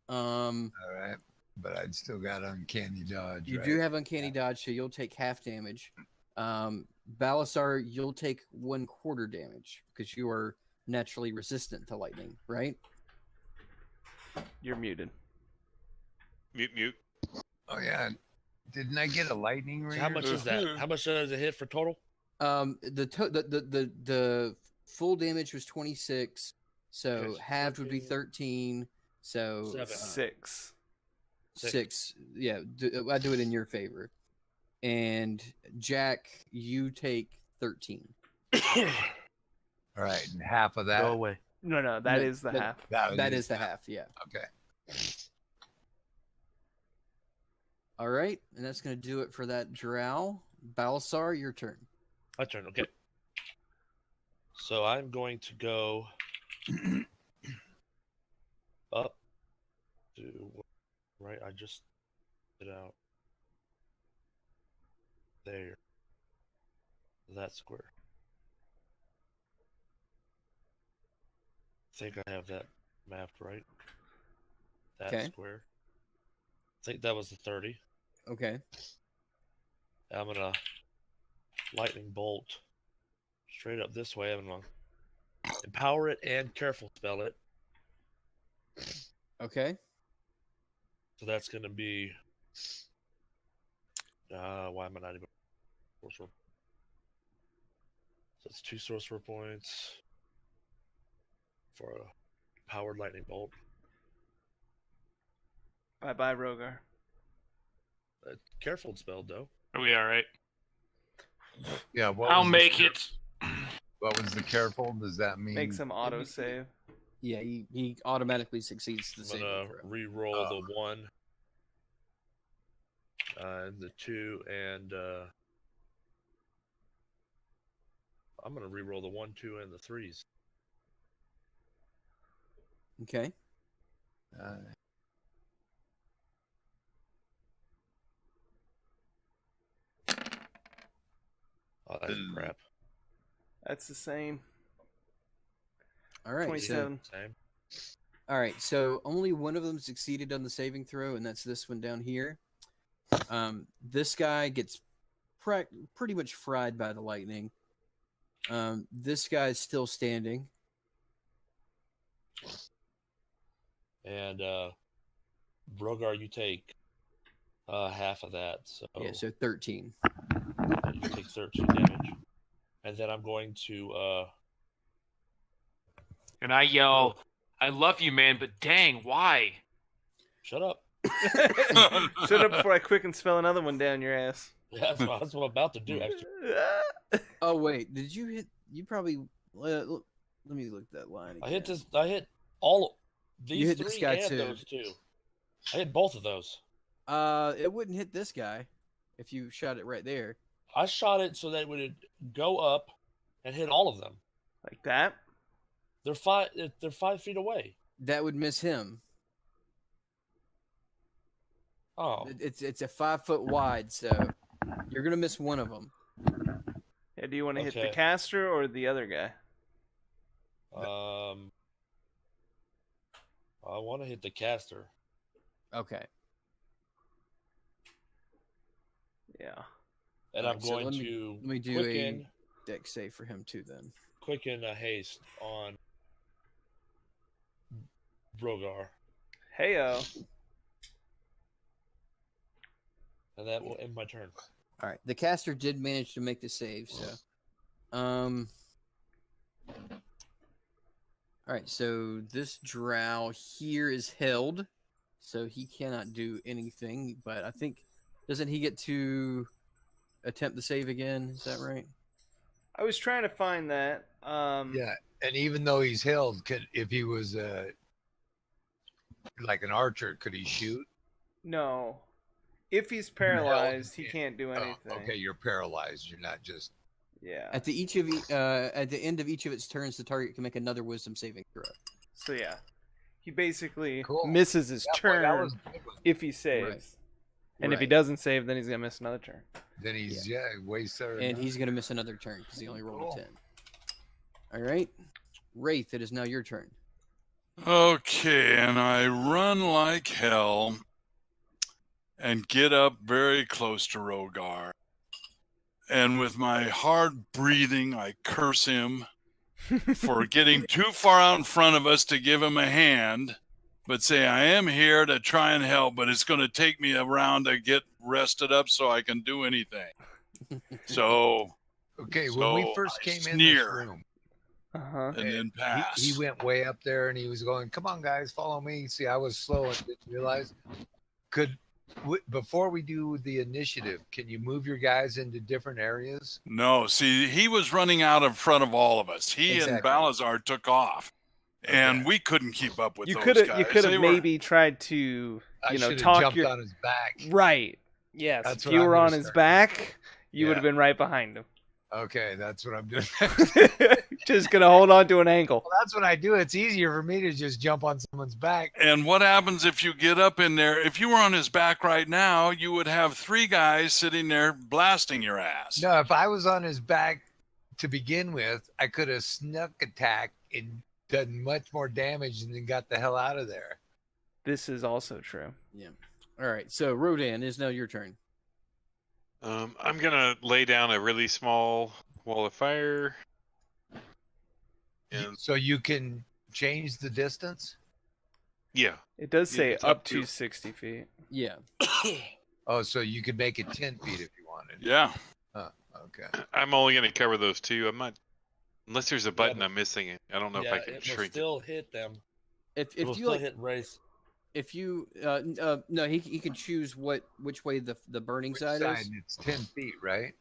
S4: All right, but I'd still got uncanny dodge.
S3: You
S4: right?
S3: do have uncanny dodge, so you'll take half damage. Balasar, you'll take 1/4 damage because you are naturally resistant to lightning, right?
S1: You're muted.
S7: Mute.
S4: Oh yeah, didn't I get a lightning ring?
S5: So how much is that? How much does it hit for total?
S3: The full damage was 26, so
S5: Okay, so
S3: halved would be 13. So
S1: 6.
S3: 6. Yeah, I do it in your favor. And Jack, you take 13.
S4: All right, and half of that.
S5: Go away.
S1: No, that is the half.
S3: That is the half, yeah.
S4: Okay.
S3: All right, and that's going to do it for that drow. Balasar, your turn.
S5: My turn. Okay. So I'm going to go up to right. I just did out there. That square. I think I have that mapped right. That
S3: Okay.
S5: square. I think that was the 30.
S3: Okay.
S5: I'm gonna lightning bolt straight up this way. I'm gonna empower it and careful spell it.
S3: Okay.
S5: So that's gonna be why am I not even sorcerer? So it's 2 sorcerer points for a powered lightning bolt.
S1: Bye, Rogar.
S5: Careful spell though.
S6: Are we all right?
S4: Yeah.
S6: I'll make it.
S4: What was the careful? Does that mean
S1: Make some auto save.
S3: Yeah, he automatically succeeds the
S5: I'm
S3: saving
S5: gonna
S3: throw.
S5: re-roll the 1 and the 2 and I'm gonna re-roll the 1, 2, and the 3s.
S3: Okay.
S5: Oh, that's crap.
S1: That's the same.
S3: All right.
S1: 27.
S5: Same.
S3: All right, so only one of them succeeded on the saving throw, and that's this one down here. This guy gets pretty much fried by the lightning. This guy's still standing.
S5: And Brogar, you take half of that. So
S3: Yeah, so 13.
S5: you take 13 damage. And then I'm going to
S6: And I yell, I love you, man, but dang, why?
S5: shut up.
S1: Shut up before I quick and spell another one down your ass.
S5: Yeah, that's what I'm about to do, actually.
S3: Oh wait, did you hit? You probably. Let me look at that line again.
S5: I hit all these
S3: You hit
S5: 3
S3: this guy
S5: and
S3: too.
S5: those 2. I hit both of those.
S3: It wouldn't hit this guy if you shot it right there.
S5: I shot it so that it would go up and hit all of them.
S1: Like that?
S5: They're 5 feet away.
S3: That would miss him.
S5: Oh,
S3: It's a 5 foot wide, so you're gonna miss one of them.
S1: Yeah, do you want to hit the
S5: Okay.
S1: caster or the other guy?
S5: I want to hit the caster.
S3: Okay.
S1: Yeah.
S5: And
S3: Alright,
S5: I'm
S3: so
S5: going
S3: let
S5: to
S3: me do
S5: quicken,
S3: a deck save for him too. Then.
S5: quicken a haste on Brogar.
S1: Heyo.
S5: And that will end my turn.
S3: All right. The caster did manage to make the save, so. All right. So this drow here is held, so he cannot do anything. But I think doesn't he get to attempt the save again? Is that right?
S1: I was trying to find that.
S4: Yeah, and even though he's held, if he was like an archer, could he shoot?
S1: No. If he's
S4: You're held,
S1: paralyzed,
S4: you
S1: he
S4: can't-
S1: can't do anything.
S4: Okay, you're paralyzed. You're not just.
S1: Yeah.
S3: At the end of each of its turns, the target can make another Wisdom saving throw.
S1: So yeah, he basically
S4: Cool.
S1: misses his
S4: That
S1: turn
S4: was a good one.
S1: if he saves,
S3: Right.
S1: and if he
S3: Right.
S1: doesn't save, then he's gonna miss another turn.
S4: Then he's wastes there.
S3: And he's gonna miss another turn because he only rolled
S4: Cool.
S3: a 10. All right, Wraith, it is now your turn.
S2: Okay, and I run like hell and get up very close to Rogar. And with my hard breathing, I curse him for getting too far out in front of us to give him a hand, but say, I am here to try and help, but it's going to take me a round to get rested up so I can do anything. So,
S4: Okay, when we
S2: So
S4: first
S2: I
S4: came in this
S2: sneer.
S4: room,
S1: Uh-huh.
S2: and then pass.
S4: he went way up there and he was going, "Come on, guys, follow me." See, I was slow and didn't realize. Before we do the initiative, can you move your guys into different areas?
S2: No, see, he was running out in front of all of us. He and
S4: Exactly.
S2: Balazar took off, and
S4: Okay.
S2: we couldn't keep up with
S1: You
S2: those
S1: could
S2: guys.
S1: have you could
S2: They
S1: have
S2: were-
S1: maybe tried to
S4: I should have
S1: talk
S4: jumped
S1: your
S4: on his back.
S1: right. Yes,
S4: That's
S1: if
S4: what
S1: you
S4: I'm
S1: were
S4: gonna
S1: on his
S4: start.
S1: back, you would have
S4: Yeah.
S1: been right behind him.
S4: Okay, that's what I'm doing.
S1: Just gonna hold on to an ankle.
S4: Well, that's what I do. It's easier for me to just jump on someone's back.
S2: And what happens if you get up in there? If you were on his back right now, you would have 3 guys sitting there blasting your ass.
S4: No, if I was on his back to begin with, I could have snuck attack and done much more damage and then got the hell out of there.
S1: This is also true.
S3: Yeah. All right, so Rodan, it is now your turn.
S7: I'm gonna lay down a really small wall of fire. And
S4: So you can change the distance?
S7: yeah,
S1: It does
S7: Yeah,
S1: say
S7: it's
S1: up
S7: up
S1: to
S7: to-
S1: 60 feet.
S3: Yeah.
S4: Oh, so you could make it 10 feet if you wanted.
S2: Yeah.
S4: Okay.
S7: I'm only gonna cover those 2. I'm not unless there's a button
S5: but-
S7: I'm missing. I don't know if
S5: yeah,
S7: I can
S5: it will
S7: shrink it.
S5: still hit them.
S3: If
S5: It will
S3: you
S5: still
S3: like,
S5: hit race.
S3: if you no, he can choose which way the burning
S4: Which
S3: side
S4: side?
S3: is.
S4: It's 10 feet, right?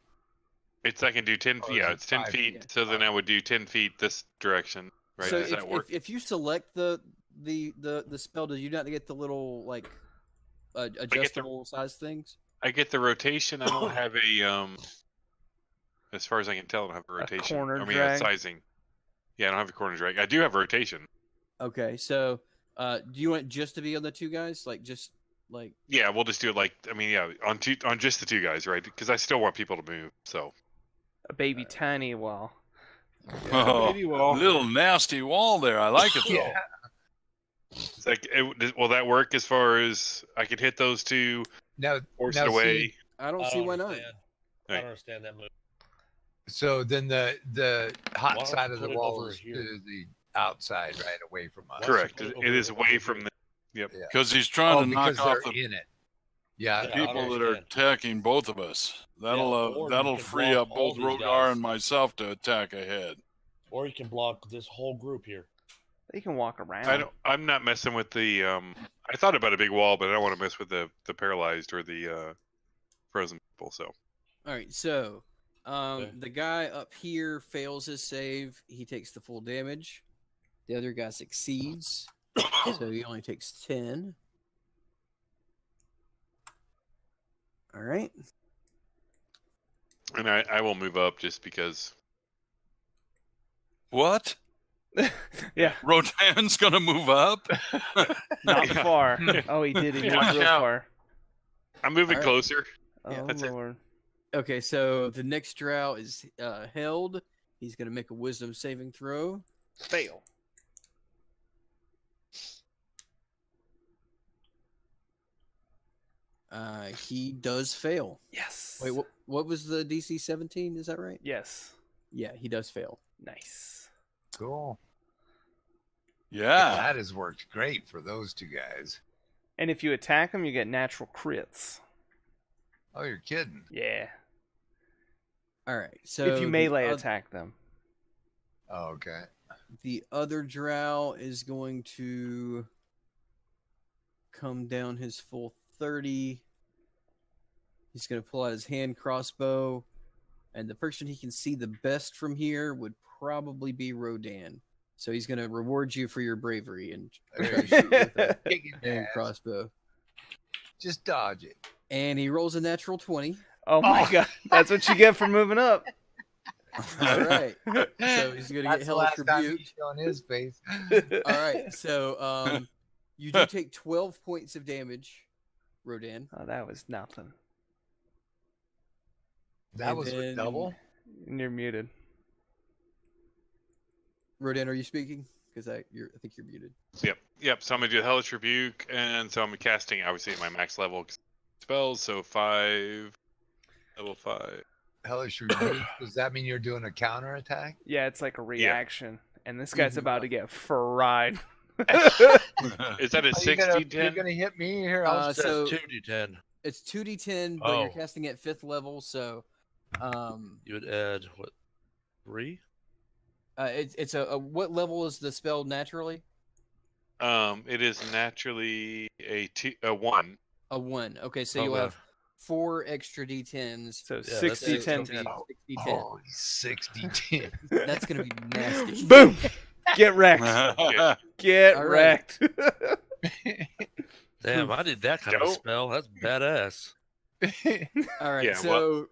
S7: It's I can do 10
S4: Or
S7: feet.
S4: is
S7: Yeah,
S4: it
S7: it's 10
S4: 5
S7: feet.
S3: feet?
S7: So then I would do 10 feet this direction. Right?
S3: So
S7: Does that work?
S3: if you select the spell, do you not get the little like adjustable size things?
S7: I get the rotation. I don't have a as far as I can tell, I don't have a rotation.
S1: corner
S7: I mean,
S1: drag?
S7: sizing. Yeah, I don't have a corner drag. I do have rotation.
S3: Okay, so do you want it just to be on the 2 guys, like just like?
S7: Yeah, we'll just do it like I mean, yeah, on just the 2 guys, right? Because I still want people to move. So
S1: A baby tiny wall.
S2: Oh,
S6: Maybe wall.
S2: little nasty wall there. I like it though.
S4: Yeah.
S7: it's like, will that work as far as I could hit those 2,
S4: Now,
S7: force
S4: now
S7: it away?
S4: see,
S3: I don't
S5: I
S3: see
S5: don't
S3: why not.
S5: understand. I
S7: Right.
S5: don't understand that move.
S4: so then the hot
S5: Why don't
S4: side
S5: you
S4: of the
S5: put it
S4: wall
S5: over
S4: is
S5: here?
S4: to the outside, right away from us.
S5: Why don't you
S7: Correct.
S5: put it
S7: It
S5: over
S7: is
S5: here?
S7: away from the. Yep.
S4: Yeah.
S2: Because he's trying
S4: Oh,
S2: to knock
S4: because
S2: off
S4: they're
S2: the
S4: in it. Yeah.
S5: Yeah, I
S2: people that are
S5: understand.
S2: attacking both of us. That'll
S5: or you
S2: that'll
S5: can
S2: free
S5: block
S2: up
S5: all
S2: both
S5: these
S2: Rogar
S5: guys.
S2: and myself to attack ahead.
S5: Or you can block this whole group here.
S1: They can walk around.
S7: I'm not messing with the. I thought about a big wall, but I don't want to mess with the paralyzed or the frozen people. So
S3: All right, so
S5: Okay.
S3: the guy up here fails his save. He takes the full damage. The other guy succeeds, so he only takes 10. All right.
S7: and I will move up just because.
S2: What?
S1: Yeah,
S2: Rodan's gonna move up.
S1: not
S7: Yeah.
S1: far. Oh, he did. He moved
S6: Watch
S1: real
S6: out.
S1: far.
S7: I'm moving
S3: Alright.
S7: closer.
S1: Oh,
S3: Yeah,
S7: that's it.
S1: Lord.
S3: Okay, so the next drow is held. He's going to make a wisdom saving throw.
S1: Fail.
S3: He does fail.
S1: Yes.
S3: Wait, what was the DC 17? Is that right?
S1: Yes.
S3: Yeah, he does fail.
S1: Nice.
S4: Cool.
S2: Yeah.
S4: That has worked great for those two guys.
S1: And if you attack him, you get natural crits.
S4: Oh, you're kidding.
S1: Yeah.
S3: All right, so
S1: If you
S3: the
S1: melee
S3: oth-
S1: attack them.
S4: Oh, okay.
S3: the other drow is going to come down his full 30. He's going to pull out his hand crossbow, and the person he can see the best from here would probably be Rodan. So he's going to reward you for your bravery and try to shoot with a
S4: Kick it,
S3: hand
S4: Dad.
S3: crossbow.
S4: Just dodge it.
S3: And he rolls a natural 20.
S1: Oh my god. That's what you get for moving up.
S3: All right. So he's going to get
S4: That's the
S3: hellish
S4: last time
S3: rebuke.
S4: he's showing his face.
S3: All right. So you do take 12 points of damage, Rodan.
S1: Oh, that was nothing.
S4: That
S3: And
S4: was
S3: then-
S4: with double.
S1: And you're muted.
S3: Rodan, are you speaking? Because I think you're muted.
S7: Yep. So I'm gonna do Hellish Rebuke, and so I'm casting obviously at my max level spells. So 5, level 5.
S4: Hellish Rebuke. Does that mean you're doing a counter attack?
S1: Yeah, it's like a reaction. And this guy's
S3: Mhm.
S1: about to get fried.
S7: Is that a
S4: Are you
S7: 60
S4: gonna,
S7: 10?
S4: you're gonna hit me here? I'll
S3: Uh,
S5: Says
S3: so
S5: 2d10.
S3: it's 2d10, but you're
S5: Oh.
S3: casting at 5th level, so
S5: You would add what? 3?
S3: it's a what level is the spell naturally?
S7: It is naturally a 1.
S3: A 1. Okay, so
S5: Oh,
S3: you'll
S5: man.
S3: have 4 extra d10s.
S1: So
S5: that's
S1: 60
S3: So
S1: 10.
S3: it'll be
S4: Oh,
S3: 60-10.
S4: Holy 60-10.
S3: That's gonna be nasty.
S1: Boom! Get wrecked. Get
S3: All right.
S1: wrecked.
S5: Damn, I did that kind of
S7: Dope.
S5: spell. That's badass.
S3: All right,
S7: Yeah,
S3: so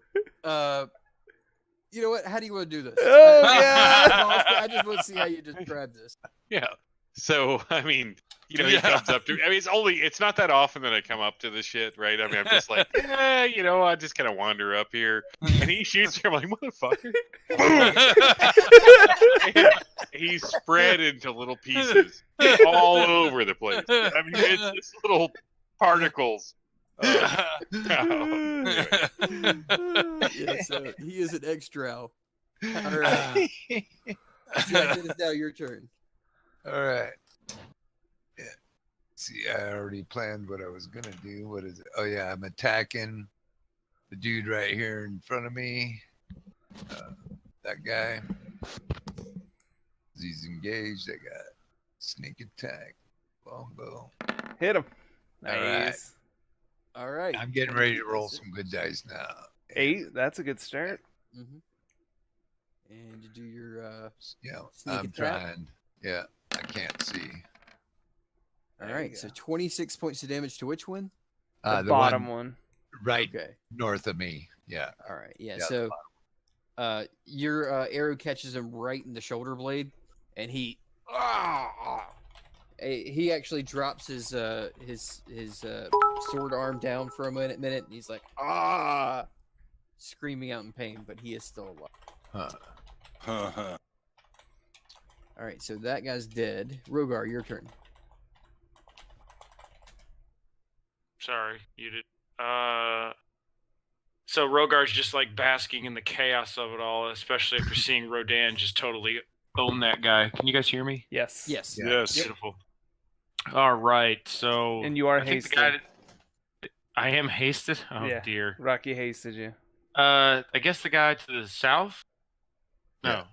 S3: you know what? How do you want to do this?
S1: Oh,
S3: I just want to see how you describe this.
S7: Yeah. So I mean, he
S2: Yeah.
S7: comes up to me. I mean, it's not that often that I come up to the shit, right? I mean, I'm just like, I just kind of wander up here, and he shoots me. I'm like, motherfucker. And he's spread into little pieces all over the place. I mean, it's just little particles. Anyway.
S3: Yeah, so he is an extra. All right, Jack, it is now your turn.
S4: All right. Yeah. See, I already planned what I was gonna do. What is it? Oh yeah, I'm attacking the dude right here in front of me. That guy. He's engaged. I got sneak attack, longbow.
S1: Hit him.
S4: All right.
S1: Nice.
S3: All right,
S4: I'm getting ready to roll some good dice now.
S1: 8. That's a good start.
S3: Mm-hmm. And you do your.
S4: Yeah,
S3: Sneak
S4: I'm
S3: attack?
S4: trying. Yeah, I can't see.
S3: All
S1: There
S3: right,
S1: you
S3: so
S1: go.
S3: 26 points of damage to which one?
S1: The
S4: The
S1: bottom
S4: one
S1: one.
S4: right
S3: Okay.
S4: north of me. Yeah.
S3: All right. Yeah.
S4: Yeah,
S3: So, your arrow catches him right in the shoulder blade, and he actually drops his sword arm down for a minute, and he's like screaming out in pain, but he is still alive.
S4: Huh.
S3: All right. So that guy's dead. Rogar, your turn.
S6: Sorry, you did. So Rogar's just like basking in the chaos of it all, especially after seeing Rodan just totally own that guy. Can you guys hear me?
S1: Yes.
S3: Yes.
S4: Yeah.
S2: Yes.
S6: Beautiful. All right, so
S1: And you are
S6: I think the
S1: hasted.
S6: guy I am hasted. Oh
S1: Yeah.
S6: dear.
S1: Rocky hasted you.
S6: I guess the guy to the south. No,
S4: Yeah.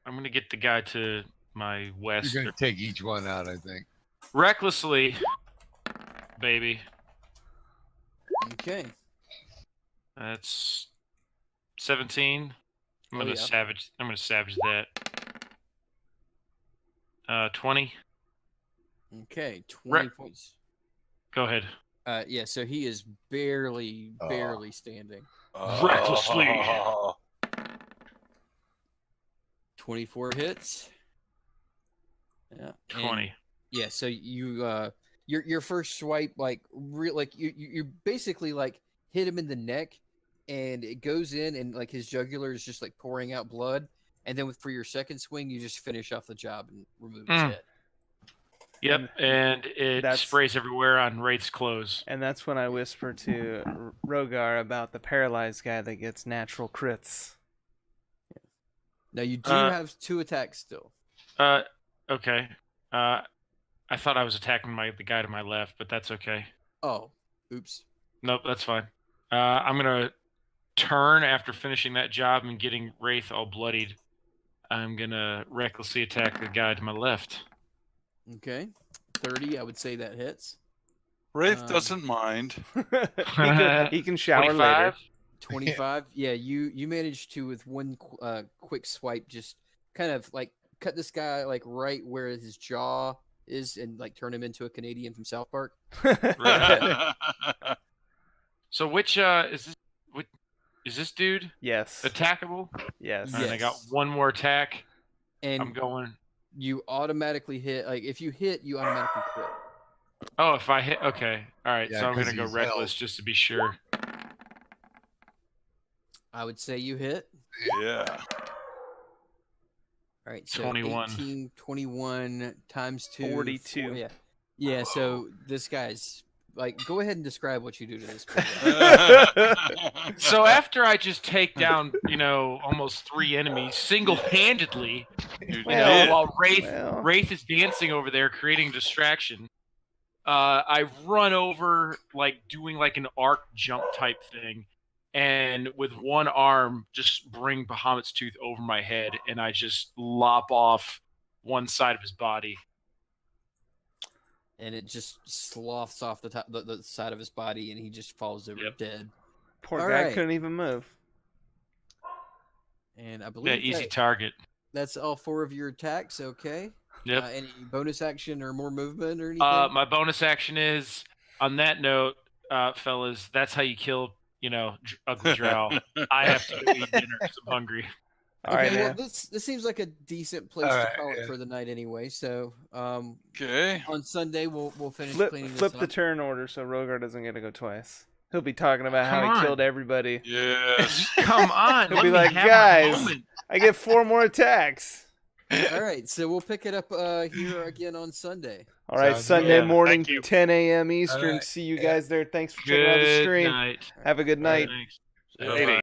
S6: I'm gonna get the guy to my west.
S4: You're gonna take each one out, I think.
S6: Recklessly, baby.
S3: Okay.
S6: That's 17. I'm
S3: Oh,
S6: gonna
S3: yeah.
S6: savage. I'm gonna savage that. 20.
S3: Okay. 20
S6: Right.
S3: points.
S6: Go ahead.
S3: Yeah. So he is barely
S4: Oh.
S3: standing.
S6: Recklessly.
S3: 24 hits. Yeah.
S6: 20.
S3: Yeah, so you your first swipe like you basically like hit him in the neck, and it goes in, and like his jugular is just like pouring out blood, and then for your second swing you just finish off the job and remove his head.
S6: Yep, and it sprays everywhere on Wraith's clothes.
S1: And that's when I whisper to Rogar about the paralyzed guy that gets natural crits.
S3: Now you do have 2 attacks still.
S6: Okay. I thought I was attacking the guy to my left, but that's okay.
S3: Oh, oops.
S6: Nope, that's fine. I'm gonna turn after finishing that job and getting Wraith all bloodied. I'm gonna recklessly attack the guy to my left.
S3: Okay, 30. I would say that hits.
S2: Wraith doesn't mind.
S1: he can shower
S6: 25?
S1: later.
S3: 25. Yeah, you managed to, with one quick swipe, just kind of like cut this guy like right where his jaw is, and like turn him into a Canadian from South Park.
S6: So which is this? Is this dude?
S1: Yes.
S6: Attackable?
S1: Yes.
S6: And I got one more attack.
S3: And
S6: I'm going.
S3: You automatically hit. Like if you hit, you automatically crit.
S6: Oh, if I hit, okay, all right.
S4: Yeah,
S6: so I'm
S4: 'cause
S6: gonna go
S4: he's
S6: reckless
S4: held.
S6: just to be sure.
S3: I would say you hit.
S2: Yeah.
S3: All right, so
S6: 21.
S3: 18, 21 times 2.
S1: 42.
S3: Yeah. Yeah, so this guy's like, go ahead and describe what you do to this player.
S6: So after I just take down, almost 3 enemies single-handedly, while Wraith is dancing over there, creating distraction, I run over, like doing like an arc jump type thing, and with one arm just bring Bahamut's tooth over my head, and I just lop off one side of his body.
S3: And it just sloughs off the side of his body, and he just falls over dead.
S1: Poor
S3: All
S1: guy
S3: right.
S1: couldn't even move.
S3: And I believe
S6: Easy target.
S3: that's all 4 of your attacks. Okay.
S6: Yep.
S3: Any bonus action or more movement or anything?
S6: My bonus action is, on that note, fellas, that's how you kill, ugly drow. I have to go eat dinner because I'm hungry.
S1: All right,
S3: well,
S1: man.
S3: this seems like a decent place to call it for the night anyway. So,
S2: okay.
S3: On Sunday we'll finish cleaning
S1: Flip
S3: this
S1: the
S3: up.
S1: turn order so Rogar doesn't get to go twice. He'll be talking about how
S6: Come
S1: he
S6: on.
S1: killed everybody.
S2: Yes.
S6: Come on,
S1: He'll
S6: let
S1: be
S6: me
S1: like,
S6: have my
S1: guys,
S6: moment.
S1: I get 4 more attacks.
S3: All right, so we'll pick it up here again on Sunday.
S1: All right,
S4: Sounds
S1: Sunday
S6: good.
S1: morning,
S7: Thank you.
S1: 10 a.m. Eastern.
S4: right,
S1: See you
S4: yeah.
S1: guys there. Thanks for checking out the
S6: Good
S1: stream.
S6: night.
S1: Have a good night.
S6: Thanks.
S2: Hey,